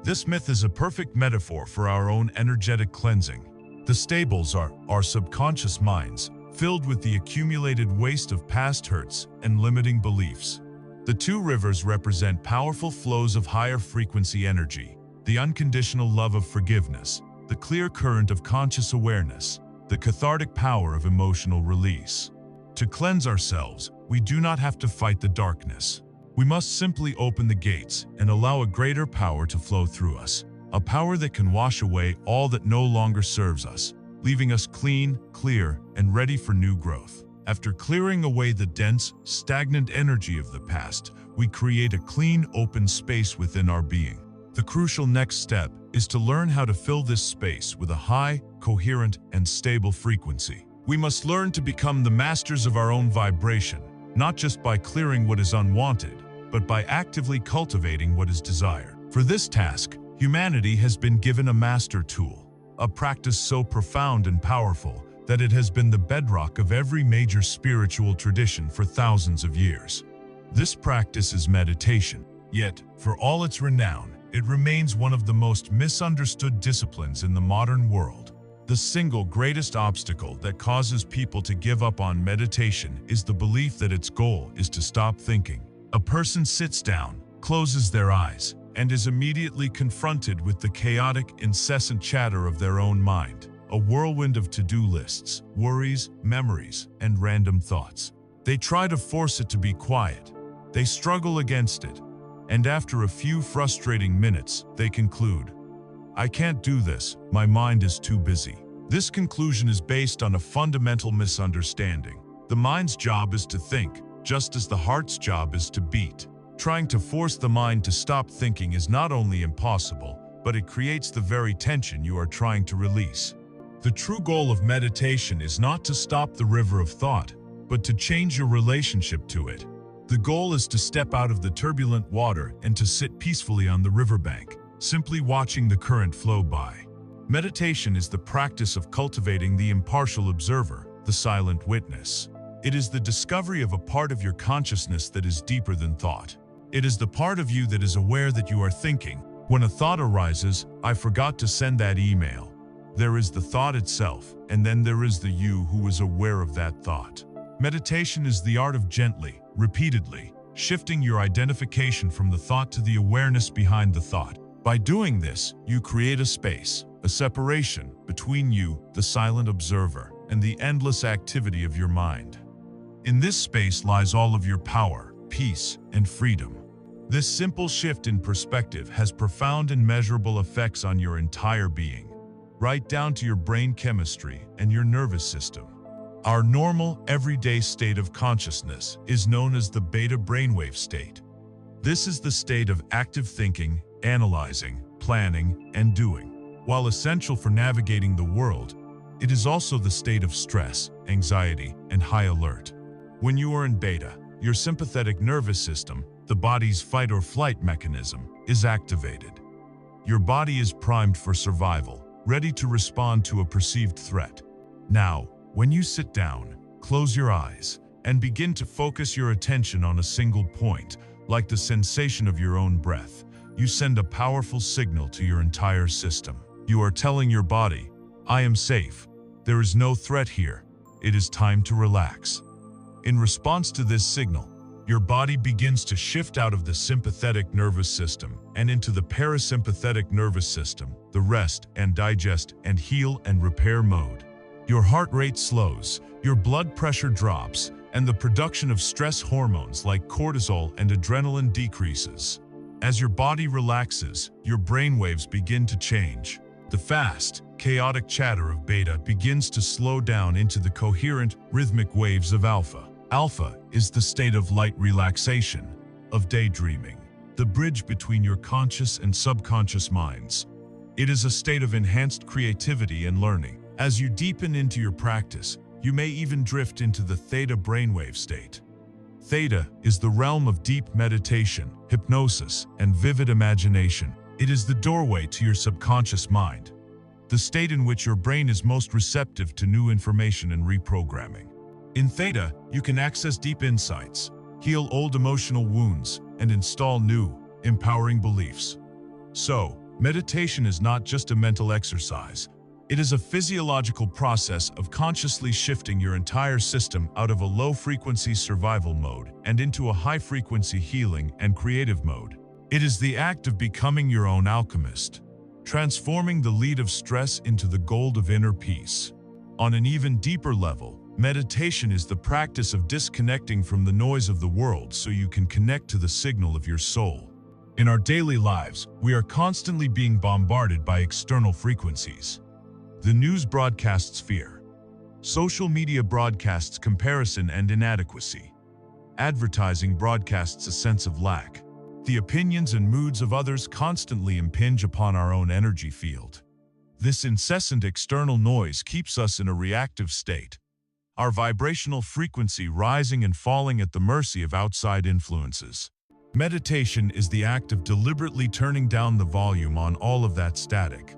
This myth is a perfect metaphor for our own energetic cleansing. The stables are our subconscious minds, filled with the accumulated waste of past hurts and limiting beliefs. The two rivers represent powerful flows of higher frequency energy, the unconditional love of forgiveness, the clear current of conscious awareness, the cathartic power of emotional release. To cleanse ourselves, we do not have to fight the darkness. We must simply open the gates and allow a greater power to flow through us, a power that can wash away all that no longer serves us, leaving us clean, clear, and ready for new growth. After clearing away the dense, stagnant energy of the past, we create a clean, open space within our being. The crucial next step is to learn how to fill this space with a high, coherent, and stable frequency. We must learn to become the masters of our own vibration, not just by clearing what is unwanted, but by actively cultivating what is desired. For this task, humanity has been given a master tool, a practice so profound and powerful that it has been the bedrock of every major spiritual tradition for thousands of years. This practice is meditation. Yet, for all its renown, it remains one of the most misunderstood disciplines in the modern world. The single greatest obstacle that causes people to give up on meditation is the belief that its goal is to stop thinking. A person sits down, closes their eyes, and is immediately confronted with the chaotic, incessant chatter of their own mind, a whirlwind of to-do lists, worries, memories, and random thoughts. They try to force it to be quiet. They struggle against it, and after a few frustrating minutes, they conclude, "I can't do this, my mind is too busy." This conclusion is based on a fundamental misunderstanding. The mind's job is to think, just as the heart's job is to beat. Trying to force the mind to stop thinking is not only impossible, but it creates the very tension you are trying to release. The true goal of meditation is not to stop the river of thought, but to change your relationship to it. The goal is to step out of the turbulent water and to sit peacefully on the riverbank, simply watching the current flow by. Meditation is the practice of cultivating the impartial observer, the silent witness. It is the discovery of a part of your consciousness that is deeper than thought. It is the part of you that is aware that you are thinking. When a thought arises, "I forgot to send that email." There is the thought itself, and then there is the you who is aware of that thought. Meditation is the art of gently, repeatedly, shifting your identification from the thought to the awareness behind the thought. By doing this, you create a space, a separation between you, the silent observer, and the endless activity of your mind. In this space lies all of your power, peace, and freedom. This simple shift in perspective has profound and measurable effects on your entire being, right down to your brain chemistry and your nervous system. Our normal, everyday state of consciousness is known as the beta brainwave state. This is the state of active thinking, analyzing, planning, and doing. While essential for navigating the world, it is also the state of stress, anxiety, and high alert. When you are in beta, your sympathetic nervous system, the body's fight or flight mechanism, is activated. Your body is primed for survival, ready to respond to a perceived threat. Now, when you sit down, close your eyes, and begin to focus your attention on a single point, like the sensation of your own breath, you send a powerful signal to your entire system. You are telling your body, "I am safe. There is no threat here. It is time to relax." In response to this signal, your body begins to shift out of the sympathetic nervous system and into the parasympathetic nervous system, the rest and digest and heal and repair mode. Your heart rate slows, your blood pressure drops, and the production of stress hormones like cortisol and adrenaline decreases. As your body relaxes, your brainwaves begin to change. The fast, chaotic chatter of beta begins to slow down into the coherent, rhythmic waves of alpha. Alpha is the state of light relaxation, of daydreaming, the bridge between your conscious and subconscious minds. It is a state of enhanced creativity and learning. As you deepen into your practice, you may even drift into the theta brainwave state. Theta is the realm of deep meditation, hypnosis, and vivid imagination. It is the doorway to your subconscious mind, the state in which your brain is most receptive to new information and reprogramming. In theta, you can access deep insights, heal old emotional wounds, and install new, empowering beliefs. So, meditation is not just a mental exercise. It is a physiological process of consciously shifting your entire system out of a low-frequency survival mode and into a high-frequency healing and creative mode. It is the act of becoming your own alchemist, transforming the lead of stress into the gold of inner peace. On an even deeper level, meditation is the practice of disconnecting from the noise of the world so you can connect to the signal of your soul. In our daily lives, we are constantly being bombarded by external frequencies. The news broadcasts fear. Social media broadcasts comparison and inadequacy. Advertising broadcasts a sense of lack. The opinions and moods of others constantly impinge upon our own energy field. This incessant external noise keeps us in a reactive state, our vibrational frequency rising and falling at the mercy of outside influences. Meditation is the act of deliberately turning down the volume on all of that static.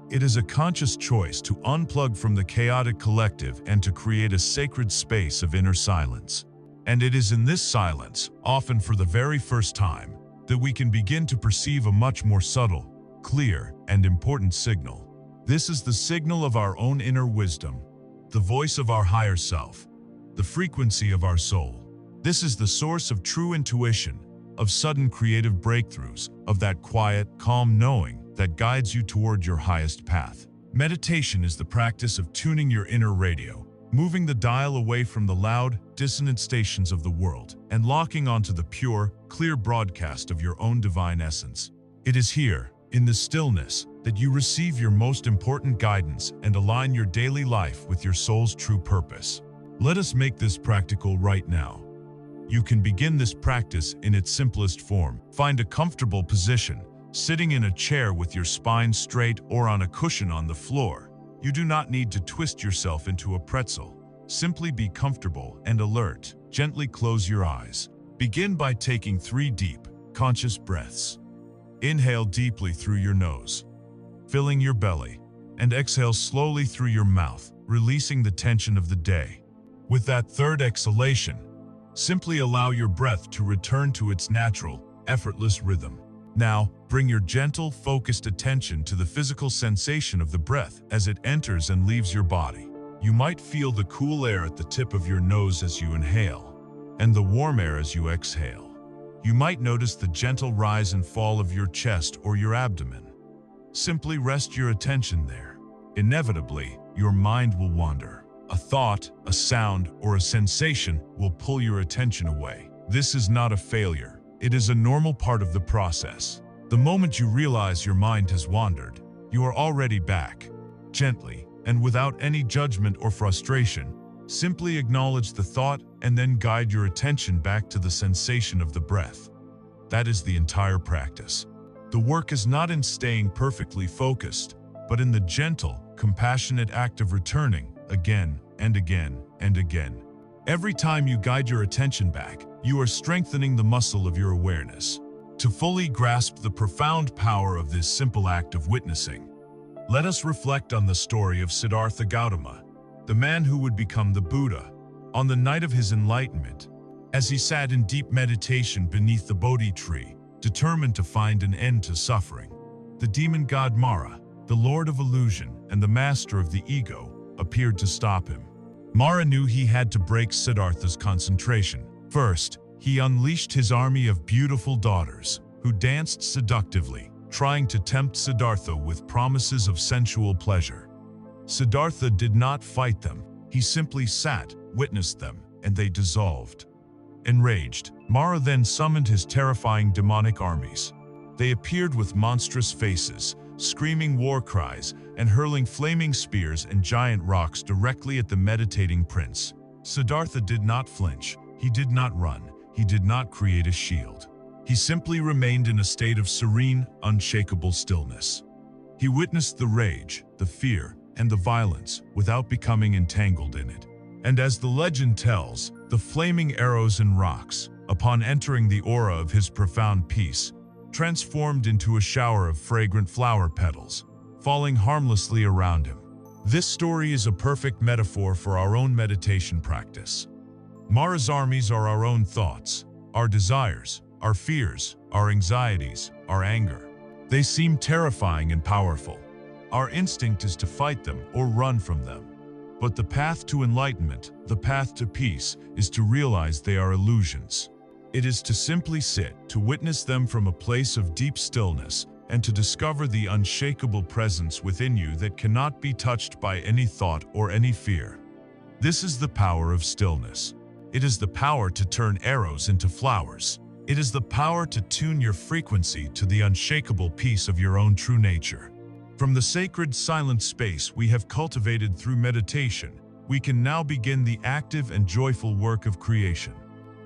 It is a conscious choice to unplug from the chaotic collective and to create a sacred space of inner silence. And it is in this silence, often for the very first time, that we can begin to perceive a much more subtle, clear, and important signal. This is the signal of our own inner wisdom, the voice of our higher self, the frequency of our soul. This is the source of true intuition, of sudden creative breakthroughs, of that quiet, calm knowing that guides you toward your highest path. Meditation is the practice of tuning your inner radio, moving the dial away from the loud, dissonant stations of the world, and locking onto the pure, clear broadcast of your own divine essence. It is here, in the stillness, that you receive your most important guidance and align your daily life with your soul's true purpose. Let us make this practical right now. You can begin this practice in its simplest form. Find a comfortable position, sitting in a chair with your spine straight or on a cushion on the floor. You do not need to twist yourself into a pretzel. Simply be comfortable and alert. Gently close your eyes. Begin by taking 3 deep, conscious breaths. Inhale deeply through your nose, filling your belly, and exhale slowly through your mouth, releasing the tension of the day. With that third exhalation, simply allow your breath to return to its natural, effortless rhythm. Now, bring your gentle, focused attention to the physical sensation of the breath as it enters and leaves your body. You might feel the cool air at the tip of your nose as you inhale, and the warm air as you exhale. You might notice the gentle rise and fall of your chest or your abdomen. Simply rest your attention there. Inevitably, your mind will wander. A thought, a sound, or a sensation will pull your attention away. This is not a failure. It is a normal part of the process. The moment you realize your mind has wandered, you are already back. Gently, and without any judgment or frustration, simply acknowledge the thought and then guide your attention back to the sensation of the breath. That is the entire practice. The work is not in staying perfectly focused, but in the gentle, compassionate act of returning again and again and again. Every time you guide your attention back, you are strengthening the muscle of your awareness. To fully grasp the profound power of this simple act of witnessing, let us reflect on the story of Siddhartha Gautama, the man who would become the Buddha, on the night of his enlightenment. As he sat in deep meditation beneath the Bodhi tree, determined to find an end to suffering, the demon god Mara, the lord of illusion and the master of the ego, appeared to stop him. Mara knew he had to break Siddhartha's concentration. First, he unleashed his army of beautiful daughters, who danced seductively, trying to tempt Siddhartha with promises of sensual pleasure. Siddhartha did not fight them. He simply sat, witnessed them, and they dissolved. Enraged, Mara then summoned his terrifying demonic armies. They appeared with monstrous faces, screaming war cries, and hurling flaming spears and giant rocks directly at the meditating prince. Siddhartha did not flinch. He did not run. He did not create a shield. He simply remained in a state of serene, unshakable stillness. He witnessed the rage, the fear, and the violence without becoming entangled in it. And as the legend tells, the flaming arrows and rocks, upon entering the aura of his profound peace, transformed into a shower of fragrant flower petals, falling harmlessly around him. This story is a perfect metaphor for our own meditation practice. Mara's armies are our own thoughts, our desires, our fears, our anxieties, our anger. They seem terrifying and powerful. Our instinct is to fight them or run from them. But the path to enlightenment, the path to peace, is to realize they are illusions. It is to simply sit, to witness them from a place of deep stillness, and to discover the unshakable presence within you that cannot be touched by any thought or any fear. This is the power of stillness. It is the power to turn arrows into flowers. It is the power to tune your frequency to the unshakable peace of your own true nature. From the sacred silent space we have cultivated through meditation, we can now begin the active and joyful work of creation.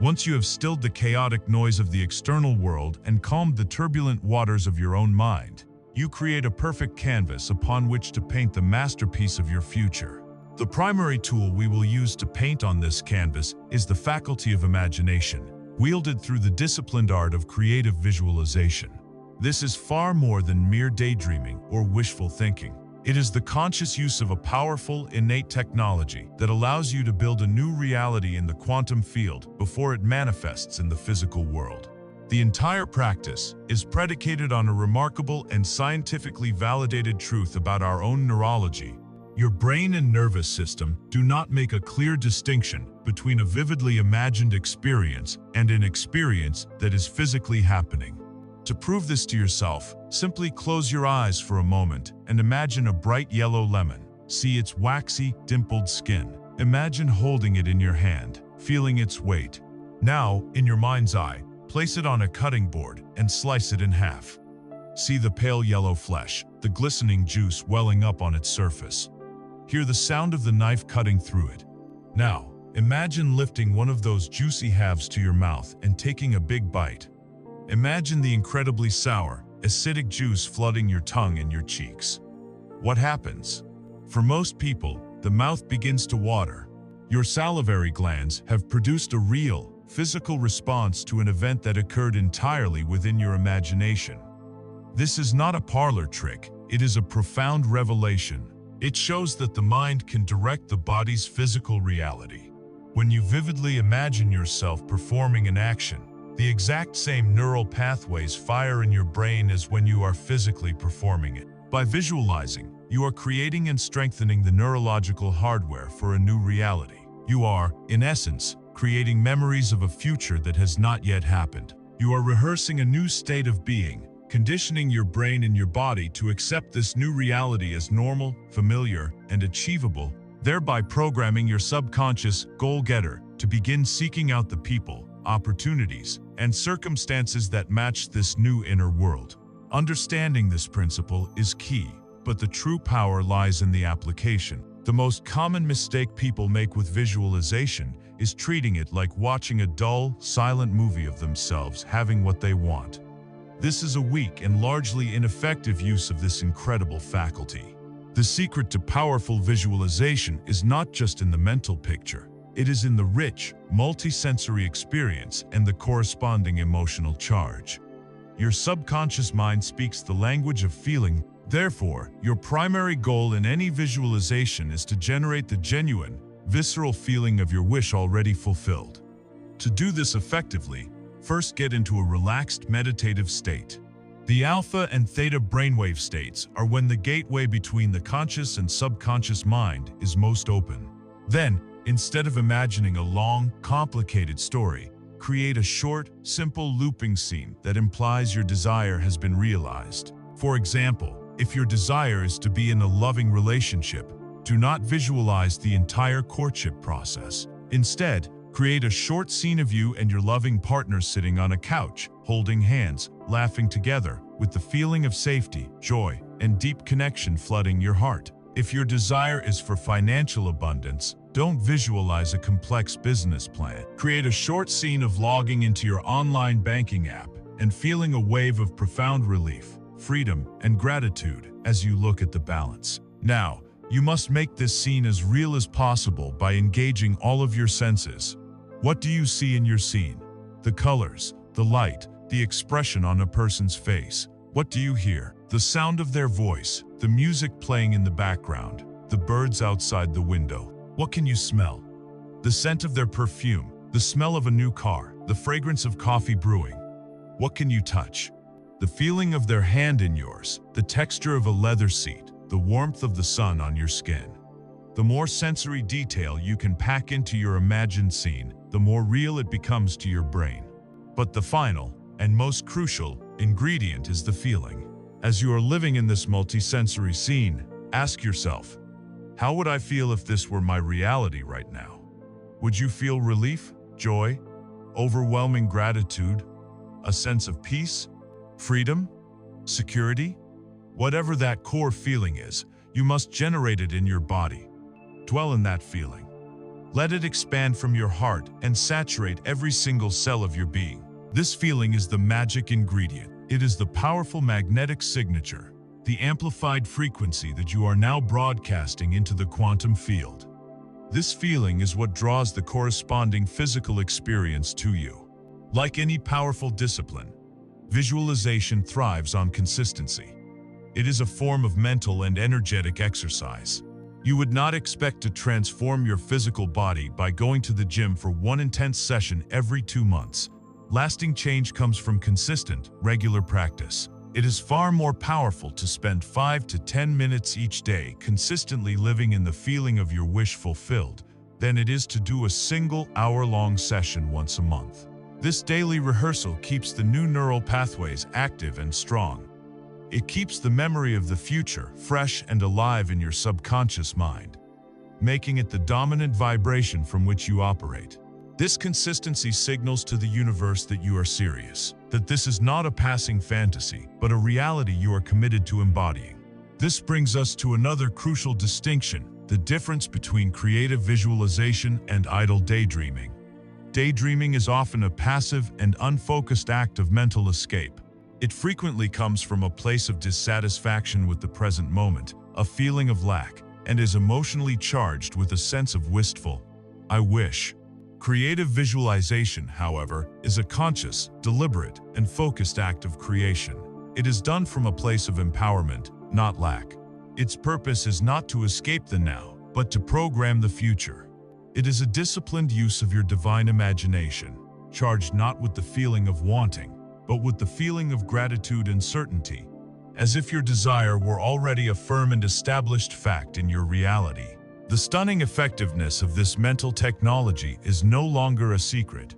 Once you have stilled the chaotic noise of the external world and calmed the turbulent waters of your own mind, you create a perfect canvas upon which to paint the masterpiece of your future. The primary tool we will use to paint on this canvas is the faculty of imagination, wielded through the disciplined art of creative visualization. This is far more than mere daydreaming or wishful thinking. It is the conscious use of a powerful, innate technology that allows you to build a new reality in the quantum field before it manifests in the physical world. The entire practice is predicated on a remarkable and scientifically validated truth about our own neurology. Your brain and nervous system do not make a clear distinction between a vividly imagined experience and an experience that is physically happening. To prove this to yourself, simply close your eyes for a moment and imagine a bright yellow lemon. See its waxy, dimpled skin. Imagine holding it in your hand, feeling its weight. Now, in your mind's eye, place it on a cutting board and slice it in half. See the pale yellow flesh, the glistening juice welling up on its surface. Hear the sound of the knife cutting through it. Now, imagine lifting one of those juicy halves to your mouth and taking a big bite. Imagine the incredibly sour, acidic juice flooding your tongue and your cheeks. What happens? For most people, the mouth begins to water. Your salivary glands have produced a real, physical response to an event that occurred entirely within your imagination. This is not a parlor trick, it is a profound revelation. It shows that the mind can direct the body's physical reality. When you vividly imagine yourself performing an action, the exact same neural pathways fire in your brain as when you are physically performing it. By visualizing, you are creating and strengthening the neurological hardware for a new reality. You are, in essence, creating memories of a future that has not yet happened. You are rehearsing a new state of being, conditioning your brain and your body to accept this new reality as normal, familiar, and achievable, thereby programming your subconscious goal-getter to begin seeking out the people, opportunities, and circumstances that match this new inner world. Understanding this principle is key, but the true power lies in the application. The most common mistake people make with visualization is treating it like watching a dull, silent movie of themselves having what they want. This is a weak and largely ineffective use of this incredible faculty. The secret to powerful visualization is not just in the mental picture. It is in the rich, multisensory experience and the corresponding emotional charge. Your subconscious mind speaks the language of feeling. Therefore, your primary goal in any visualization is to generate the genuine, visceral feeling of your wish already fulfilled. To do this effectively, first get into a relaxed meditative state. The alpha and theta brainwave states are when the gateway between the conscious and subconscious mind is most open. Then, instead of imagining a long, complicated story, create a short, simple looping scene that implies your desire has been realized. For example, if your desire is to be in a loving relationship, do not visualize the entire courtship process. Instead, create a short scene of you and your loving partner sitting on a couch, holding hands, laughing together, with the feeling of safety, joy, and deep connection flooding your heart. If your desire is for financial abundance, don't visualize a complex business plan. Create a short scene of logging into your online banking app and feeling a wave of profound relief, freedom, and gratitude as you look at the balance. Now, you must make this scene as real as possible by engaging all of your senses. What do you see in your scene? The colors, the light, the expression on a person's face. What do you hear? The sound of their voice, the music playing in the background, the birds outside the window. What can you smell? The scent of their perfume, the smell of a new car, the fragrance of coffee brewing. What can you touch? The feeling of their hand in yours, the texture of a leather seat, the warmth of the sun on your skin. The more sensory detail you can pack into your imagined scene, the more real it becomes to your brain. But the final, and most crucial, ingredient is the feeling. As you are living in this multisensory scene, ask yourself, how would I feel if this were my reality right now? Would you feel relief, joy, overwhelming gratitude, a sense of peace, freedom, security? Whatever that core feeling is, you must generate it in your body. Dwell in that feeling. Let it expand from your heart and saturate every single cell of your being. This feeling is the magic ingredient. It is the powerful magnetic signature, the amplified frequency that you are now broadcasting into the quantum field. This feeling is what draws the corresponding physical experience to you. Like any powerful discipline, visualization thrives on consistency. It is a form of mental and energetic exercise. You would not expect to transform your physical body by going to the gym for one intense session every 2 months. Lasting change comes from consistent, regular practice. It is far more powerful to spend 5 to 10 minutes each day consistently living in the feeling of your wish fulfilled than it is to do a single hour-long session once a month. This daily rehearsal keeps the new neural pathways active and strong. It keeps the memory of the future fresh and alive in your subconscious mind, making it the dominant vibration from which you operate. This consistency signals to the universe that you are serious, that this is not a passing fantasy, but a reality you are committed to embodying. This brings us to another crucial distinction, the difference between creative visualization and idle daydreaming. Daydreaming is often a passive and unfocused act of mental escape. It frequently comes from a place of dissatisfaction with the present moment, a feeling of lack, and is emotionally charged with a sense of wistful, I wish. Creative visualization, however, is a conscious, deliberate, and focused act of creation. It is done from a place of empowerment, not lack. Its purpose is not to escape the now, but to program the future. It is a disciplined use of your divine imagination, charged not with the feeling of wanting, but with the feeling of gratitude and certainty, as if your desire were already a firm and established fact in your reality. The stunning effectiveness of this mental technology is no longer a secret.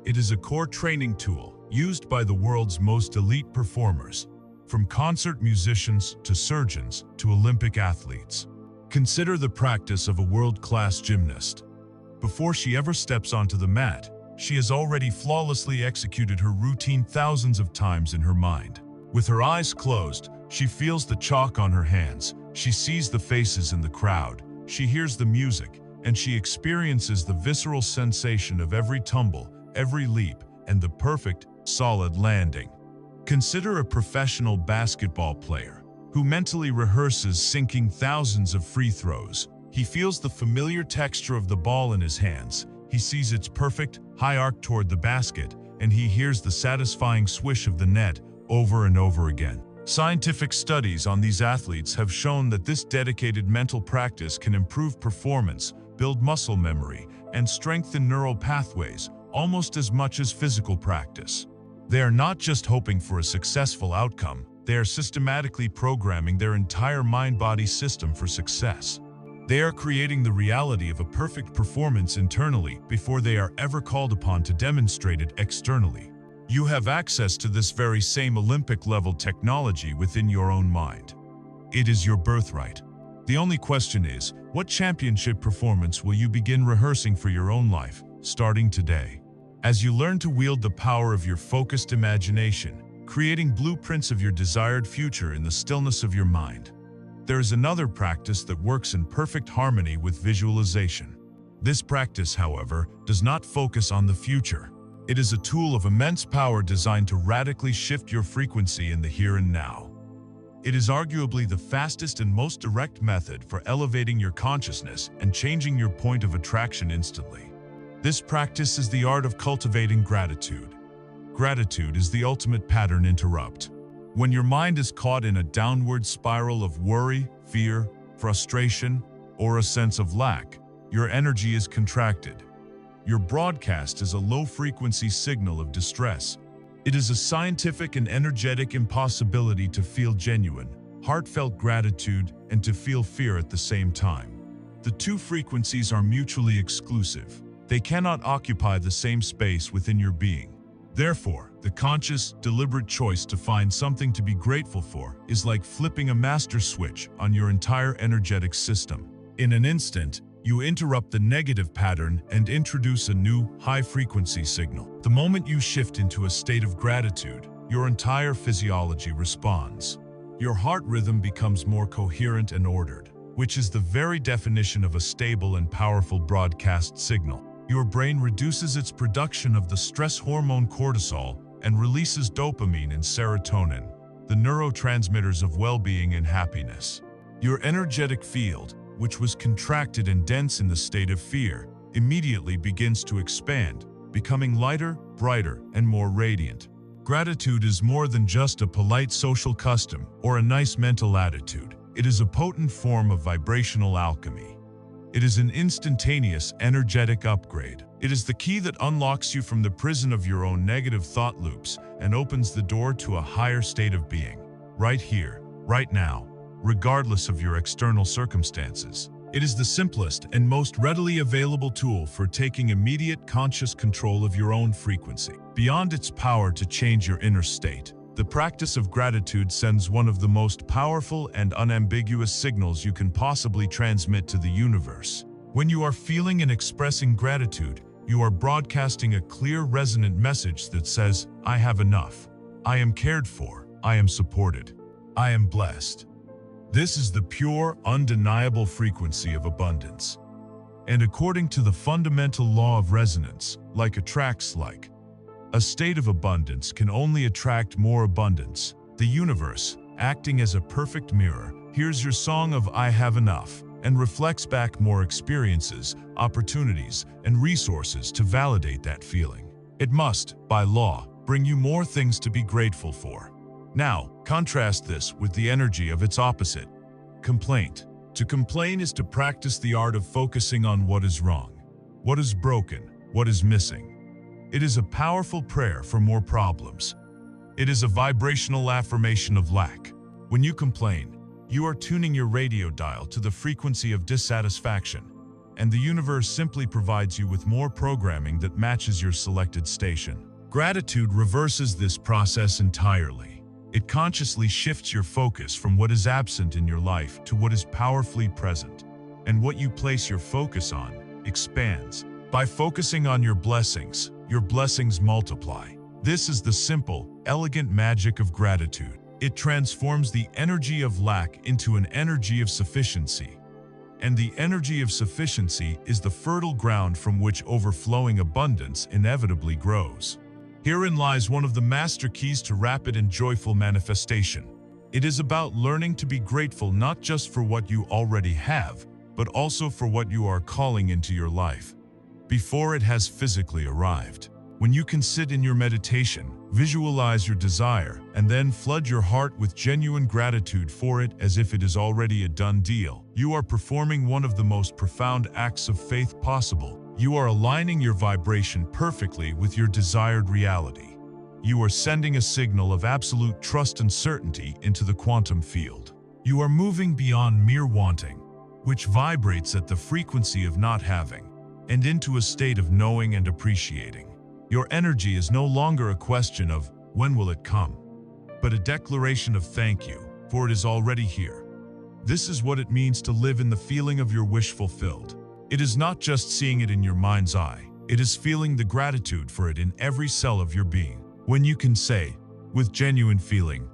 It is a core training tool used by the world's most elite performers, from concert musicians to surgeons to Olympic athletes. Consider the practice of a world-class gymnast. Before she ever steps onto the mat, she has already flawlessly executed her routine thousands of times in her mind. With her eyes closed, she feels the chalk on her hands, she sees the faces in the crowd, she hears the music, and she experiences the visceral sensation of every tumble, every leap, and the perfect, solid landing. Consider a professional basketball player who mentally rehearses sinking thousands of free throws. He feels the familiar texture of the ball in his hands. He sees its perfect, high arc toward the basket, and he hears the satisfying swish of the net over and over again. Scientific studies on these athletes have shown that this dedicated mental practice can improve performance, build muscle memory, and strengthen neural pathways almost as much as physical practice. They are not just hoping for a successful outcome, they are systematically programming their entire mind-body system for success. They are creating the reality of a perfect performance internally before they are ever called upon to demonstrate it externally. You have access to this very same Olympic-level technology within your own mind. It is your birthright. The only question is, what championship performance will you begin rehearsing for your own life, starting today? As you learn to wield the power of your focused imagination, creating blueprints of your desired future in the stillness of your mind, there is another practice that works in perfect harmony with visualization. This practice, however, does not focus on the future. It is a tool of immense power designed to radically shift your frequency in the here and now. It is arguably the fastest and most direct method for elevating your consciousness and changing your point of attraction instantly. This practice is the art of cultivating gratitude. Gratitude is the ultimate pattern interrupt. When your mind is caught in a downward spiral of worry, fear, frustration, or a sense of lack, your energy is contracted. Your broadcast is a low-frequency signal of distress. It is a scientific and energetic impossibility to feel genuine, heartfelt gratitude and to feel fear at the same time. The two frequencies are mutually exclusive. They cannot occupy the same space within your being. Therefore, the conscious, deliberate choice to find something to be grateful for is like flipping a master switch on your entire energetic system. In an instant, you interrupt the negative pattern and introduce a new, high-frequency signal. The moment you shift into a state of gratitude, your entire physiology responds. Your heart rhythm becomes more coherent and ordered, which is the very definition of a stable and powerful broadcast signal. Your brain reduces its production of the stress hormone cortisol and releases dopamine and serotonin, the neurotransmitters of well-being and happiness. Your energetic field, which was contracted and dense in the state of fear, immediately begins to expand, becoming lighter, brighter, and more radiant. Gratitude is more than just a polite social custom or a nice mental attitude. It is a potent form of vibrational alchemy. It is an instantaneous, energetic upgrade. It is the key that unlocks you from the prison of your own negative thought loops and opens the door to a higher state of being. Right here, right now, regardless of your external circumstances. It is the simplest and most readily available tool for taking immediate conscious control of your own frequency. Beyond its power to change your inner state, the practice of gratitude sends one of the most powerful and unambiguous signals you can possibly transmit to the universe. When you are feeling and expressing gratitude, you are broadcasting a clear, resonant message that says, I have enough. I am cared for. I am supported. I am blessed. This is the pure, undeniable frequency of abundance. And according to the fundamental law of resonance, like attracts like, a state of abundance can only attract more abundance. The universe, acting as a perfect mirror, hears your song of I have enough and reflects back more experiences, opportunities, and resources to validate that feeling. It must, by law, bring you more things to be grateful for. Now, contrast this with the energy of its opposite, complaint. To complain is to practice the art of focusing on what is wrong, what is broken, what is missing. It is a powerful prayer for more problems. It is a vibrational affirmation of lack. When you complain, you are tuning your radio dial to the frequency of dissatisfaction, and the universe simply provides you with more programming that matches your selected station. Gratitude reverses this process entirely. It consciously shifts your focus from what is absent in your life to what is powerfully present. And what you place your focus on expands. By focusing on your blessings multiply. This is the simple, elegant magic of gratitude. It transforms the energy of lack into an energy of sufficiency. And the energy of sufficiency is the fertile ground from which overflowing abundance inevitably grows. Herein lies one of the master keys to rapid and joyful manifestation. It is about learning to be grateful not just for what you already have, but also for what you are calling into your life, before it has physically arrived. When you can sit in your meditation, visualize your desire, and then flood your heart with genuine gratitude for it as if it is already a done deal, you are performing one of the most profound acts of faith possible. You are aligning your vibration perfectly with your desired reality. You are sending a signal of absolute trust and certainty into the quantum field. You are moving beyond mere wanting, which vibrates at the frequency of not having, and into a state of knowing and appreciating. Your energy is no longer a question of when will it come, but a declaration of thank you, for it is already here. This is what it means to live in the feeling of your wish fulfilled. It is not just seeing it in your mind's eye, it is feeling the gratitude for it in every cell of your being. When you can say, with genuine feeling,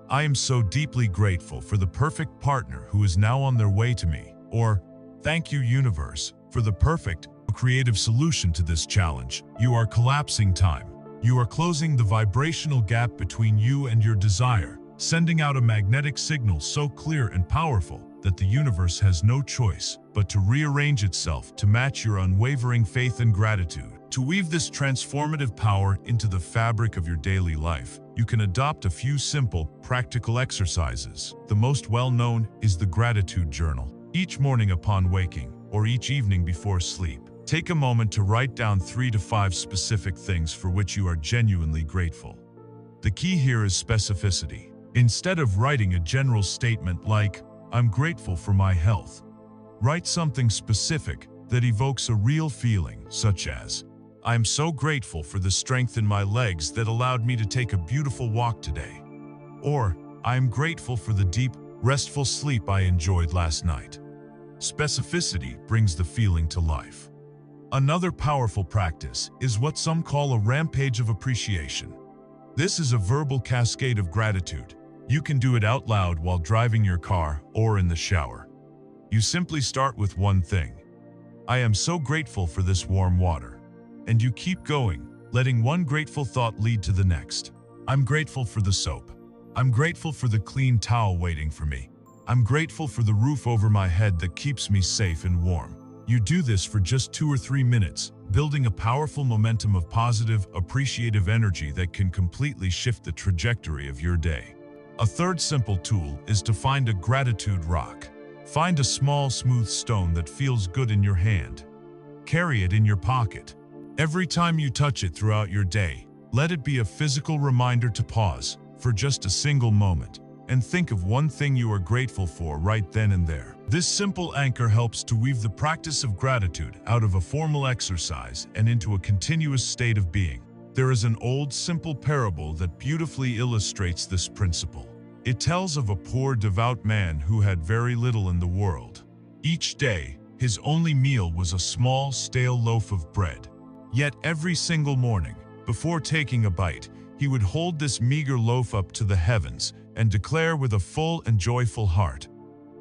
I am so deeply grateful for the perfect partner who is now on their way to me, or thank you, universe, for the perfect, creative solution to this challenge, you are collapsing time. You are closing the vibrational gap between you and your desire, sending out a magnetic signal so clear and powerful that the universe has no choice but to rearrange itself to match your unwavering faith and gratitude. To weave this transformative power into the fabric of your daily life, you can adopt a few simple, practical exercises. The most well-known is the gratitude journal. Each morning upon waking, or each evening before sleep, take a moment to write down 3 to 5 specific things for which you are genuinely grateful. The key here is specificity. Instead of writing a general statement like, I'm grateful for my health, write something specific that evokes a real feeling, such as, I'm so grateful for the strength in my legs that allowed me to take a beautiful walk today. Or, I am grateful for the deep, restful sleep I enjoyed last night. Specificity brings the feeling to life. Another powerful practice is what some call a rampage of appreciation. This is a verbal cascade of gratitude. You can do it out loud while driving your car or in the shower. You simply start with one thing. I am so grateful for this warm water. And you keep going, letting one grateful thought lead to the next. I'm grateful for the soap. I'm grateful for the clean towel waiting for me. I'm grateful for the roof over my head that keeps me safe and warm. You do this for just 2 or 3 minutes, building a powerful momentum of positive, appreciative energy that can completely shift the trajectory of your day. A third simple tool is to find a gratitude rock. Find a small, smooth stone that feels good in your hand. Carry it in your pocket. Every time you touch it throughout your day, let it be a physical reminder to pause for just a single moment and think of one thing you are grateful for right then and there. This simple anchor helps to weave the practice of gratitude out of a formal exercise and into a continuous state of being. There is an old, simple parable that beautifully illustrates this principle. It tells of a poor, devout man who had very little in the world. Each day, his only meal was a small, stale loaf of bread. Yet every single morning, before taking a bite, he would hold this meager loaf up to the heavens and declare with a full and joyful heart,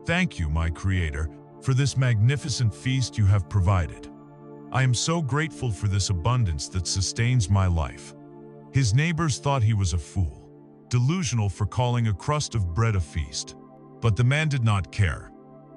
"Thank you, my Creator, for this magnificent feast you have provided. I am so grateful for this abundance that sustains my life." His neighbors thought he was a fool, delusional for calling a crust of bread a feast. But the man did not care,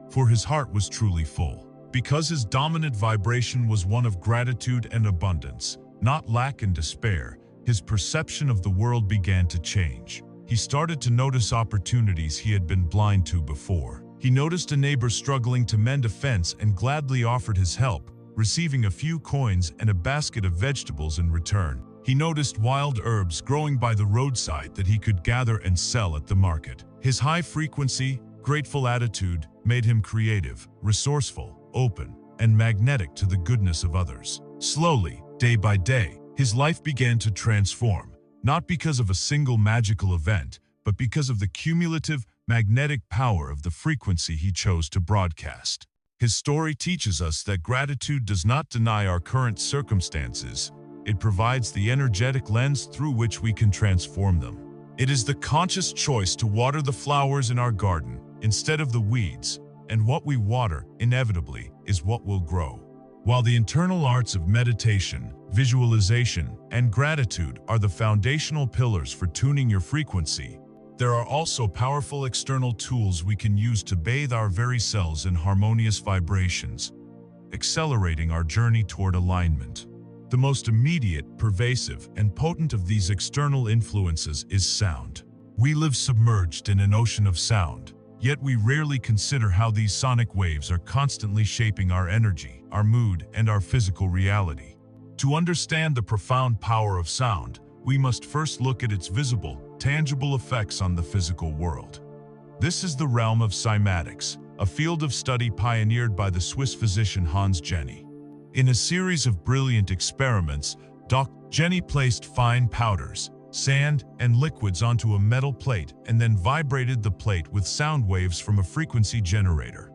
for his heart was truly full. Because his dominant vibration was one of gratitude and abundance, not lack and despair, his perception of the world began to change. He started to notice opportunities he had been blind to before. He noticed a neighbor struggling to mend a fence and gladly offered his help, receiving a few coins and a basket of vegetables in return. He noticed wild herbs growing by the roadside that he could gather and sell at the market. His high-frequency, grateful attitude made him creative, resourceful, open, and magnetic to the goodness of others. Slowly, day by day, his life began to transform, not because of a single magical event, but because of the cumulative, magnetic power of the frequency he chose to broadcast. His story teaches us that gratitude does not deny our current circumstances. It provides the energetic lens through which we can transform them. It is the conscious choice to water the flowers in our garden instead of the weeds, and what we water, inevitably, is what will grow. While the internal arts of meditation, visualization, and gratitude are the foundational pillars for tuning your frequency, there are also powerful external tools we can use to bathe our very selves in harmonious vibrations, accelerating our journey toward alignment. The most immediate, pervasive, and potent of these external influences is sound. We live submerged in an ocean of sound, yet we rarely consider how these sonic waves are constantly shaping our energy, our mood, and our physical reality. To understand the profound power of sound, we must first look at its visible, tangible effects on the physical world. This is the realm of cymatics, a field of study pioneered by the Swiss physician Hans Jenny. In a series of brilliant experiments, Dr. Jenny placed fine powders, sand, and liquids onto a metal plate and then vibrated the plate with sound waves from a frequency generator.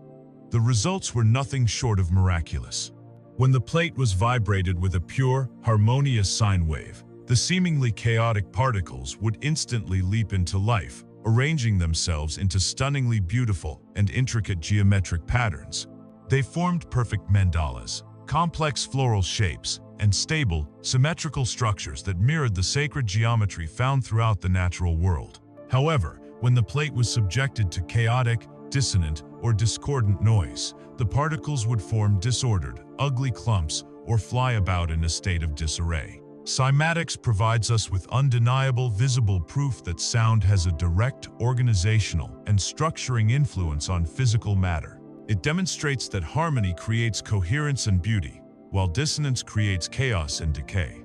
The results were nothing short of miraculous. When the plate was vibrated with a pure, harmonious sine wave, the seemingly chaotic particles would instantly leap into life, arranging themselves into stunningly beautiful and intricate geometric patterns. They formed perfect mandalas, complex floral shapes, and stable, symmetrical structures that mirrored the sacred geometry found throughout the natural world. However, when the plate was subjected to chaotic, dissonant, or discordant noise, the particles would form disordered, ugly clumps or fly about in a state of disarray. Cymatics provides us with undeniable, visible proof that sound has a direct organizational and structuring influence on physical matter. It demonstrates that harmony creates coherence and beauty, while dissonance creates chaos and decay.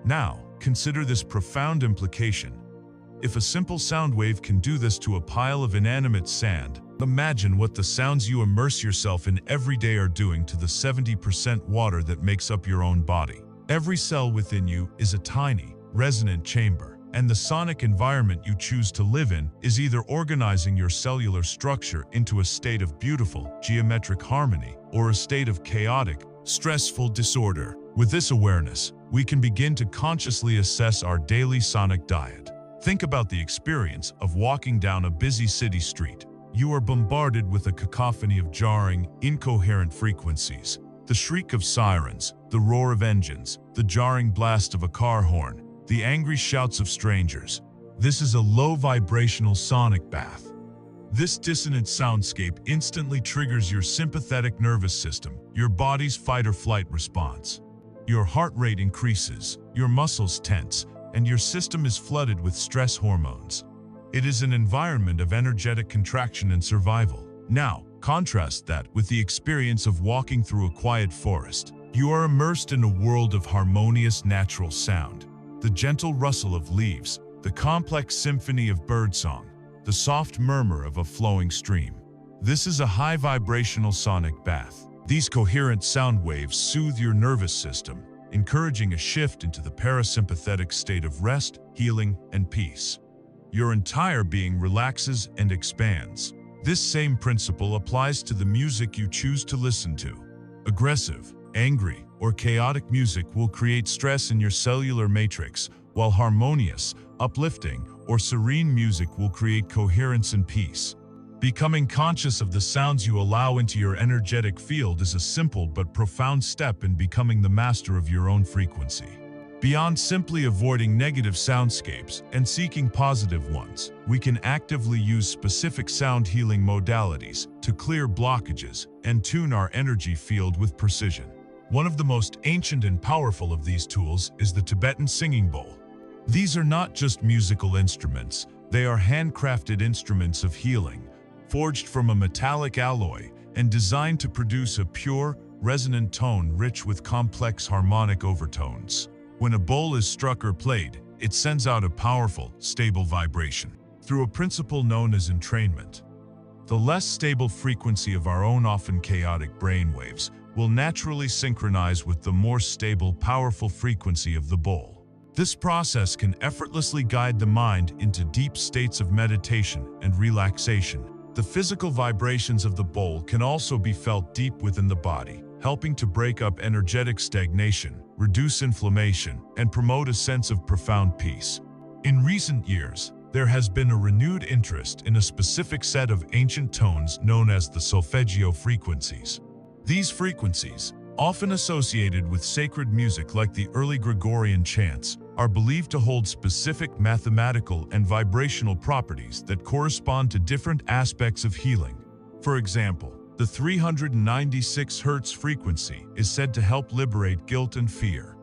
Now, consider this profound implication. If a simple sound wave can do this to a pile of inanimate sand, imagine what the sounds you immerse yourself in every day are doing to the 70% water that makes up your own body. Every cell within you is a tiny, resonant chamber, and the sonic environment you choose to live in is either organizing your cellular structure into a state of beautiful, geometric harmony or a state of chaotic, stressful disorder. With this awareness, we can begin to consciously assess our daily sonic diet. Think about the experience of walking down a busy city street. You are bombarded with a cacophony of jarring, incoherent frequencies. The shriek of sirens, the roar of engines, the jarring blast of a car horn, the angry shouts of strangers. This is a low vibrational sonic bath. This dissonant soundscape instantly triggers your sympathetic nervous system, your body's fight-or-flight response. Your heart rate increases, your muscles tense, and your system is flooded with stress hormones. It is an environment of energetic contraction and survival. Now, contrast that with the experience of walking through a quiet forest. You are immersed in a world of harmonious natural sound. The gentle rustle of leaves, the complex symphony of birdsong, the soft murmur of a flowing stream. This is a high vibrational sonic bath. These coherent sound waves soothe your nervous system, encouraging a shift into the parasympathetic state of rest, healing, and peace. Your entire being relaxes and expands. This same principle applies to the music you choose to listen to. Aggressive, angry, or chaotic music will create stress in your cellular matrix, while harmonious, uplifting, or serene music will create coherence and peace. Becoming conscious of the sounds you allow into your energetic field is a simple but profound step in becoming the master of your own frequency. Beyond simply avoiding negative soundscapes and seeking positive ones, we can actively use specific sound healing modalities to clear blockages and tune our energy field with precision. One of the most ancient and powerful of these tools is the Tibetan singing bowl. These are not just musical instruments, they are handcrafted instruments of healing, forged from a metallic alloy and designed to produce a pure, resonant tone rich with complex harmonic overtones. When a bowl is struck or played, it sends out a powerful, stable vibration through a principle known as entrainment. The less stable frequency of our own often chaotic brainwaves will naturally synchronize with the more stable, powerful frequency of the bowl. This process can effortlessly guide the mind into deep states of meditation and relaxation. The physical vibrations of the bowl can also be felt deep within the body, helping to break up energetic stagnation, reduce inflammation, and promote a sense of profound peace. In recent years, there has been a renewed interest in a specific set of ancient tones known as the solfeggio frequencies. These frequencies, often associated with sacred music like the early Gregorian chants, are believed to hold specific mathematical and vibrational properties that correspond to different aspects of healing. For example, the 396 Hz frequency is said to help liberate guilt and fear.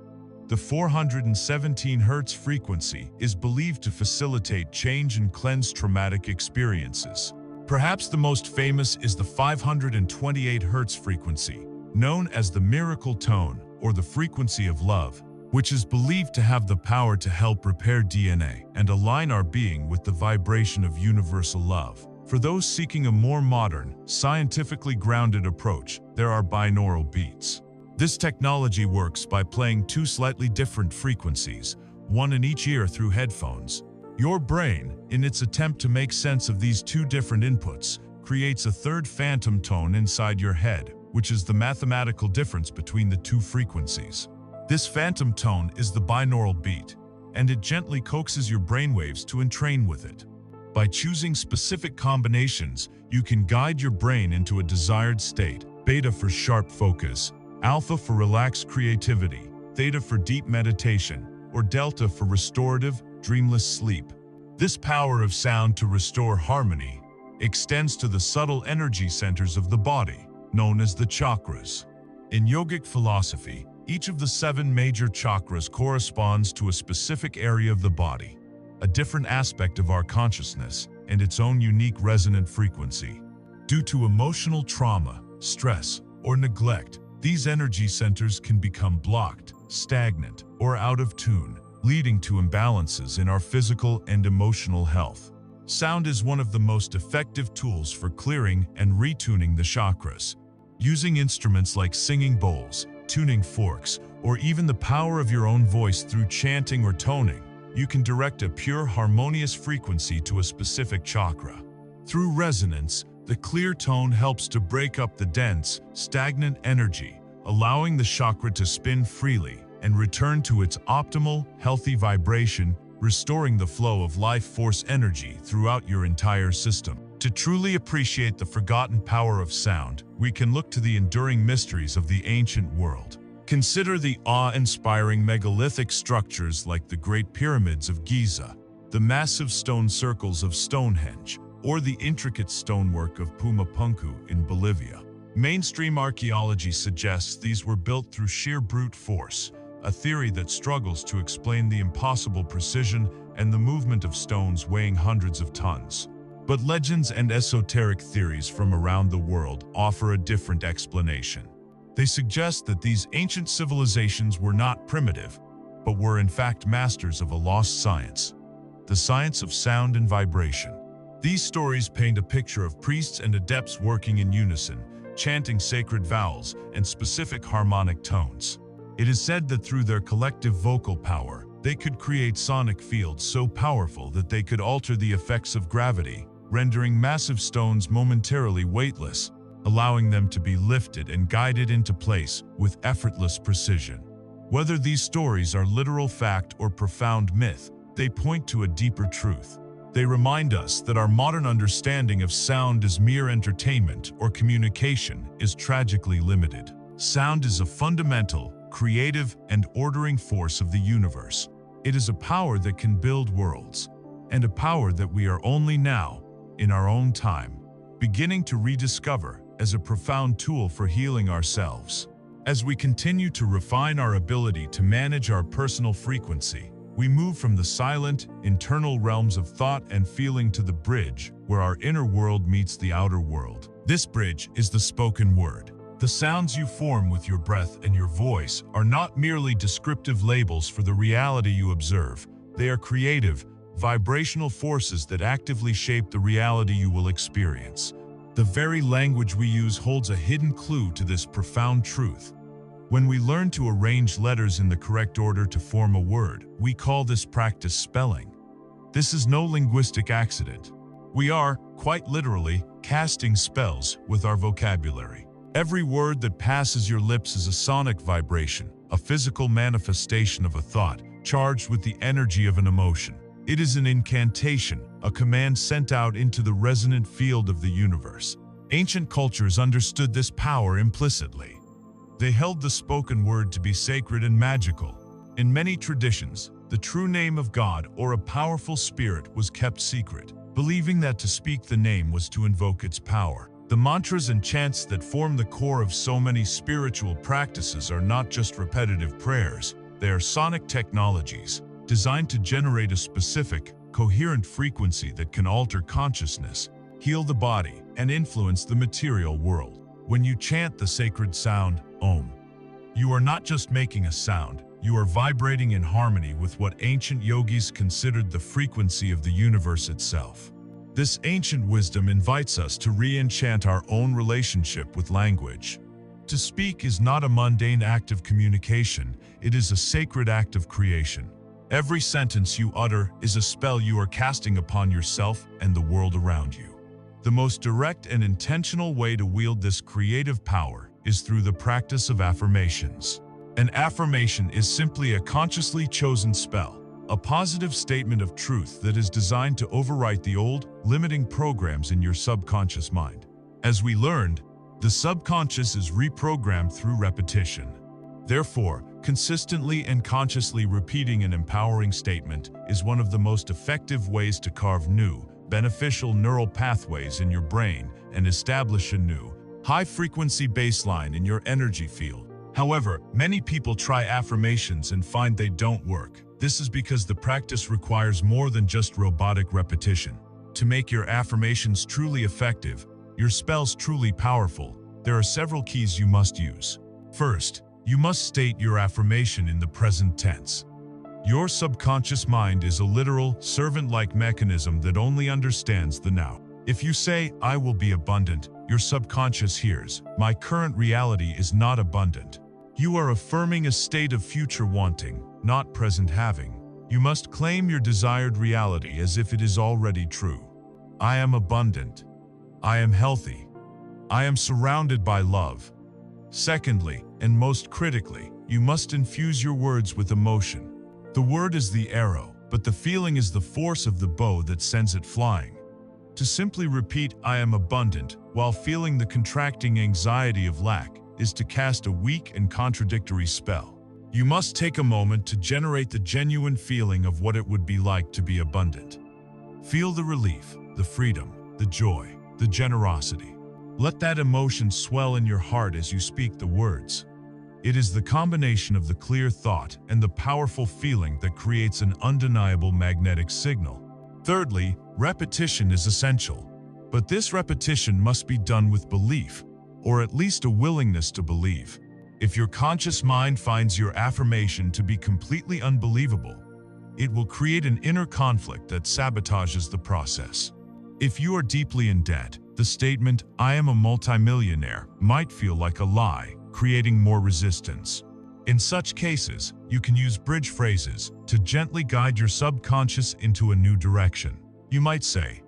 The 417 Hz frequency is believed to facilitate change and cleanse traumatic experiences. Perhaps the most famous is the 528 Hz frequency, known as the miracle tone or the frequency of love, which is believed to have the power to help repair DNA and align our being with the vibration of universal love. For those seeking a more modern, scientifically grounded approach, there are binaural beats. This technology works by playing two slightly different frequencies, one in each ear through headphones. Your brain, in its attempt to make sense of these two different inputs, creates a third phantom tone inside your head, which is the mathematical difference between the two frequencies. This phantom tone is the binaural beat, and it gently coaxes your brainwaves to entrain with it. By choosing specific combinations, you can guide your brain into a desired state: beta for sharp focus, alpha for relaxed creativity, theta for deep meditation, or delta for restorative, dreamless sleep. This power of sound to restore harmony extends to the subtle energy centers of the body, known as the chakras. In yogic philosophy, each of the 7 major chakras corresponds to a specific area of the body, a different aspect of our consciousness, and its own unique resonant frequency. Due to emotional trauma, stress, or neglect, these energy centers can become blocked, stagnant, or out of tune, leading to imbalances in our physical and emotional health. Sound is one of the most effective tools for clearing and retuning the chakras. Using instruments like singing bowls, tuning forks, or even the power of your own voice through chanting or toning, you can direct a pure, harmonious frequency to a specific chakra. Through resonance, the clear tone helps to break up the dense, stagnant energy, allowing the chakra to spin freely and return to its optimal, healthy vibration, restoring the flow of life force energy throughout your entire system. To truly appreciate the forgotten power of sound, we can look to the enduring mysteries of the ancient world. Consider the awe-inspiring megalithic structures like the Great Pyramids of Giza, the massive stone circles of Stonehenge, or the intricate stonework of Pumapunku in Bolivia. Mainstream archaeology suggests these were built through sheer brute force, a theory that struggles to explain the impossible precision and the movement of stones weighing hundreds of tons. But legends and esoteric theories from around the world offer a different explanation. They suggest that these ancient civilizations were not primitive, but were in fact masters of a lost science, the science of sound and vibration. These stories paint a picture of priests and adepts working in unison, chanting sacred vowels and specific harmonic tones. It is said that through their collective vocal power, they could create sonic fields so powerful that they could alter the effects of gravity, rendering massive stones momentarily weightless, allowing them to be lifted and guided into place with effortless precision. Whether these stories are literal fact or profound myth, they point to a deeper truth. They remind us that our modern understanding of sound as mere entertainment or communication is tragically limited. Sound is a fundamental, creative, and ordering force of the universe. It is a power that can build worlds, and a power that we are only now, in our own time, beginning to rediscover as a profound tool for healing ourselves. As we continue to refine our ability to manage our personal frequency, we move from the silent, internal realms of thought and feeling to the bridge where our inner world meets the outer world. This bridge is the spoken word. The sounds you form with your breath and your voice are not merely descriptive labels for the reality you observe. They are creative, vibrational forces that actively shape the reality you will experience. The very language we use holds a hidden clue to this profound truth. When we learn to arrange letters in the correct order to form a word, we call this practice spelling. This is no linguistic accident. We are, quite literally, casting spells with our vocabulary. Every word that passes your lips is a sonic vibration, a physical manifestation of a thought, charged with the energy of an emotion. It is an incantation, a command sent out into the resonant field of the universe. Ancient cultures understood this power implicitly. They held the spoken word to be sacred and magical. In many traditions, the true name of God or a powerful spirit was kept secret, believing that to speak the name was to invoke its power. The mantras and chants that form the core of so many spiritual practices are not just repetitive prayers, they are sonic technologies, designed to generate a specific, coherent frequency that can alter consciousness, heal the body, and influence the material world. When you chant the sacred sound, Om, you are not just making a sound, you are vibrating in harmony with what ancient yogis considered the frequency of the universe itself. This ancient wisdom invites us to re-enchant our own relationship with language. To speak is not a mundane act of communication, it is a sacred act of creation. Every sentence you utter is a spell you are casting upon yourself and the world around you. The most direct and intentional way to wield this creative power is through the practice of affirmations. An affirmation is simply a consciously chosen spell, a positive statement of truth that is designed to overwrite the old, limiting programs in your subconscious mind. As we learned, the subconscious is reprogrammed through repetition. Therefore, consistently and consciously repeating an empowering statement is one of the most effective ways to carve new, beneficial neural pathways in your brain and establish a new, high-frequency baseline in your energy field. However, many people try affirmations and find they don't work. This is because the practice requires more than just robotic repetition. To make your affirmations truly effective, your spells truly powerful, there are several keys you must use. First, you must state your affirmation in the present tense. Your subconscious mind is a literal, servant-like mechanism that only understands the now. If you say, "I will be abundant," your subconscious hears, "My current reality is not abundant." You are affirming a state of future wanting, not present having. You must claim your desired reality as if it is already true. I am abundant. I am healthy. I am surrounded by love. Secondly, and most critically, you must infuse your words with emotion. The word is the arrow, but the feeling is the force of the bow that sends it flying. To simply repeat, "I am abundant," while feeling the contracting anxiety of lack, is to cast a weak and contradictory spell. You must take a moment to generate the genuine feeling of what it would be like to be abundant. Feel the relief, the freedom, the joy, the generosity. Let that emotion swell in your heart as you speak the words. It is the combination of the clear thought and the powerful feeling that creates an undeniable magnetic signal. Thirdly, repetition is essential. But this repetition must be done with belief, or at least a willingness to believe. If your conscious mind finds your affirmation to be completely unbelievable, it will create an inner conflict that sabotages the process. If you are deeply in debt, the statement, "I am a multimillionaire," might feel like a lie, creating more resistance. In such cases, you can use bridge phrases to gently guide your subconscious into a new direction. You might say,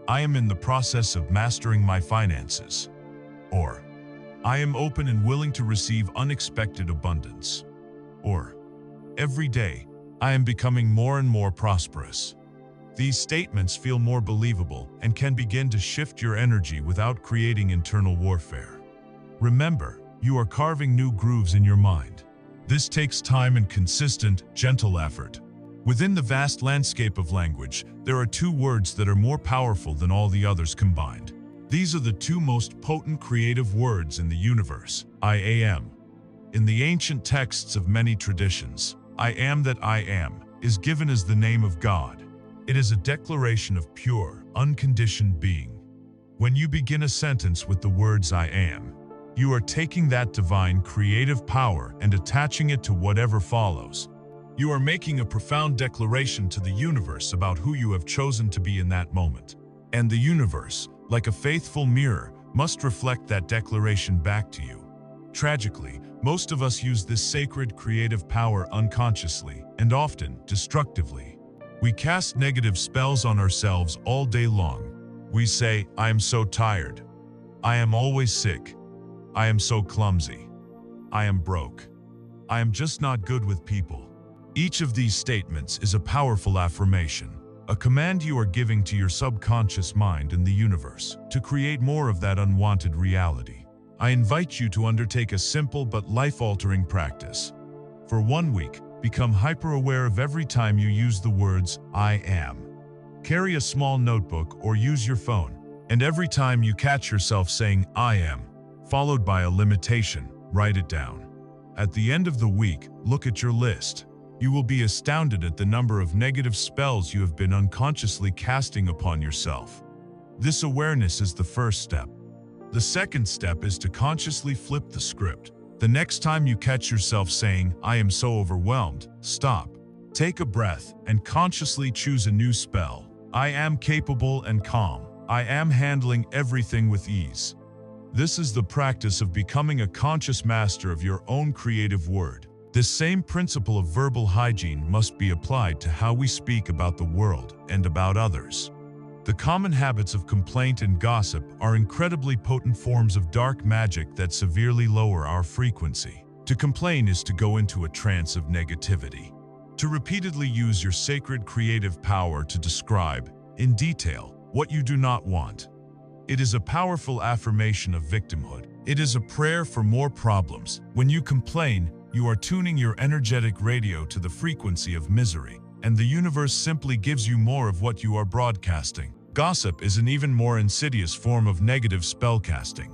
"I am in the process of mastering my finances," or "I am open and willing to receive unexpected abundance," or "Every day, I am becoming more and more prosperous." These statements feel more believable and can begin to shift your energy without creating internal warfare. Remember, you are carving new grooves in your mind. This takes time and consistent, gentle effort. Within the vast landscape of language, there are two words that are more powerful than all the others combined. These are the two most potent creative words in the universe, I am. In the ancient texts of many traditions, I am that I am is given as the name of God. It is a declaration of pure, unconditioned being. When you begin a sentence with the words I am, you are taking that divine creative power and attaching it to whatever follows. You are making a profound declaration to the universe about who you have chosen to be in that moment. And the universe, like a faithful mirror, must reflect that declaration back to you. Tragically, most of us use this sacred creative power unconsciously and often destructively. We cast negative spells on ourselves all day long. We say, "I am so tired. I am always sick. I am so clumsy. I am broke. I am just not good with people." Each of these statements is a powerful affirmation, a command you are giving to your subconscious mind and the universe to create more of that unwanted reality. I invite you to undertake a simple but life-altering practice. For 1 week, become hyper-aware of every time you use the words, "I am." Carry a small notebook or use your phone, and every time you catch yourself saying, "I am," followed by a limitation, write it down. At the end of the week, look at your list. You will be astounded at the number of negative spells you have been unconsciously casting upon yourself. This awareness is the first step. The second step is to consciously flip the script. The next time you catch yourself saying, "I am so overwhelmed," stop. Take a breath and consciously choose a new spell. I am capable and calm. I am handling everything with ease. This is the practice of becoming a conscious master of your own creative word. This same principle of verbal hygiene must be applied to how we speak about the world and about others. The common habits of complaint and gossip are incredibly potent forms of dark magic that severely lower our frequency. To complain is to go into a trance of negativity. To repeatedly use your sacred creative power to describe, in detail, what you do not want. It is a powerful affirmation of victimhood. It is a prayer for more problems. When you complain, you are tuning your energetic radio to the frequency of misery, and the universe simply gives you more of what you are broadcasting. Gossip is an even more insidious form of negative spellcasting.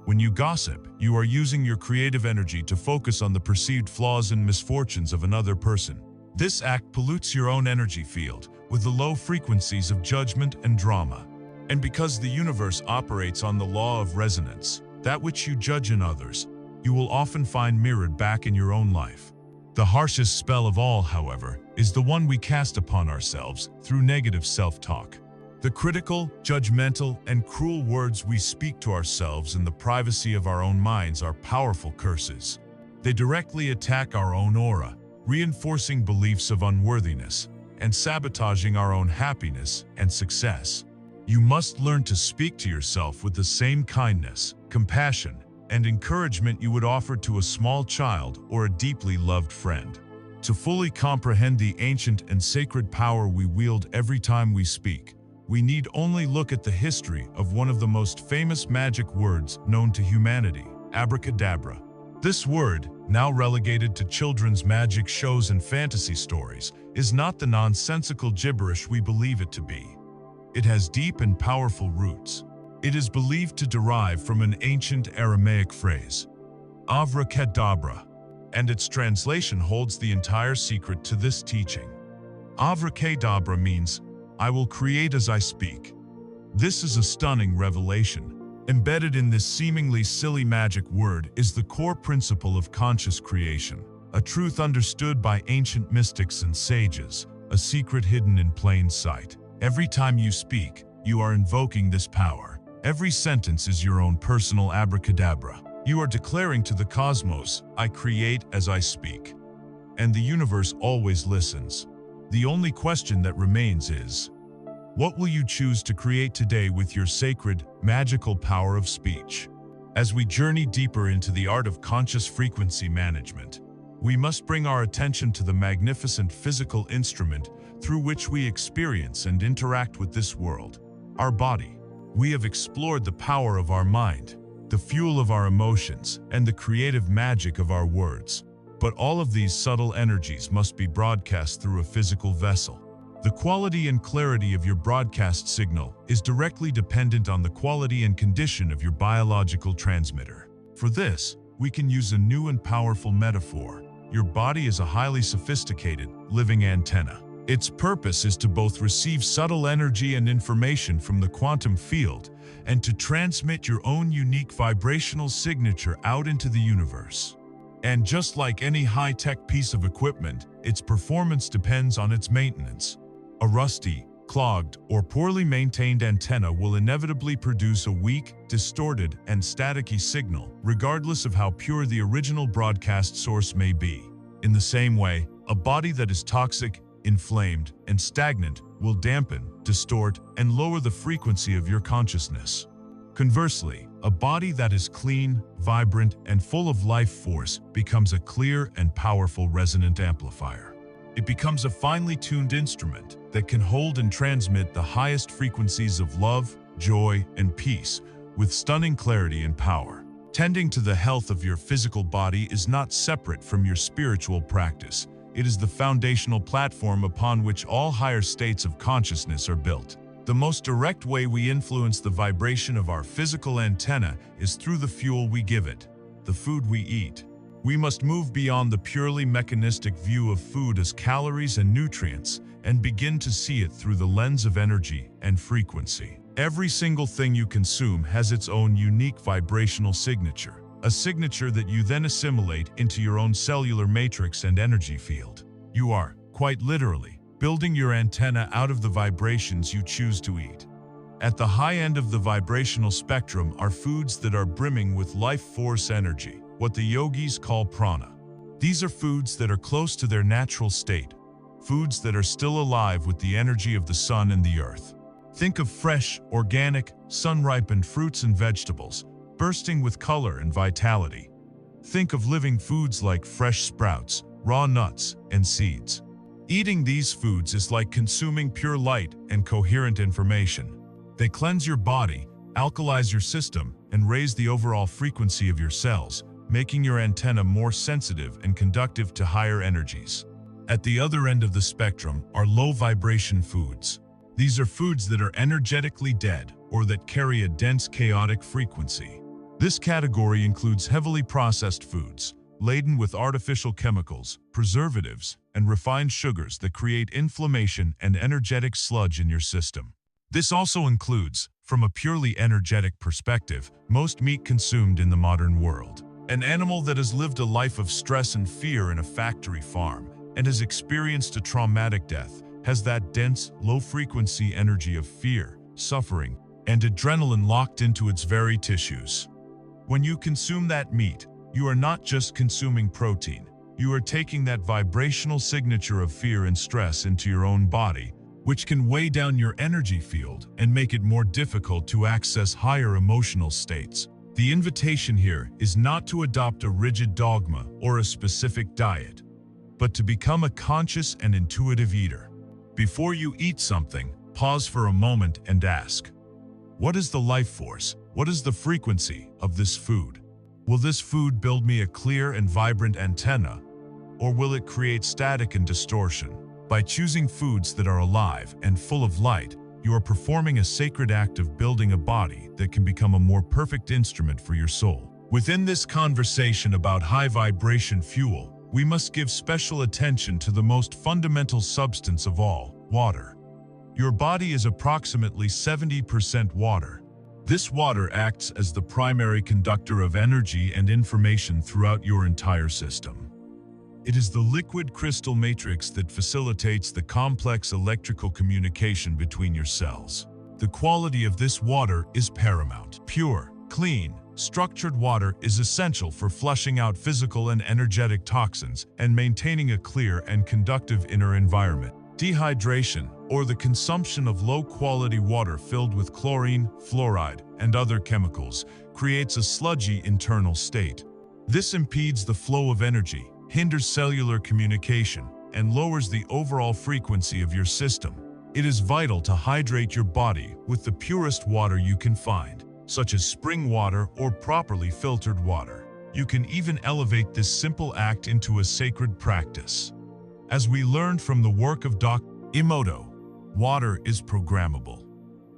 When you gossip, you are using your creative energy to focus on the perceived flaws and misfortunes of another person. This act pollutes your own energy field with the low frequencies of judgment and drama. And because the universe operates on the law of resonance, that which you judge in others, you will often find mirrored back in your own life. The harshest spell of all, however, is the one we cast upon ourselves through negative self-talk. The critical, judgmental, and cruel words we speak to ourselves in the privacy of our own minds are powerful curses. They directly attack our own aura, reinforcing beliefs of unworthiness and sabotaging our own happiness and success. You must learn to speak to yourself with the same kindness, compassion, and encouragement you would offer to a small child or a deeply loved friend. To fully comprehend the ancient and sacred power we wield every time we speak, we need only look at the history of one of the most famous magic words known to humanity, abracadabra. This word, now relegated to children's magic shows and fantasy stories, is not the nonsensical gibberish we believe it to be. It has deep and powerful roots. It is believed to derive from an ancient Aramaic phrase, avracadabra, and its translation holds the entire secret to this teaching. Avracadabra means, "I will create as I speak." This is a stunning revelation. Embedded in this seemingly silly magic word is the core principle of conscious creation, a truth understood by ancient mystics and sages, a secret hidden in plain sight. Every time you speak, you are invoking this power. Every sentence is your own personal abracadabra. You are declaring to the cosmos, "I create as I speak." And the universe always listens. The only question that remains is, what will you choose to create today with your sacred, magical power of speech? As we journey deeper into the art of conscious frequency management, we must bring our attention to the magnificent physical instrument through which we experience and interact with this world, our body. We have explored the power of our mind, the fuel of our emotions, and the creative magic of our words. But all of these subtle energies must be broadcast through a physical vessel. The quality and clarity of your broadcast signal is directly dependent on the quality and condition of your biological transmitter. For this, we can use a new and powerful metaphor. Your body is a highly sophisticated, living antenna. Its purpose is to both receive subtle energy and information from the quantum field and to transmit your own unique vibrational signature out into the universe. And just like any high-tech piece of equipment, its performance depends on its maintenance. A rusty, clogged, or poorly maintained antenna will inevitably produce a weak, distorted, and staticky signal, regardless of how pure the original broadcast source may be. In the same way, a body that is toxic, inflamed, and stagnant will dampen, distort, and lower the frequency of your consciousness. Conversely, a body that is clean, vibrant, and full of life force becomes a clear and powerful resonant amplifier. It becomes a finely tuned instrument that can hold and transmit the highest frequencies of love, joy, and peace with stunning clarity and power. Tending to the health of your physical body is not separate from your spiritual practice. It is the foundational platform upon which all higher states of consciousness are built. The most direct way we influence the vibration of our physical antenna is through the fuel we give it, the food we eat. We must move beyond the purely mechanistic view of food as calories and nutrients and begin to see it through the lens of energy and frequency. Every single thing you consume has its own unique vibrational signature, a signature that you then assimilate into your own cellular matrix and energy field. You are, quite literally, building your antenna out of the vibrations you choose to eat. At the high end of the vibrational spectrum are foods that are brimming with life force energy, what the yogis call prana. These are foods that are close to their natural state, foods that are still alive with the energy of the sun and the earth. Think of fresh, organic, sun-ripened fruits and vegetables, bursting with color and vitality. Think of living foods like fresh sprouts, raw nuts, and seeds. Eating these foods is like consuming pure light and coherent information. They cleanse your body, alkalize your system, and raise the overall frequency of your cells, making your antenna more sensitive and conductive to higher energies. At the other end of the spectrum are low-vibration foods. These are foods that are energetically dead or that carry a dense chaotic frequency. This category includes heavily processed foods, laden with artificial chemicals, preservatives, and refined sugars that create inflammation and energetic sludge in your system. This also includes, from a purely energetic perspective, most meat consumed in the modern world. An animal that has lived a life of stress and fear in a factory farm and has experienced a traumatic death has that dense, low-frequency energy of fear, suffering, and adrenaline locked into its very tissues. When you consume that meat, you are not just consuming protein. You are taking that vibrational signature of fear and stress into your own body, which can weigh down your energy field and make it more difficult to access higher emotional states. The invitation here is not to adopt a rigid dogma or a specific diet, but to become a conscious and intuitive eater. Before you eat something, pause for a moment and ask, what is the life force? What is the frequency of this food? Will this food build me a clear and vibrant antenna, or will it create static and distortion? By choosing foods that are alive and full of light, you are performing a sacred act of building a body that can become a more perfect instrument for your soul. Within this conversation about high vibration fuel, we must give special attention to the most fundamental substance of all, water. Your body is approximately 70% water. This water acts as the primary conductor of energy and information throughout your entire system. It is the liquid crystal matrix that facilitates the complex electrical communication between your cells. The quality of this water is paramount. Pure, clean, structured water is essential for flushing out physical and energetic toxins and maintaining a clear and conductive inner environment. Dehydration, or the consumption of low-quality water filled with chlorine, fluoride, and other chemicals, creates a sludgy internal state. This impedes the flow of energy, hinders cellular communication, and lowers the overall frequency of your system. It is vital to hydrate your body with the purest water you can find, such as spring water or properly filtered water. You can even elevate this simple act into a sacred practice. As we learned from the work of Dr. Emoto, water is programmable.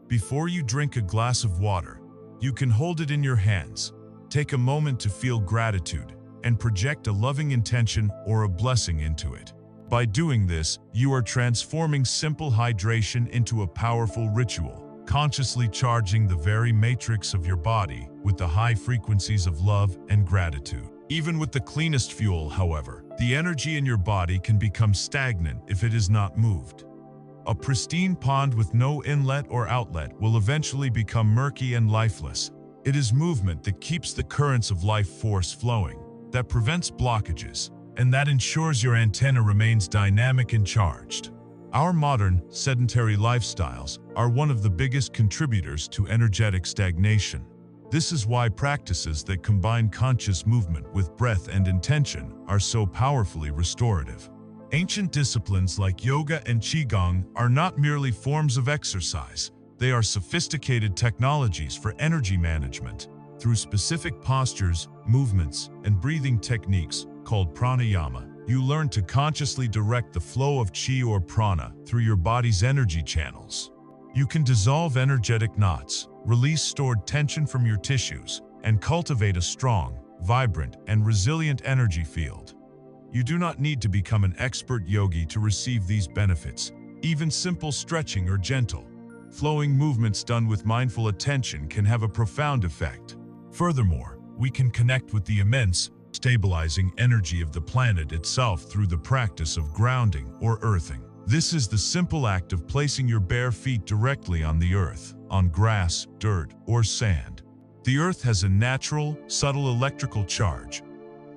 Before you drink a glass of water, you can hold it in your hands, take a moment to feel gratitude, and project a loving intention or a blessing into it. By doing this, you are transforming simple hydration into a powerful ritual, consciously charging the very matrix of your body with the high frequencies of love and gratitude. Even with the cleanest fuel, however, the energy in your body can become stagnant if it is not moved. A pristine pond with no inlet or outlet will eventually become murky and lifeless. It is movement that keeps the currents of life force flowing, that prevents blockages, and that ensures your antenna remains dynamic and charged. Our modern, sedentary lifestyles are one of the biggest contributors to energetic stagnation. This is why practices that combine conscious movement with breath and intention are so powerfully restorative. Ancient disciplines like yoga and qigong are not merely forms of exercise. They are sophisticated technologies for energy management. Through specific postures, movements, and breathing techniques called pranayama, you learn to consciously direct the flow of qi or prana through your body's energy channels. You can dissolve energetic knots, release stored tension from your tissues, and cultivate a strong, vibrant, and resilient energy field. You do not need to become an expert yogi to receive these benefits. Even simple stretching or gentle, flowing movements done with mindful attention can have a profound effect. Furthermore, we can connect with the immense, stabilizing energy of the planet itself through the practice of grounding or earthing. This is the simple act of placing your bare feet directly on the earth, on grass, dirt, or sand. The earth has a natural, subtle electrical charge,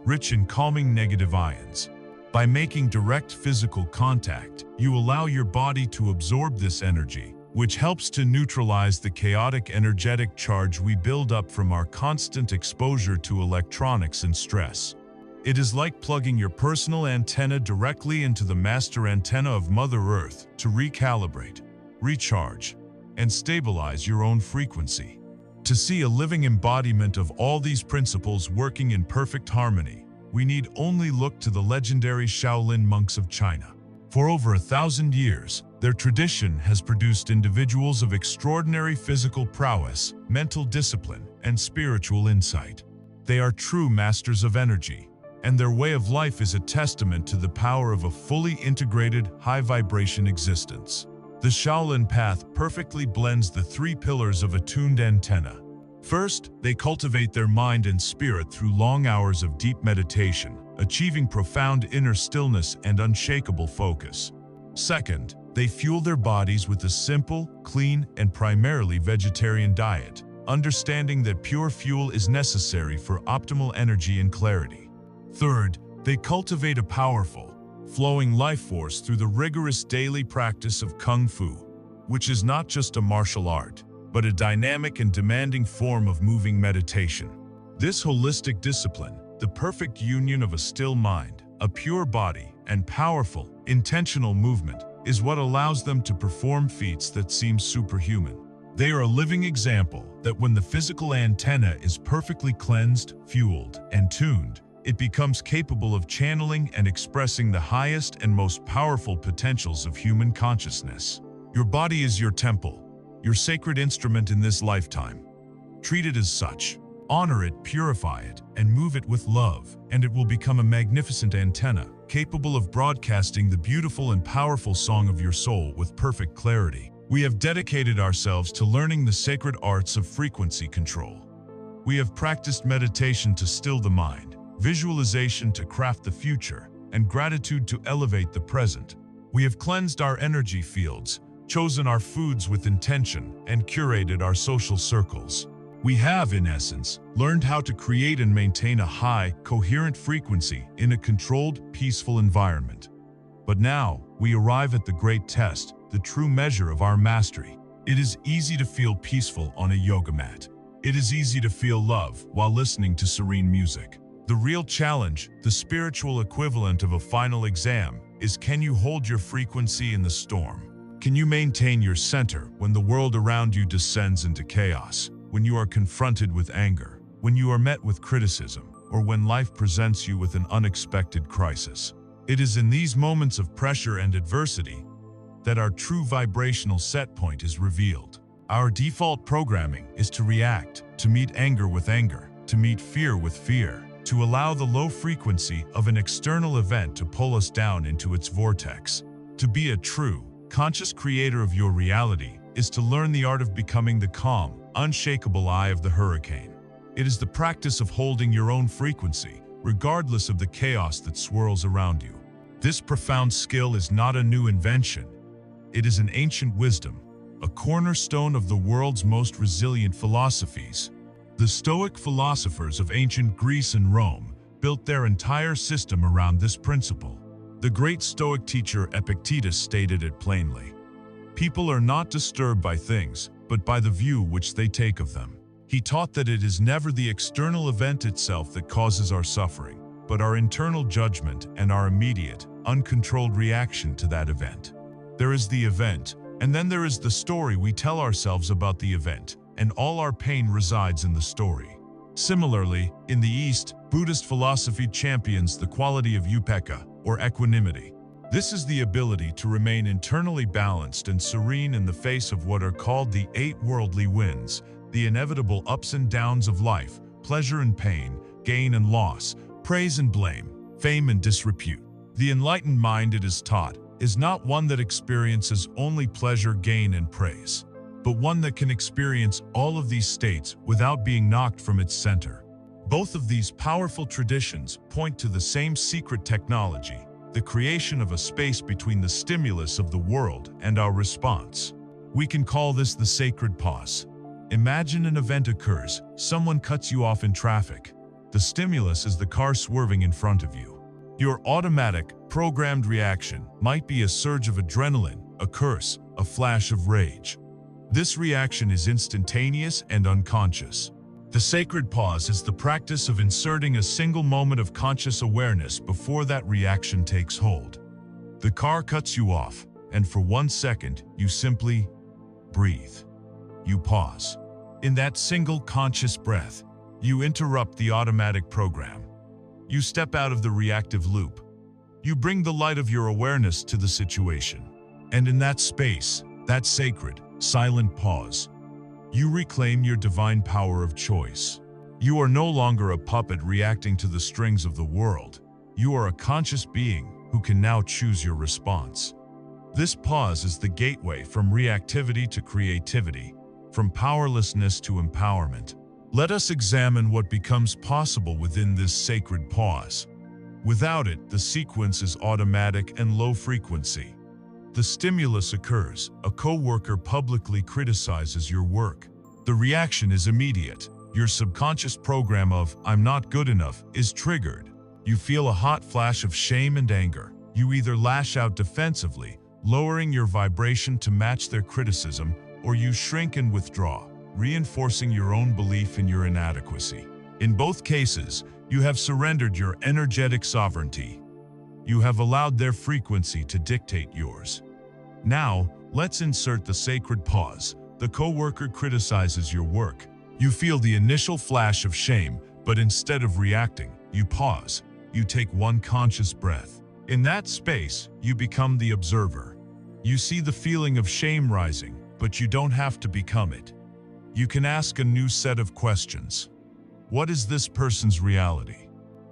rich in calming negative ions. By making direct physical contact, you allow your body to absorb this energy, which helps to neutralize the chaotic energetic charge we build up from our constant exposure to electronics and stress. It is like plugging your personal antenna directly into the master antenna of Mother Earth to recalibrate, recharge, and stabilize your own frequency. To see a living embodiment of all these principles working in perfect harmony, we need only look to the legendary Shaolin monks of China. For over 1,000 years, their tradition has produced individuals of extraordinary physical prowess, mental discipline, and spiritual insight. They are true masters of energy, and their way of life is a testament to the power of a fully integrated, high-vibration existence. The Shaolin path perfectly blends the three pillars of a tuned antenna. First, they cultivate their mind and spirit through long hours of deep meditation, achieving profound inner stillness and unshakable focus. Second, they fuel their bodies with a simple, clean, and primarily vegetarian diet, understanding that pure fuel is necessary for optimal energy and clarity. Third, they cultivate a powerful, flowing life force through the rigorous daily practice of Kung Fu, which is not just a martial art, but a dynamic and demanding form of moving meditation. This holistic discipline, the perfect union of a still mind, a pure body, and powerful, intentional movement, is what allows them to perform feats that seem superhuman. They are a living example that when the physical antenna is perfectly cleansed, fueled, and tuned, it becomes capable of channeling and expressing the highest and most powerful potentials of human consciousness. Your body is your temple, your sacred instrument in this lifetime. Treat it as such. Honor it, purify it, and move it with love, and it will become a magnificent antenna, capable of broadcasting the beautiful and powerful song of your soul with perfect clarity. We have dedicated ourselves to learning the sacred arts of frequency control. We have practiced meditation to still the mind, visualization to craft the future, and gratitude to elevate the present. We have cleansed our energy fields, chosen our foods with intention, and curated our social circles. We have, in essence, learned how to create and maintain a high, coherent frequency in a controlled, peaceful environment. But now, we arrive at the great test, the true measure of our mastery. It is easy to feel peaceful on a yoga mat. It is easy to feel love while listening to serene music. The real challenge, the spiritual equivalent of a final exam, is can you hold your frequency in the storm? Can you maintain your center when the world around you descends into chaos? When you are confronted with anger, when you are met with criticism, or when life presents you with an unexpected crisis. It is in these moments of pressure and adversity that our true vibrational set point is revealed. Our default programming is to react, to meet anger with anger, to meet fear with fear, to allow the low frequency of an external event to pull us down into its vortex. To be a true, conscious creator of your reality is to learn the art of becoming the calm, unshakable eye of the hurricane. It is the practice of holding your own frequency, regardless of the chaos that swirls around you. This profound skill is not a new invention. It is an ancient wisdom, a cornerstone of the world's most resilient philosophies. The Stoic philosophers of ancient Greece and Rome built their entire system around this principle. The great Stoic teacher Epictetus stated it plainly. People are not disturbed by things, but by the view which they take of them. He taught that it is never the external event itself that causes our suffering, but our internal judgment and our immediate, uncontrolled reaction to that event. There is the event, and then there is the story we tell ourselves about the event, and all our pain resides in the story. Similarly, in the East, Buddhist philosophy champions the quality of upekkha, or equanimity. This is the ability to remain internally balanced and serene in the face of what are called the 8 worldly winds, the inevitable ups and downs of life, pleasure and pain, gain and loss, praise and blame, fame and disrepute. The enlightened mind, it is taught, is not one that experiences only pleasure, gain, and praise, but one that can experience all of these states without being knocked from its center. Both of these powerful traditions point to the same secret technology, the creation of a space between the stimulus of the world and our response. We can call this the sacred pause. Imagine an event occurs, someone cuts you off in traffic. The stimulus is the car swerving in front of you. Your automatic, programmed reaction might be a surge of adrenaline, a curse, a flash of rage. This reaction is instantaneous and unconscious. The sacred pause is the practice of inserting a single moment of conscious awareness before that reaction takes hold. The car cuts you off, and for 1 second, you simply breathe. You pause. In that single conscious breath, you interrupt the automatic program. You step out of the reactive loop. You bring the light of your awareness to the situation. And in that space, that sacred, silent pause, you reclaim your divine power of choice. You are no longer a puppet reacting to the strings of the world. You are a conscious being who can now choose your response. This pause is the gateway from reactivity to creativity, from powerlessness to empowerment. Let us examine what becomes possible within this sacred pause. Without it, the sequence is automatic and low frequency. The stimulus occurs. A coworker publicly criticizes your work. The reaction is immediate. Your subconscious program of "I'm not good enough" is triggered. You feel a hot flash of shame and anger. You either lash out defensively, lowering your vibration to match their criticism, or you shrink and withdraw, reinforcing your own belief in your inadequacy. In both cases, you have surrendered your energetic sovereignty. You have allowed their frequency to dictate yours. Now, let's insert the sacred pause. The coworker criticizes your work. You feel the initial flash of shame, but instead of reacting, you pause. You take one conscious breath. In that space, you become the observer. You see the feeling of shame rising, but you don't have to become it. You can ask a new set of questions. What is this person's reality?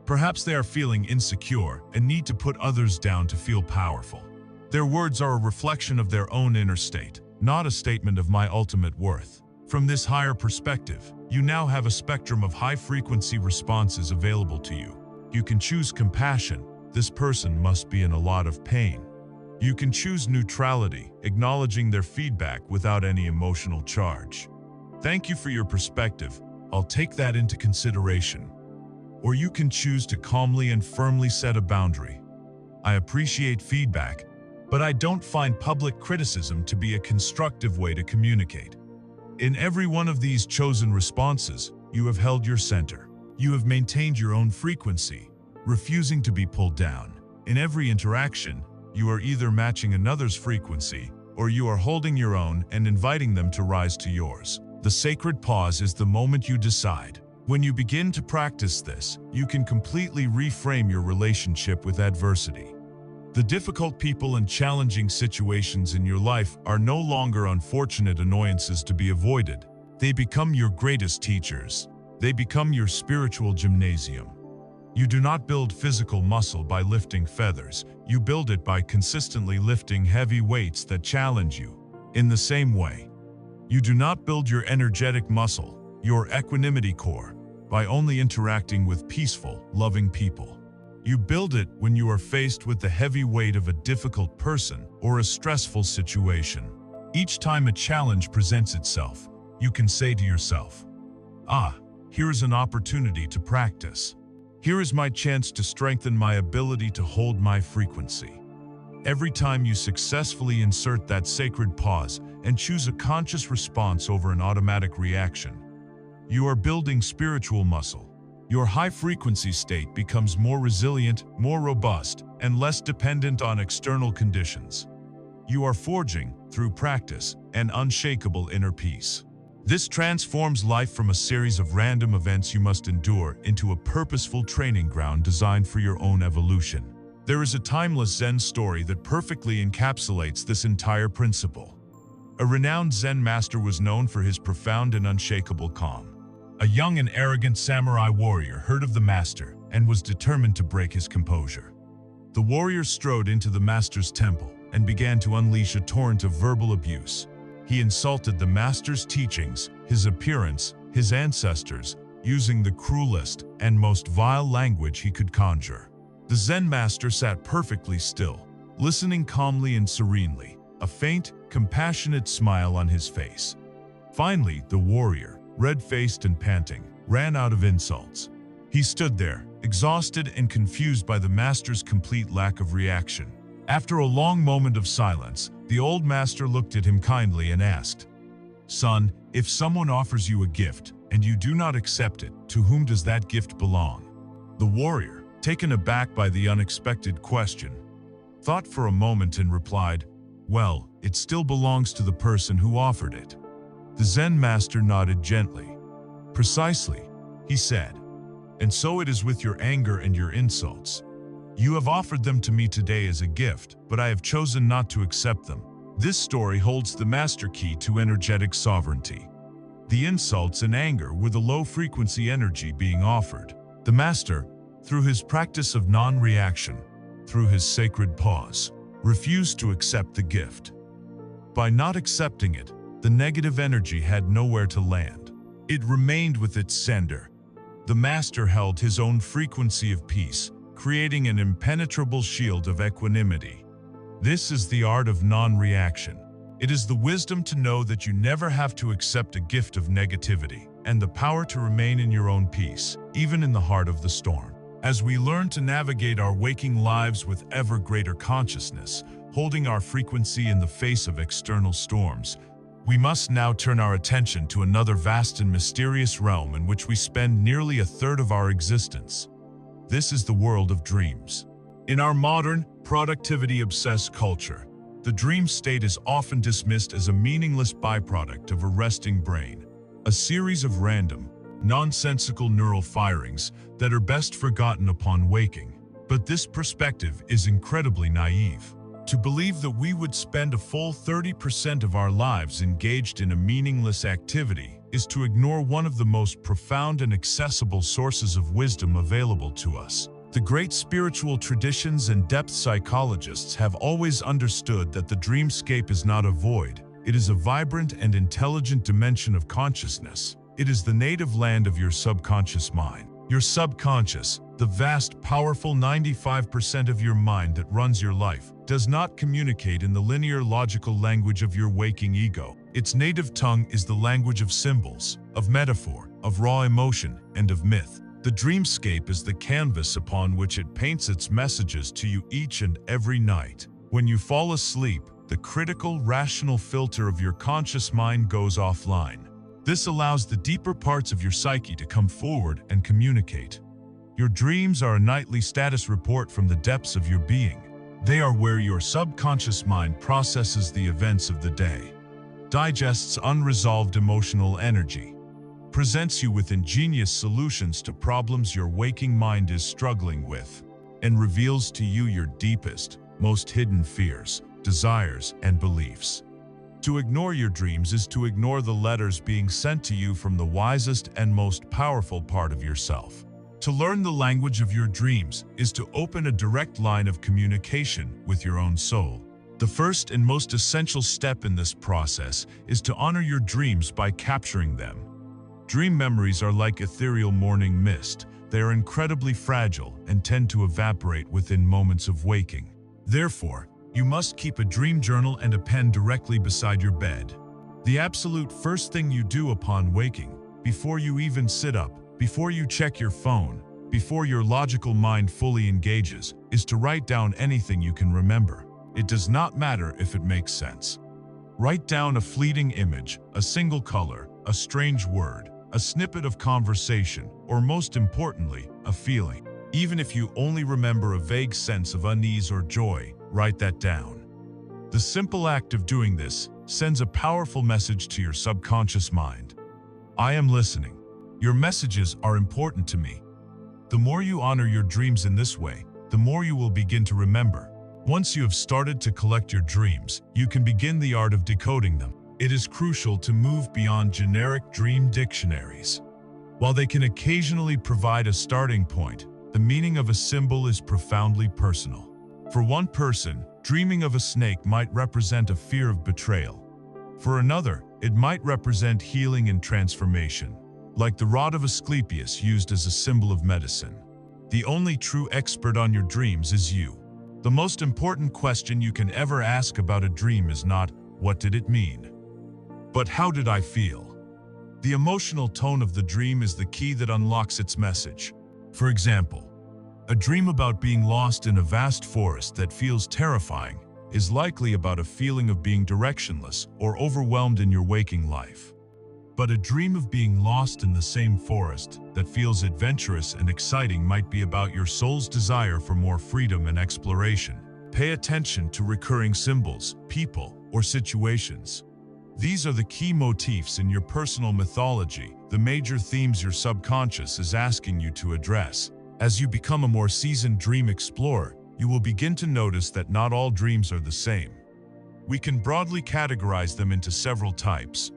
Perhaps they are feeling insecure and need to put others down to feel powerful. Their words are a reflection of their own inner state, not a statement of my ultimate worth. From this higher perspective, you now have a spectrum of high-frequency responses available to you. You can choose compassion. This person must be in a lot of pain. You can choose neutrality, acknowledging their feedback without any emotional charge. Thank you for your perspective. I'll take that into consideration. Or you can choose to calmly and firmly set a boundary. I appreciate feedback, but I don't find public criticism to be a constructive way to communicate. In every one of these chosen responses, you have held your center. You have maintained your own frequency, refusing to be pulled down. In every interaction, you are either matching another's frequency, or you are holding your own and inviting them to rise to yours. The sacred pause is the moment you decide. When you begin to practice this, you can completely reframe your relationship with adversity. The difficult people and challenging situations in your life are no longer unfortunate annoyances to be avoided. They become your greatest teachers. They become your spiritual gymnasium. You do not build physical muscle by lifting feathers. You build it by consistently lifting heavy weights that challenge you. In the same way, you do not build your energetic muscle, your equanimity core, by only interacting with peaceful, loving people. You build it when you are faced with the heavy weight of a difficult person or a stressful situation. Each time a challenge presents itself, you can say to yourself, here is an opportunity to practice. Here is my chance to strengthen my ability to hold my frequency. Every time you successfully insert that sacred pause and choose a conscious response over an automatic reaction, you are building spiritual muscle. Your high-frequency state becomes more resilient, more robust, and less dependent on external conditions. You are forging, through practice, an unshakable inner peace. This transforms life from a series of random events you must endure into a purposeful training ground designed for your own evolution. There is a timeless Zen story that perfectly encapsulates this entire principle. A renowned Zen master was known for his profound and unshakable calm. A young and arrogant samurai warrior heard of the master and was determined to break his composure. The warrior strode into the master's temple and began to unleash a torrent of verbal abuse. He insulted the master's teachings, his appearance, his ancestors, using the cruelest and most vile language he could conjure. The Zen master sat perfectly still, listening calmly and serenely, a faint, compassionate smile on his face. Finally, the warrior, red-faced and panting, ran out of insults. He stood there, exhausted and confused by the master's complete lack of reaction. After a long moment of silence, the old master looked at him kindly and asked, "Son, if someone offers you a gift and you do not accept it, to whom does that gift belong?" The warrior, taken aback by the unexpected question, thought for a moment and replied, "Well, it still belongs to the person who offered it." The Zen master nodded gently. "Precisely," he said. "And so it is with your anger and your insults. You have offered them to me today as a gift, but I have chosen not to accept them." This story holds the master key to energetic sovereignty. The insults and anger were the low-frequency energy being offered. The master, through his practice of non-reaction, through his sacred pause, refused to accept the gift. By not accepting it, the negative energy had nowhere to land. It remained with its sender. The master held his own frequency of peace, creating an impenetrable shield of equanimity. This is the art of non-reaction. It is the wisdom to know that you never have to accept a gift of negativity, and the power to remain in your own peace, even in the heart of the storm. As we learn to navigate our waking lives with ever greater consciousness, holding our frequency in the face of external storms, we must now turn our attention to another vast and mysterious realm in which we spend nearly a third of our existence. This is the world of dreams. In our modern, productivity-obsessed culture, the dream state is often dismissed as a meaningless byproduct of a resting brain, a series of random, nonsensical neural firings that are best forgotten upon waking. But this perspective is incredibly naive. To believe that we would spend a full 30% of our lives engaged in a meaningless activity is to ignore one of the most profound and accessible sources of wisdom available to us. The great spiritual traditions and depth psychologists have always understood that the dreamscape is not a void. It is a vibrant and intelligent dimension of consciousness. It is the native land of your subconscious mind. Your subconscious, the vast, powerful 95% of your mind that runs your life, does not communicate in the linear logical language of your waking ego. Its native tongue is the language of symbols, of metaphor, of raw emotion, and of myth. The dreamscape is the canvas upon which it paints its messages to you each and every night. When you fall asleep, the critical, rational filter of your conscious mind goes offline. This allows the deeper parts of your psyche to come forward and communicate. Your dreams are a nightly status report from the depths of your being. They are where your subconscious mind processes the events of the day, digests unresolved emotional energy, presents you with ingenious solutions to problems your waking mind is struggling with, and reveals to you your deepest, most hidden fears, desires, and beliefs. To ignore your dreams is to ignore the letters being sent to you from the wisest and most powerful part of yourself. To learn the language of your dreams is to open a direct line of communication with your own soul. The first and most essential step in this process is to honor your dreams by capturing them. Dream memories are like ethereal morning mist. they are incredibly fragile and tend to evaporate within moments of waking. Therefore, you must keep a dream journal and a pen directly beside your bed. The absolute first thing you do upon waking, before you even sit up, before you check your phone, before your logical mind fully engages, is to write down anything you can remember. It does not matter if it makes sense. Write down a fleeting image, a single color, a strange word, a snippet of conversation, or most importantly, a feeling. Even if you only remember a vague sense of unease or joy, write that down. The simple act of doing this sends a powerful message to your subconscious mind. I am listening. Your messages are important to me. The more you honor your dreams in this way, the more you will begin to remember. Once you have started to collect your dreams, you can begin the art of decoding them. It is crucial to move beyond generic dream dictionaries. While they can occasionally provide a starting point, the meaning of a symbol is profoundly personal. For one person, dreaming of a snake might represent a fear of betrayal. For another, it might represent healing and transformation, like the rod of Asclepius used as a symbol of medicine. The only true expert on your dreams is you. The most important question you can ever ask about a dream is not, "What did it mean?" but "How did I feel?" The emotional tone of the dream is the key that unlocks its message. For example, a dream about being lost in a vast forest that feels terrifying is likely about a feeling of being directionless or overwhelmed in your waking life. But a dream of being lost in the same forest that feels adventurous and exciting might be about your soul's desire for more freedom and exploration. Pay attention to recurring symbols, people, or situations. These are the key motifs in your personal mythology, the major themes your subconscious is asking you to address. As you become a more seasoned dream explorer, you will begin to notice that not all dreams are the same. We can broadly categorize them into several types.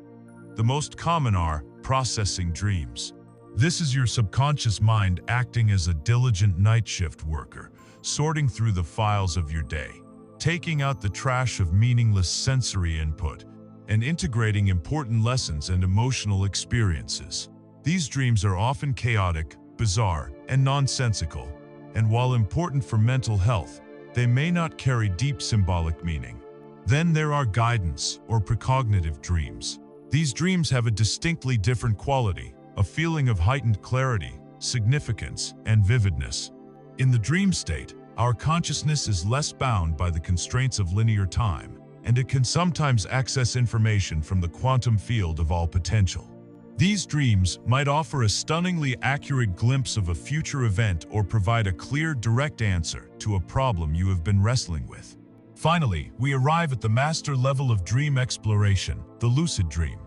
The most common are processing dreams. This is your subconscious mind acting as a diligent night shift worker, sorting through the files of your day, taking out the trash of meaningless sensory input, and integrating important lessons and emotional experiences. These dreams are often chaotic, bizarre, and nonsensical, and while important for mental health, they may not carry deep symbolic meaning. Then there are guidance or precognitive dreams. These dreams have a distinctly different quality, a feeling of heightened clarity, significance, and vividness. In the dream state, our consciousness is less bound by the constraints of linear time, and it can sometimes access information from the quantum field of all potential. These dreams might offer a stunningly accurate glimpse of a future event or provide a clear, direct answer to a problem you have been wrestling with. Finally, we arrive at the master level of dream exploration, the lucid dream.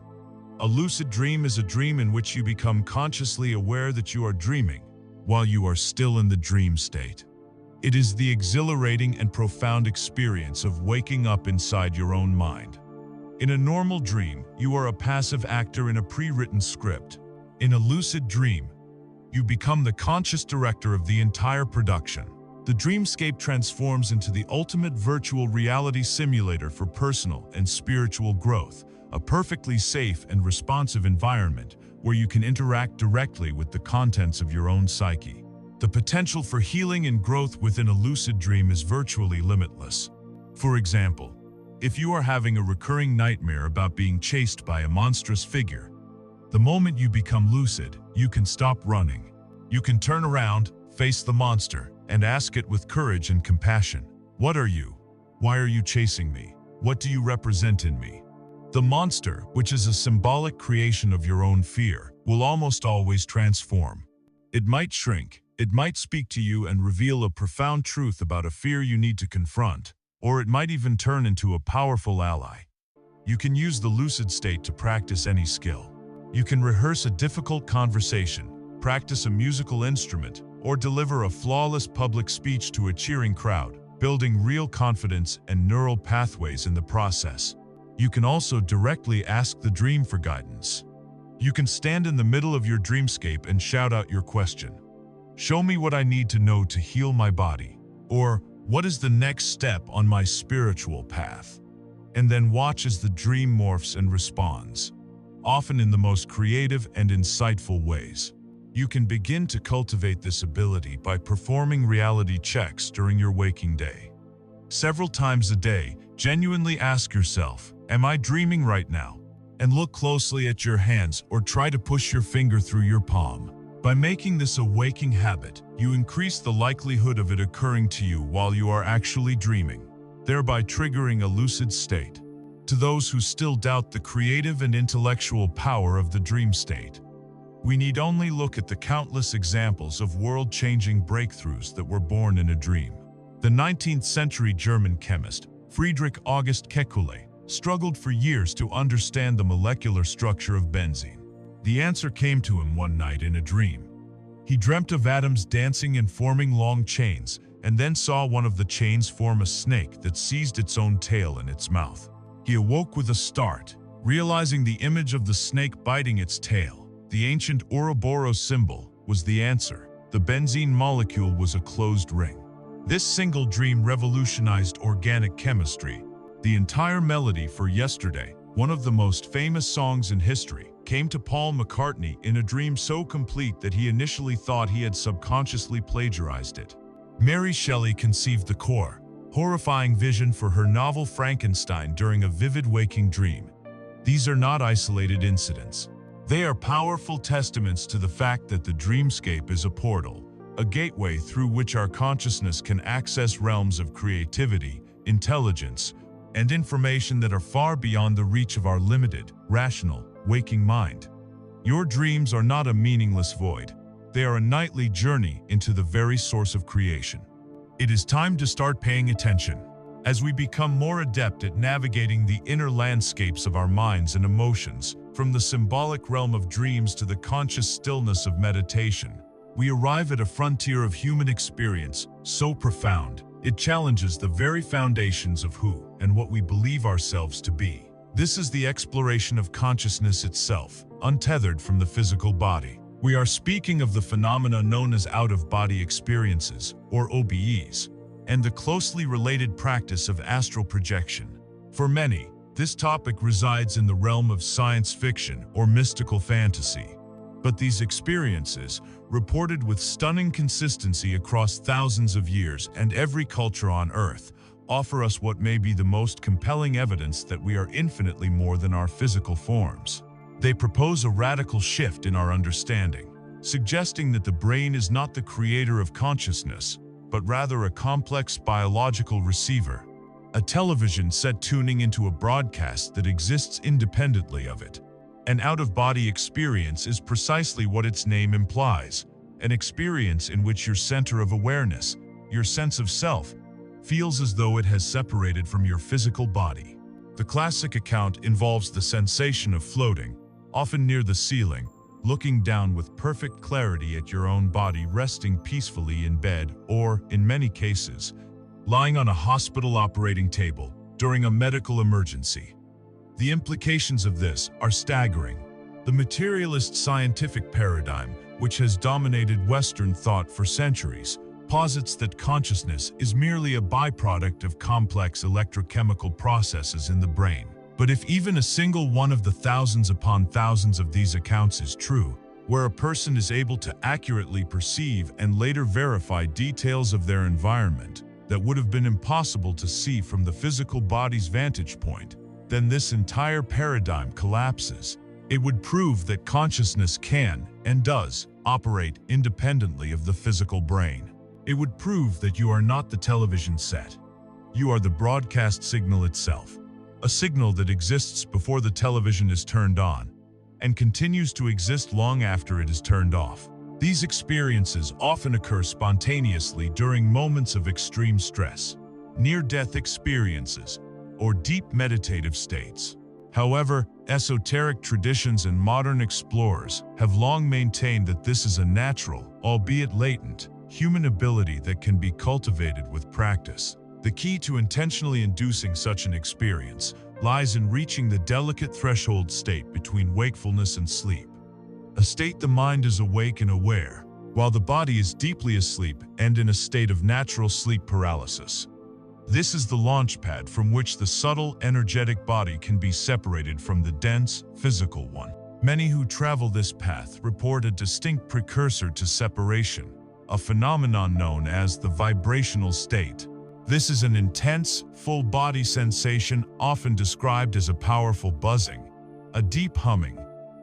A lucid dream is a dream in which you become consciously aware that you are dreaming while you are still in the dream state. It is the exhilarating and profound experience of waking up inside your own mind. In a normal dream, you are a passive actor in a pre-written script. In a lucid dream, you become the conscious director of the entire production. The dreamscape transforms into the ultimate virtual reality simulator for personal and spiritual growth, a perfectly safe and responsive environment where you can interact directly with the contents of your own psyche. The potential for healing and growth within a lucid dream is virtually limitless. For example, if you are having a recurring nightmare about being chased by a monstrous figure, the moment you become lucid, you can stop running. You can turn around, face the monster, and ask it with courage and compassion. What are you? Why are you chasing me? What do you represent in me? The monster, which is a symbolic creation of your own fear, will almost always transform. It might shrink, it might speak to you and reveal a profound truth about a fear you need to confront, or it might even turn into a powerful ally. You can use the lucid state to practice any skill. You can rehearse a difficult conversation, practice a musical instrument, or deliver a flawless public speech to a cheering crowd, building real confidence and neural pathways in the process. You can also directly ask the dream for guidance. You can stand in the middle of your dreamscape and shout out your question. Show me what I need to know to heal my body. Or, what is the next step on my spiritual path? And then watch as the dream morphs and responds, often in the most creative and insightful ways. You can begin to cultivate this ability by performing reality checks during your waking day. Several times a day, genuinely ask yourself, "Am I dreaming right now?" And look closely at your hands or try to push your finger through your palm. By making this a waking habit, you increase the likelihood of it occurring to you while you are actually dreaming, thereby triggering a lucid state. To those who still doubt the creative and intellectual power of the dream state, we need only look at the countless examples of world-changing breakthroughs that were born in a dream. The 19th century German chemist, Friedrich August Kekulé, struggled for years to understand the molecular structure of benzene. The answer came to him one night in a dream. He dreamt of atoms dancing and forming long chains, and then saw one of the chains form a snake that seized its own tail in its mouth. He awoke with a start, realizing the image of the snake biting its tail, the ancient Ouroboros symbol, was the answer. The benzene molecule was a closed ring. This single dream revolutionized organic chemistry. The entire melody for Yesterday, one of the most famous songs in history, came to Paul McCartney in a dream so complete that he initially thought he had subconsciously plagiarized it. Mary Shelley conceived the horrifying vision for her novel Frankenstein during a vivid waking dream. These are not isolated incidents. They are powerful testaments to the fact that the dreamscape is a portal, a gateway through which our consciousness can access realms of creativity, intelligence, and information that are far beyond the reach of our limited, rational, waking mind. Your dreams are not a meaningless void. They are a nightly journey into the very source of creation. It is time to start paying attention. As we become more adept at navigating the inner landscapes of our minds and emotions, from the symbolic realm of dreams to the conscious stillness of meditation, we arrive at a frontier of human experience so profound, it challenges the very foundations of who and what we believe ourselves to be. This is the exploration of consciousness itself, untethered from the physical body. We are speaking of the phenomena known as out-of-body experiences, or OBEs, and the closely related practice of astral projection. For many, this topic resides in the realm of science fiction or mystical fantasy. But these experiences, reported with stunning consistency across thousands of years and every culture on Earth, offer us what may be the most compelling evidence that we are infinitely more than our physical forms. They propose a radical shift in our understanding, suggesting that the brain is not the creator of consciousness, but rather a complex biological receiver, a television set tuning into a broadcast that exists independently of it. An out-of-body experience is precisely what its name implies, an experience in which your center of awareness, your sense of self, feels as though it has separated from your physical body. The classic account involves the sensation of floating, often near the ceiling, looking down with perfect clarity at your own body resting peacefully in bed or, in many cases, lying on a hospital operating table during a medical emergency. The implications of this are staggering. The materialist scientific paradigm, which has dominated Western thought for centuries, posits that consciousness is merely a byproduct of complex electrochemical processes in the brain. But if even a single one of the thousands upon thousands of these accounts is true, where a person is able to accurately perceive and later verify details of their environment that would have been impossible to see from the physical body's vantage point, then this entire paradigm collapses. It would prove that consciousness can, and does, operate independently of the physical brain. It would prove that you are not the television set. You are the broadcast signal itself, a signal that exists before the television is turned on, and continues to exist long after it is turned off. These experiences often occur spontaneously during moments of extreme stress, near-death experiences, or deep meditative states. However, esoteric traditions and modern explorers have long maintained that this is a natural, albeit latent, human ability that can be cultivated with practice. The key to intentionally inducing such an experience lies in reaching the delicate threshold state between wakefulness and sleep. A state the mind is awake and aware, while the body is deeply asleep and in a state of natural sleep paralysis. This is the launchpad from which the subtle, energetic body can be separated from the dense, physical one. Many who travel this path report a distinct precursor to separation, a phenomenon known as the vibrational state. This is an intense, full-body sensation often described as a powerful buzzing, a deep humming,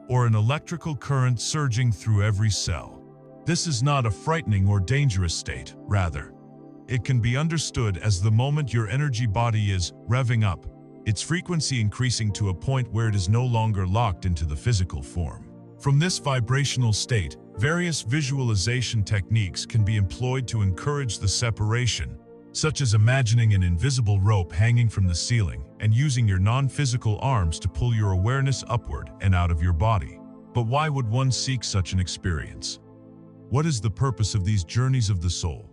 or an electrical current surging through every cell. This is not a frightening or dangerous state, rather. It can be understood as the moment your energy body is revving up, its frequency increasing to a point where it is no longer locked into the physical form. From this vibrational state, various visualization techniques can be employed to encourage the separation, such as imagining an invisible rope hanging from the ceiling and using your non-physical arms to pull your awareness upward and out of your body. But why would one seek such an experience? What is the purpose of these journeys of the soul?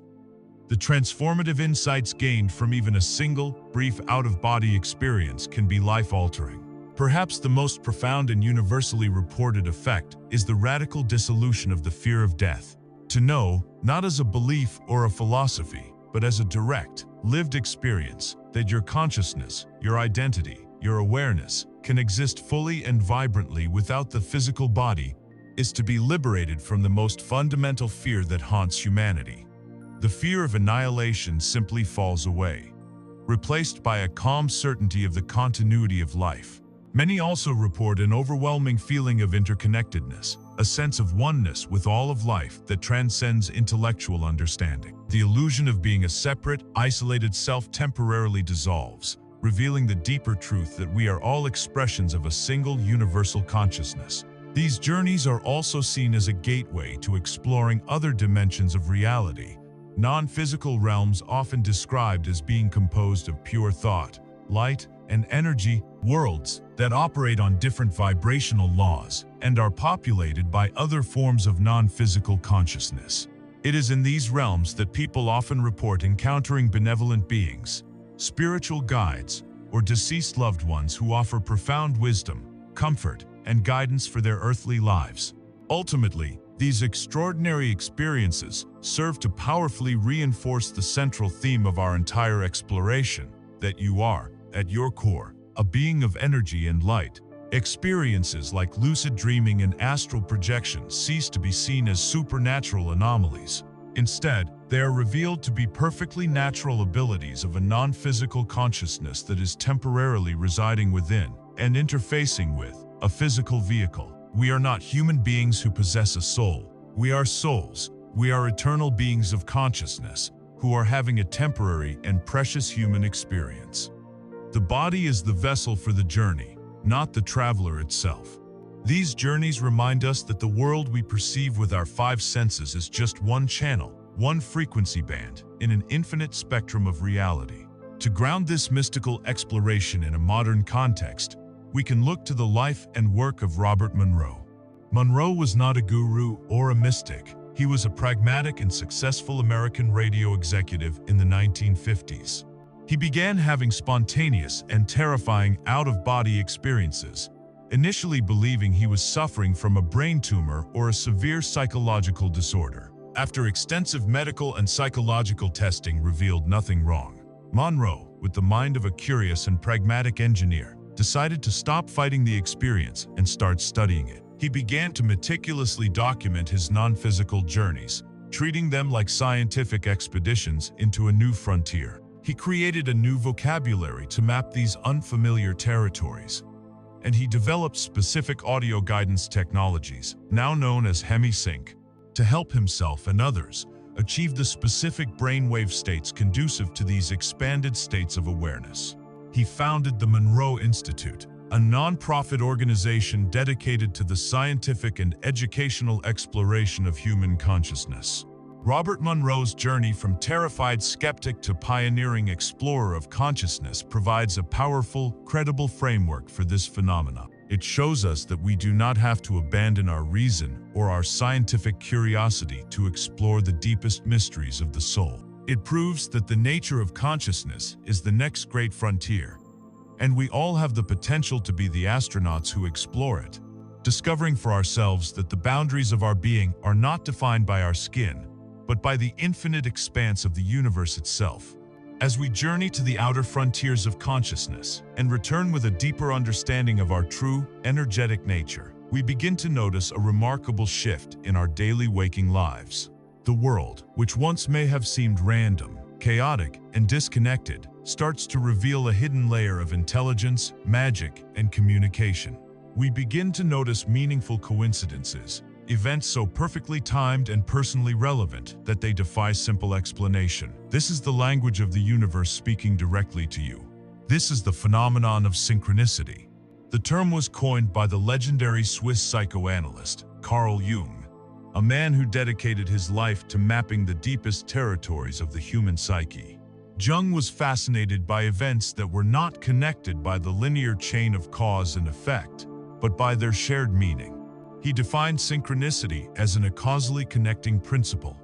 The transformative insights gained from even a single, brief out-of-body experience can be life-altering. Perhaps the most profound and universally reported effect is the radical dissolution of the fear of death. To know, not as a belief or a philosophy, but as a direct, lived experience, that your consciousness, your identity, your awareness, can exist fully and vibrantly without the physical body, is to be liberated from the most fundamental fear that haunts humanity. The fear of annihilation simply falls away, replaced by a calm certainty of the continuity of life. Many also report an overwhelming feeling of interconnectedness, a sense of oneness with all of life that transcends intellectual understanding. The illusion of being a separate, isolated self temporarily dissolves, revealing the deeper truth that we are all expressions of a single universal consciousness. These journeys are also seen as a gateway to exploring other dimensions of reality, non-physical realms often described as being composed of pure thought, light, and energy, worlds that operate on different vibrational laws and are populated by other forms of non-physical consciousness. It is in these realms that people often report encountering benevolent beings, spiritual guides, or deceased loved ones who offer profound wisdom, comfort, and guidance for their earthly lives. Ultimately, these extraordinary experiences serve to powerfully reinforce the central theme of our entire exploration, that you are, at your core, a being of energy and light. Experiences like lucid dreaming and astral projection cease to be seen as supernatural anomalies. Instead, they are revealed to be perfectly natural abilities of a non-physical consciousness that is temporarily residing within and interfacing with a physical vehicle. We are not human beings who possess a soul. We are souls. We are eternal beings of consciousness who are having a temporary and precious human experience. The body is the vessel for the journey, not the traveler itself. These journeys remind us that the world we perceive with our five senses is just one channel, one frequency band, in an infinite spectrum of reality. To ground this mystical exploration in a modern context, we can look to the life and work of Robert Monroe. Monroe was not a guru or a mystic. He was a pragmatic and successful American radio executive in the 1950s. He began having spontaneous and terrifying out-of-body experiences, initially believing he was suffering from a brain tumor or a severe psychological disorder. After extensive medical and psychological testing revealed nothing wrong, Monroe, with the mind of a curious and pragmatic engineer, decided to stop fighting the experience and start studying it. He began to meticulously document his non-physical journeys, treating them like scientific expeditions into a new frontier. He created a new vocabulary to map these unfamiliar territories, and he developed specific audio guidance technologies, now known as hemisync, to help himself and others achieve the specific brainwave states conducive to these expanded states of awareness. He founded the Monroe Institute, a non-profit organization dedicated to the scientific and educational exploration of human consciousness. Robert Monroe's journey from terrified skeptic to pioneering explorer of consciousness provides a powerful, credible framework for this phenomenon. It shows us that we do not have to abandon our reason or our scientific curiosity to explore the deepest mysteries of the soul. It proves that the nature of consciousness is the next great frontier, and we all have the potential to be the astronauts who explore it, discovering for ourselves that the boundaries of our being are not defined by our skin, but by the infinite expanse of the universe itself. As we journey to the outer frontiers of consciousness and return with a deeper understanding of our true, energetic nature, we begin to notice a remarkable shift in our daily waking lives. The world, which once may have seemed random, chaotic, and disconnected, starts to reveal a hidden layer of intelligence, magic, and communication. We begin to notice meaningful coincidences, events so perfectly timed and personally relevant that they defy simple explanation. This is the language of the universe speaking directly to you. This is the phenomenon of synchronicity. The term was coined by the legendary Swiss psychoanalyst, Carl Jung, a man who dedicated his life to mapping the deepest territories of the human psyche. Jung was fascinated by events that were not connected by the linear chain of cause and effect, but by their shared meaning. He defined synchronicity as an causally connecting principle,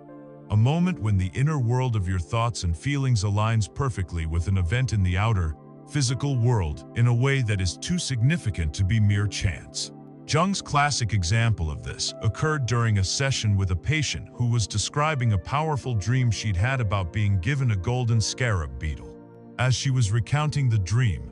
a moment when the inner world of your thoughts and feelings aligns perfectly with an event in the outer, physical world in a way that is too significant to be mere chance. Jung's classic example of this occurred during a session with a patient who was describing a powerful dream she'd had about being given a golden scarab beetle. As she was recounting the dream,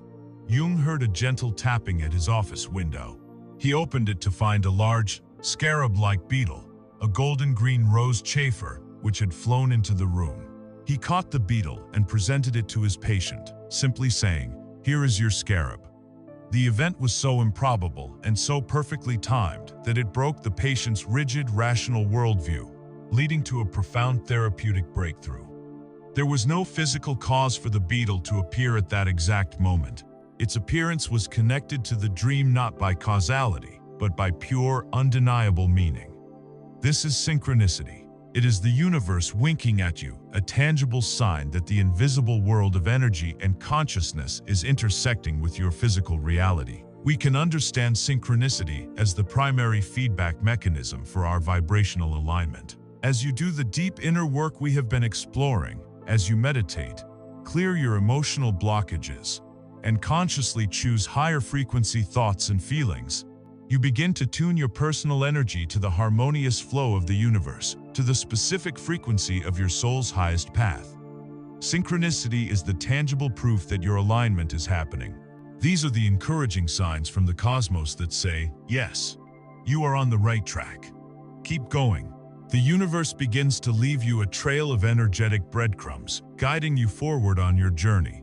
Jung heard a gentle tapping at his office window. He opened it to find a large, scarab-like beetle, a golden-green rose chafer, which had flown into the room. He caught the beetle and presented it to his patient, simply saying, "Here is your scarab." The event was so improbable and so perfectly timed that it broke the patient's rigid, rational worldview, leading to a profound therapeutic breakthrough. There was no physical cause for the beetle to appear at that exact moment. Its appearance was connected to the dream not by causality, but by pure, undeniable meaning. This is synchronicity. It is the universe winking at you, a tangible sign that the invisible world of energy and consciousness is intersecting with your physical reality. We can understand synchronicity as the primary feedback mechanism for our vibrational alignment. As you do the deep inner work we have been exploring, as you meditate, clear your emotional blockages, and consciously choose higher frequency thoughts and feelings, you begin to tune your personal energy to the harmonious flow of the universe, to the specific frequency of your soul's highest path. Synchronicity is the tangible proof that your alignment is happening. These are the encouraging signs from the cosmos that say, yes, you are on the right track. Keep going. The universe begins to leave you a trail of energetic breadcrumbs, guiding you forward on your journey.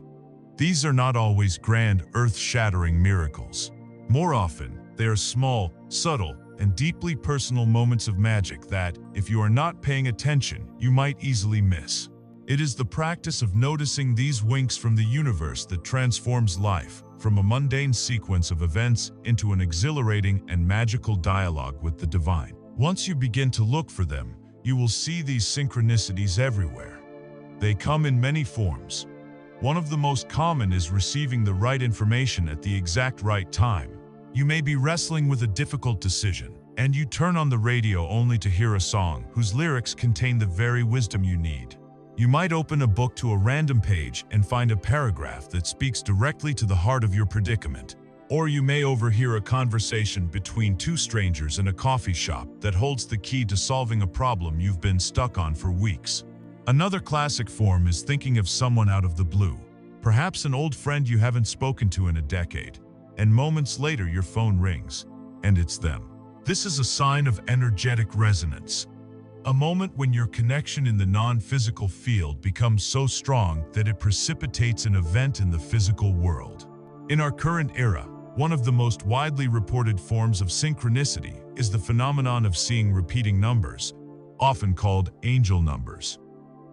These are not always grand, earth-shattering miracles. More often, they are small, subtle, and deeply personal moments of magic that, if you are not paying attention, you might easily miss. It is the practice of noticing these winks from the universe that transforms life, from a mundane sequence of events into an exhilarating and magical dialogue with the divine. Once you begin to look for them, you will see these synchronicities everywhere. They come in many forms. One of the most common is receiving the right information at the exact right time. You may be wrestling with a difficult decision, and you turn on the radio only to hear a song whose lyrics contain the very wisdom you need. You might open a book to a random page and find a paragraph that speaks directly to the heart of your predicament. Or you may overhear a conversation between two strangers in a coffee shop that holds the key to solving a problem you've been stuck on for weeks. Another classic form is thinking of someone out of the blue, perhaps an old friend you haven't spoken to in a decade. And moments later your phone rings, and it's them. This is a sign of energetic resonance. A moment when your connection in the non-physical field becomes so strong that it precipitates an event in the physical world. In our current era, one of the most widely reported forms of synchronicity is the phenomenon of seeing repeating numbers, often called angel numbers.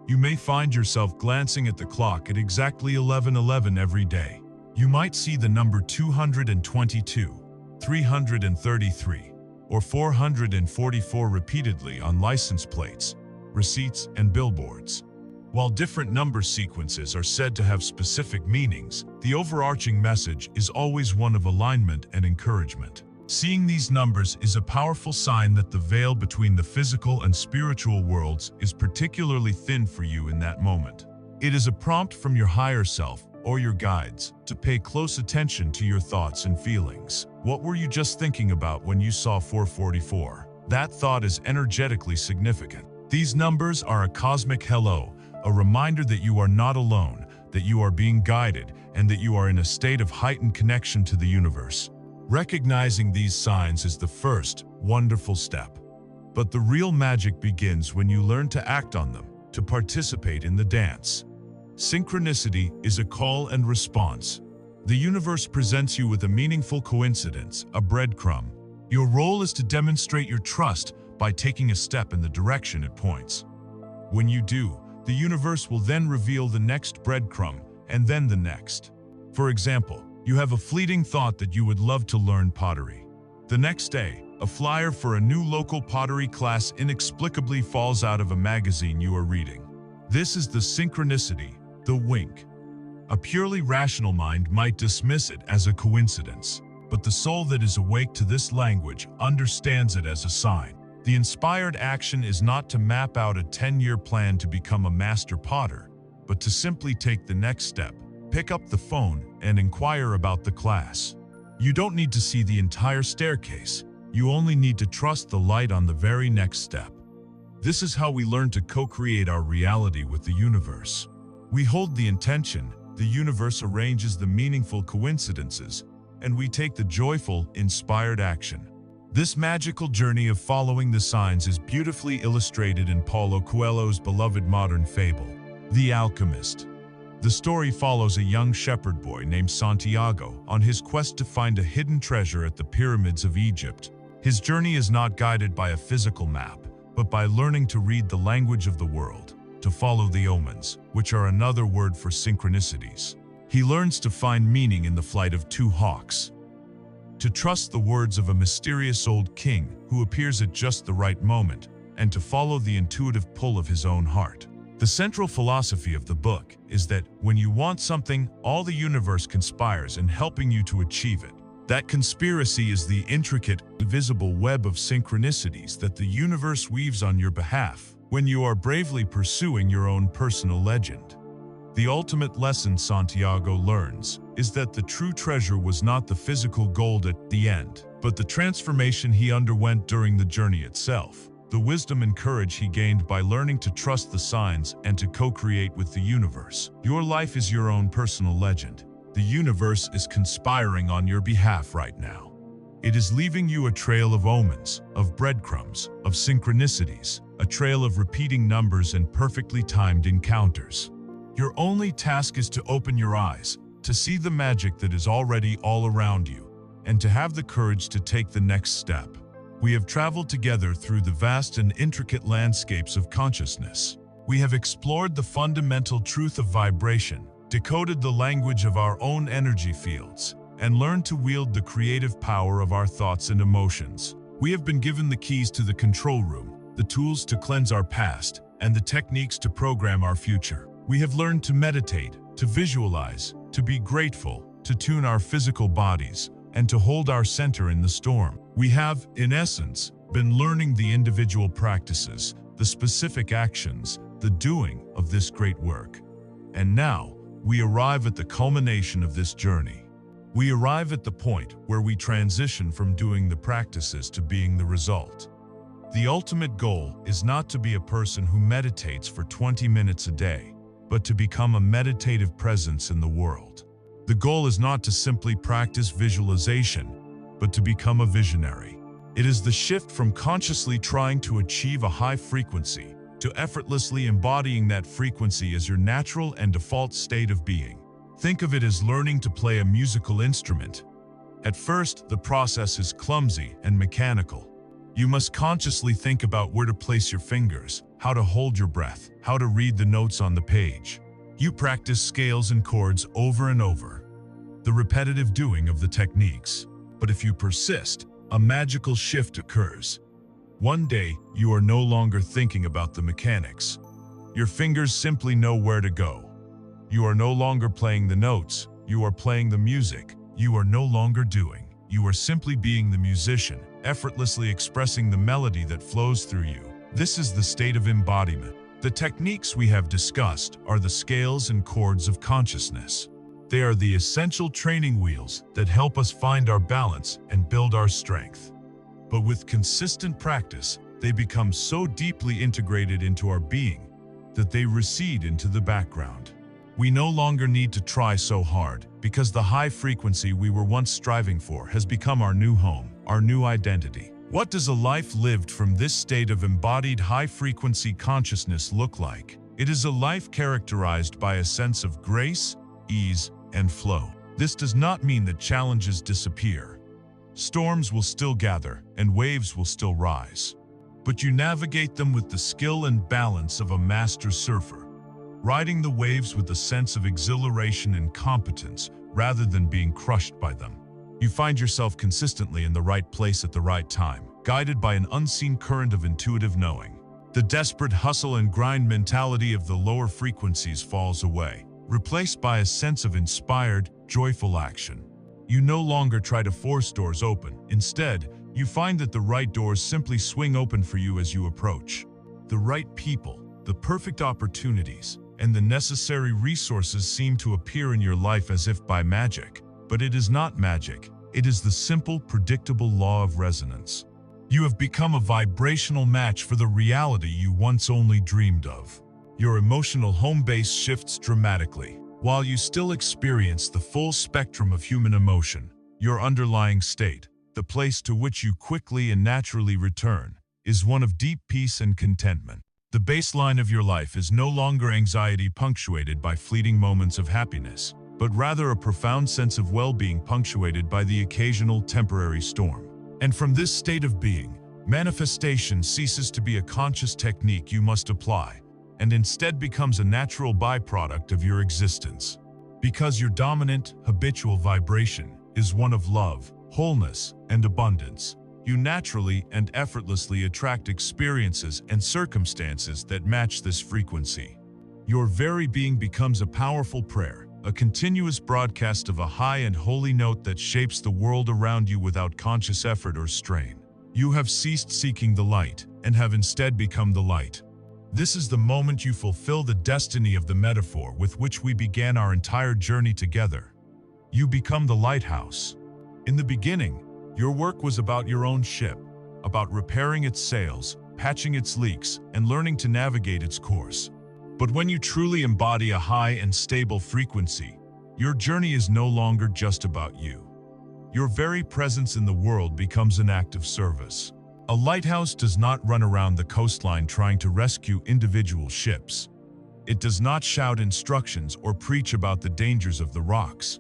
You may find yourself glancing at the clock at exactly 11:11 every day. You might see the number 222, 333, or 444 repeatedly on license plates, receipts, and billboards. While different number sequences are said to have specific meanings, the overarching message is always one of alignment and encouragement. Seeing these numbers is a powerful sign that the veil between the physical and spiritual worlds is particularly thin for you in that moment. It is a prompt from your higher self, or your guides, to pay close attention to your thoughts and feelings. What were you just thinking about when you saw 444? That thought is energetically significant. These numbers are a cosmic hello, a reminder that you are not alone, that you are being guided, and that you are in a state of heightened connection to the universe. Recognizing these signs is the first, wonderful step. But the real magic begins when you learn to act on them, to participate in the dance. Synchronicity is a call and response. The universe presents you with a meaningful coincidence, a breadcrumb. Your role is to demonstrate your trust by taking a step in the direction it points. When you do, the universe will then reveal the next breadcrumb, and then the next. For example, you have a fleeting thought that you would love to learn pottery. The next day, a flyer for a new local pottery class inexplicably falls out of a magazine you are reading. This is the synchronicity, the wink. A purely rational mind might dismiss it as a coincidence, but the soul that is awake to this language understands it as a sign. The inspired action is not to map out a 10-year plan to become a master potter, but to simply take the next step, pick up the phone, and inquire about the class. You don't need to see the entire staircase. You only need to trust the light on the very next step. This is how we learn to co-create our reality with the universe. We hold the intention, the universe arranges the meaningful coincidences, and we take the joyful, inspired action. This magical journey of following the signs is beautifully illustrated in Paulo Coelho's beloved modern fable, The Alchemist. The story follows a young shepherd boy named Santiago on his quest to find a hidden treasure at the pyramids of Egypt. His journey is not guided by a physical map, but by learning to read the language of the world, to follow the omens, which are another word for synchronicities. He learns to find meaning in the flight of two hawks, to trust the words of a mysterious old king who appears at just the right moment, and to follow the intuitive pull of his own heart. The central philosophy of the book is that when you want something, all the universe conspires in helping you to achieve it. That conspiracy is the intricate, invisible web of synchronicities that the universe weaves on your behalf when you are bravely pursuing your own personal legend. The ultimate lesson Santiago learns is that the true treasure was not the physical gold at the end, but the transformation he underwent during the journey itself. The wisdom and courage he gained by learning to trust the signs and to co-create with the universe. Your life is your own personal legend. The universe is conspiring on your behalf right now. It is leaving you a trail of omens, of breadcrumbs, of synchronicities, a trail of repeating numbers and perfectly timed encounters. Your only task is to open your eyes, to see the magic that is already all around you, and to have the courage to take the next step. We have traveled together through the vast and intricate landscapes of consciousness. We have explored the fundamental truth of vibration, decoded the language of our own energy fields, and learned to wield the creative power of our thoughts and emotions. We have been given the keys to the control room, the tools to cleanse our past, and the techniques to program our future. We have learned to meditate, to visualize, to be grateful, to tune our physical bodies, and to hold our center in the storm. We have, in essence, been learning the individual practices, the specific actions, the doing of this great work. And now, we arrive at the culmination of this journey. We arrive at the point where we transition from doing the practices to being the result. The ultimate goal is not to be a person who meditates for 20 minutes a day, but to become a meditative presence in the world. The goal is not to simply practice visualization, but to become a visionary. It is the shift from consciously trying to achieve a high frequency to effortlessly embodying that frequency as your natural and default state of being. Think of it as learning to play a musical instrument. At first, the process is clumsy and mechanical. You must consciously think about where to place your fingers, how to hold your breath, how to read the notes on the page. You practice scales and chords over and over, the repetitive doing of the techniques. But if you persist, a magical shift occurs. One day, you are no longer thinking about the mechanics. Your fingers simply know where to go. You are no longer playing the notes, you are playing the music. You are no longer doing. You are simply being the musician, effortlessly expressing the melody that flows through you. This is the state of embodiment. The techniques we have discussed are the scales and chords of consciousness. They are the essential training wheels that help us find our balance and build our strength. But with consistent practice, they become so deeply integrated into our being that they recede into the background. We no longer need to try so hard, because the high frequency we were once striving for has become our new home, our new identity. What does a life lived from this state of embodied high-frequency consciousness look like? It is a life characterized by a sense of grace, ease, and flow. This does not mean that challenges disappear. Storms will still gather, and waves will still rise. But you navigate them with the skill and balance of a master surfer, riding the waves with a sense of exhilaration and competence rather than being crushed by them. You find yourself consistently in the right place at the right time, guided by an unseen current of intuitive knowing. The desperate hustle and grind mentality of the lower frequencies falls away, replaced by a sense of inspired, joyful action. You no longer try to force doors open. Instead, you find that the right doors simply swing open for you as you approach. The right people, the perfect opportunities, and the necessary resources seem to appear in your life as if by magic. But it is not magic. It is the simple, predictable law of resonance. You have become a vibrational match for the reality you once only dreamed of. Your emotional home base shifts dramatically. While you still experience the full spectrum of human emotion, your underlying state, the place to which you quickly and naturally return, is one of deep peace and contentment. The baseline of your life is no longer anxiety punctuated by fleeting moments of happiness, but rather a profound sense of well-being punctuated by the occasional temporary storm. And from this state of being, manifestation ceases to be a conscious technique you must apply, and instead becomes a natural byproduct of your existence. Because your dominant, habitual vibration is one of love, wholeness, and abundance, you naturally and effortlessly attract experiences and circumstances that match this frequency. Your very being becomes a powerful prayer, a continuous broadcast of a high and holy note that shapes the world around you without conscious effort or strain. You have ceased seeking the light and have instead become the light. This is the moment you fulfill the destiny of the metaphor with which we began our entire journey together. You become the lighthouse. In the beginning, your work was about your own ship, about repairing its sails, patching its leaks, and learning to navigate its course. But when you truly embody a high and stable frequency, your journey is no longer just about you. Your very presence in the world becomes an act of service. A lighthouse does not run around the coastline trying to rescue individual ships. It does not shout instructions or preach about the dangers of the rocks.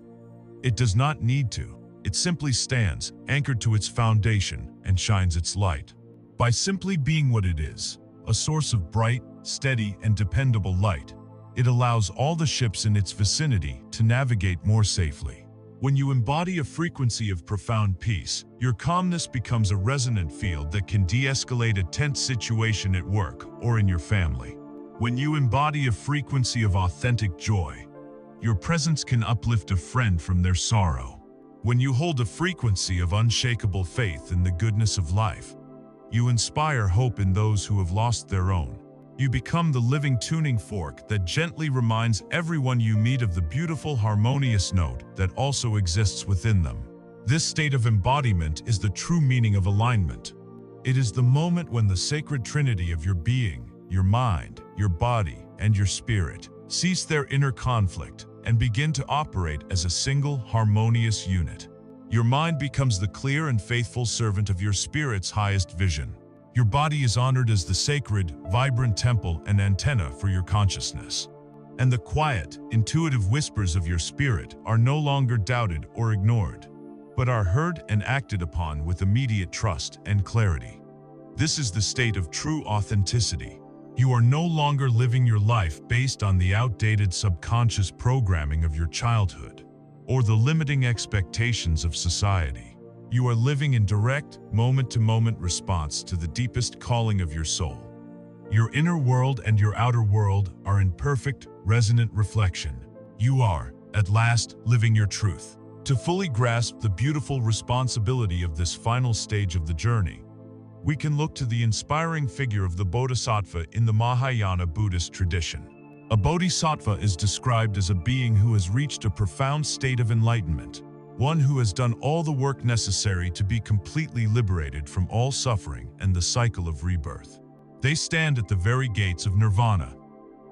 It does not need to. It simply stands, anchored to its foundation, and shines its light. By simply being what it is, a source of bright, steady, and dependable light, it allows all the ships in its vicinity to navigate more safely. When you embody a frequency of profound peace, your calmness becomes a resonant field that can de-escalate a tense situation at work or in your family. When you embody a frequency of authentic joy, your presence can uplift a friend from their sorrow. When you hold a frequency of unshakable faith in the goodness of life, you inspire hope in those who have lost their own. You become the living tuning fork that gently reminds everyone you meet of the beautiful harmonious note that also exists within them. This state of embodiment is the true meaning of alignment. It is the moment when the sacred trinity of your being, your mind, your body, and your spirit cease their inner conflict and begin to operate as a single, harmonious unit. Your mind becomes the clear and faithful servant of your spirit's highest vision. Your body is honored as the sacred, vibrant temple and antenna for your consciousness. And the quiet, intuitive whispers of your spirit are no longer doubted or ignored, but are heard and acted upon with immediate trust and clarity. This is the state of true authenticity. You are no longer living your life based on the outdated subconscious programming of your childhood or the limiting expectations of society. You are living in direct, moment-to-moment response to the deepest calling of your soul. Your inner world and your outer world are in perfect, resonant reflection. You are, at last, living your truth. To fully grasp the beautiful responsibility of this final stage of the journey, we can look to the inspiring figure of the Bodhisattva in the Mahayana Buddhist tradition. A bodhisattva is described as a being who has reached a profound state of enlightenment, one who has done all the work necessary to be completely liberated from all suffering and the cycle of rebirth. They stand at the very gates of nirvana,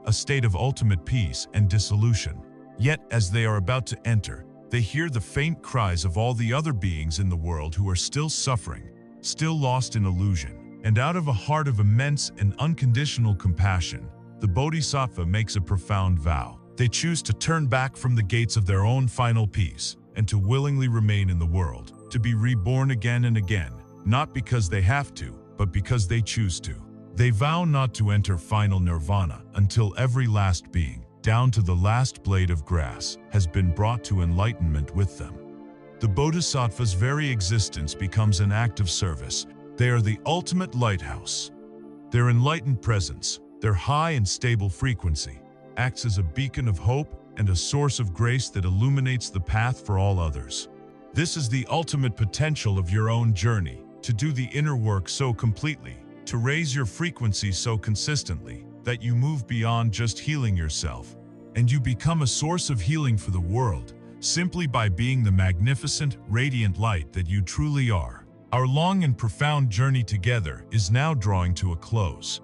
a state of ultimate peace and dissolution. Yet, as they are about to enter, they hear the faint cries of all the other beings in the world who are still suffering, still lost in illusion. And out of a heart of immense and unconditional compassion, the Bodhisattva makes a profound vow. They choose to turn back from the gates of their own final peace and to willingly remain in the world, to be reborn again and again, not because they have to, but because they choose to. They vow not to enter final nirvana until every last being, down to the last blade of grass, has been brought to enlightenment with them. The Bodhisattva's very existence becomes an act of service. They are the ultimate lighthouse. Their enlightened presence, their high and stable frequency, acts as a beacon of hope and a source of grace that illuminates the path for all others. This is the ultimate potential of your own journey, to do the inner work so completely, to raise your frequency so consistently, that you move beyond just healing yourself, and you become a source of healing for the world, simply by being the magnificent, radiant light that you truly are. Our long and profound journey together is now drawing to a close.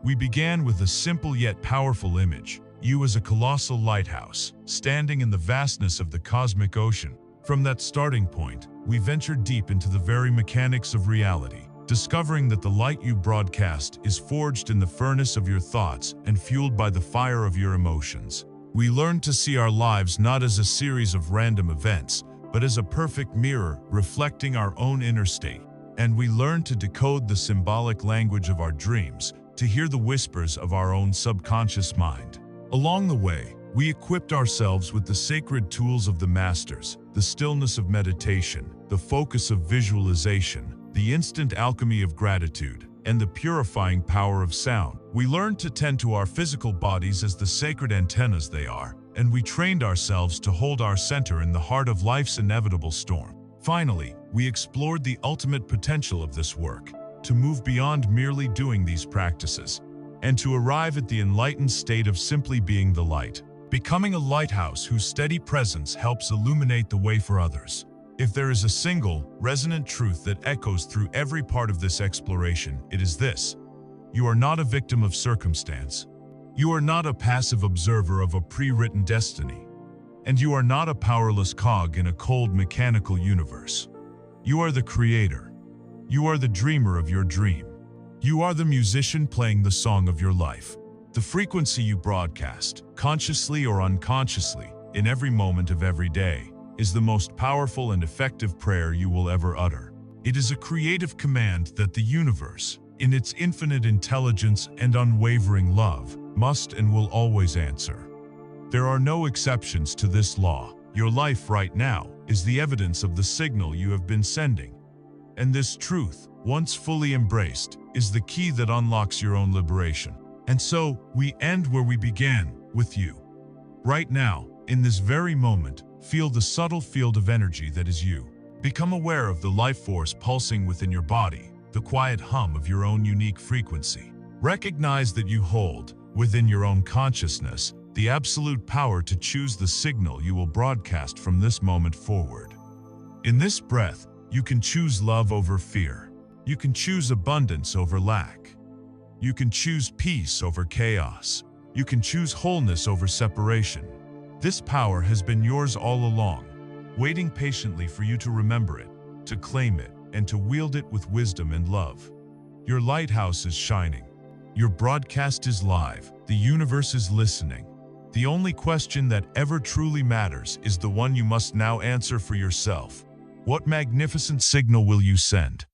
We began with a simple yet powerful image, you as a colossal lighthouse, standing in the vastness of the cosmic ocean. From that starting point, we ventured deep into the very mechanics of reality, discovering that the light you broadcast is forged in the furnace of your thoughts and fueled by the fire of your emotions. We learned to see our lives not as a series of random events, but as a perfect mirror reflecting our own inner state. And we learned to decode the symbolic language of our dreams, to hear the whispers of our own subconscious mind. Along the way, we equipped ourselves with the sacred tools of the masters, the stillness of meditation, the focus of visualization, the instant alchemy of gratitude, and the purifying power of sound. We learned to tend to our physical bodies as the sacred antennas they are, and we trained ourselves to hold our center in the heart of life's inevitable storm. Finally, we explored the ultimate potential of this work, to move beyond merely doing these practices, and to arrive at the enlightened state of simply being the light, becoming a lighthouse whose steady presence helps illuminate the way for others. If there is a single, resonant truth that echoes through every part of this exploration, it is this: you are not a victim of circumstance. You are not a passive observer of a pre-written destiny. And you are not a powerless cog in a cold mechanical universe. You are the creator. You are the dreamer of your dream. You are the musician playing the song of your life. The frequency you broadcast, consciously or unconsciously, in every moment of every day, is the most powerful and effective prayer you will ever utter. It is a creative command that the universe, in its infinite intelligence and unwavering love, must and will always answer. There are no exceptions to this law. Your life right now is the evidence of the signal you have been sending. And this truth, once fully embraced, is the key that unlocks your own liberation. And so, we end where we began, with you. Right now, in this very moment, feel the subtle field of energy that is you. Become aware of the life force pulsing within your body, the quiet hum of your own unique frequency. Recognize that you hold, within your own consciousness, the absolute power to choose the signal you will broadcast from this moment forward. In this breath, you can choose love over fear. You can choose abundance over lack. You can choose peace over chaos. You can choose wholeness over separation. This power has been yours all along, waiting patiently for you to remember it, to claim it, and to wield it with wisdom and love. Your lighthouse is shining. Your broadcast is live. The universe is listening. The only question that ever truly matters is the one you must now answer for yourself. What magnificent signal will you send?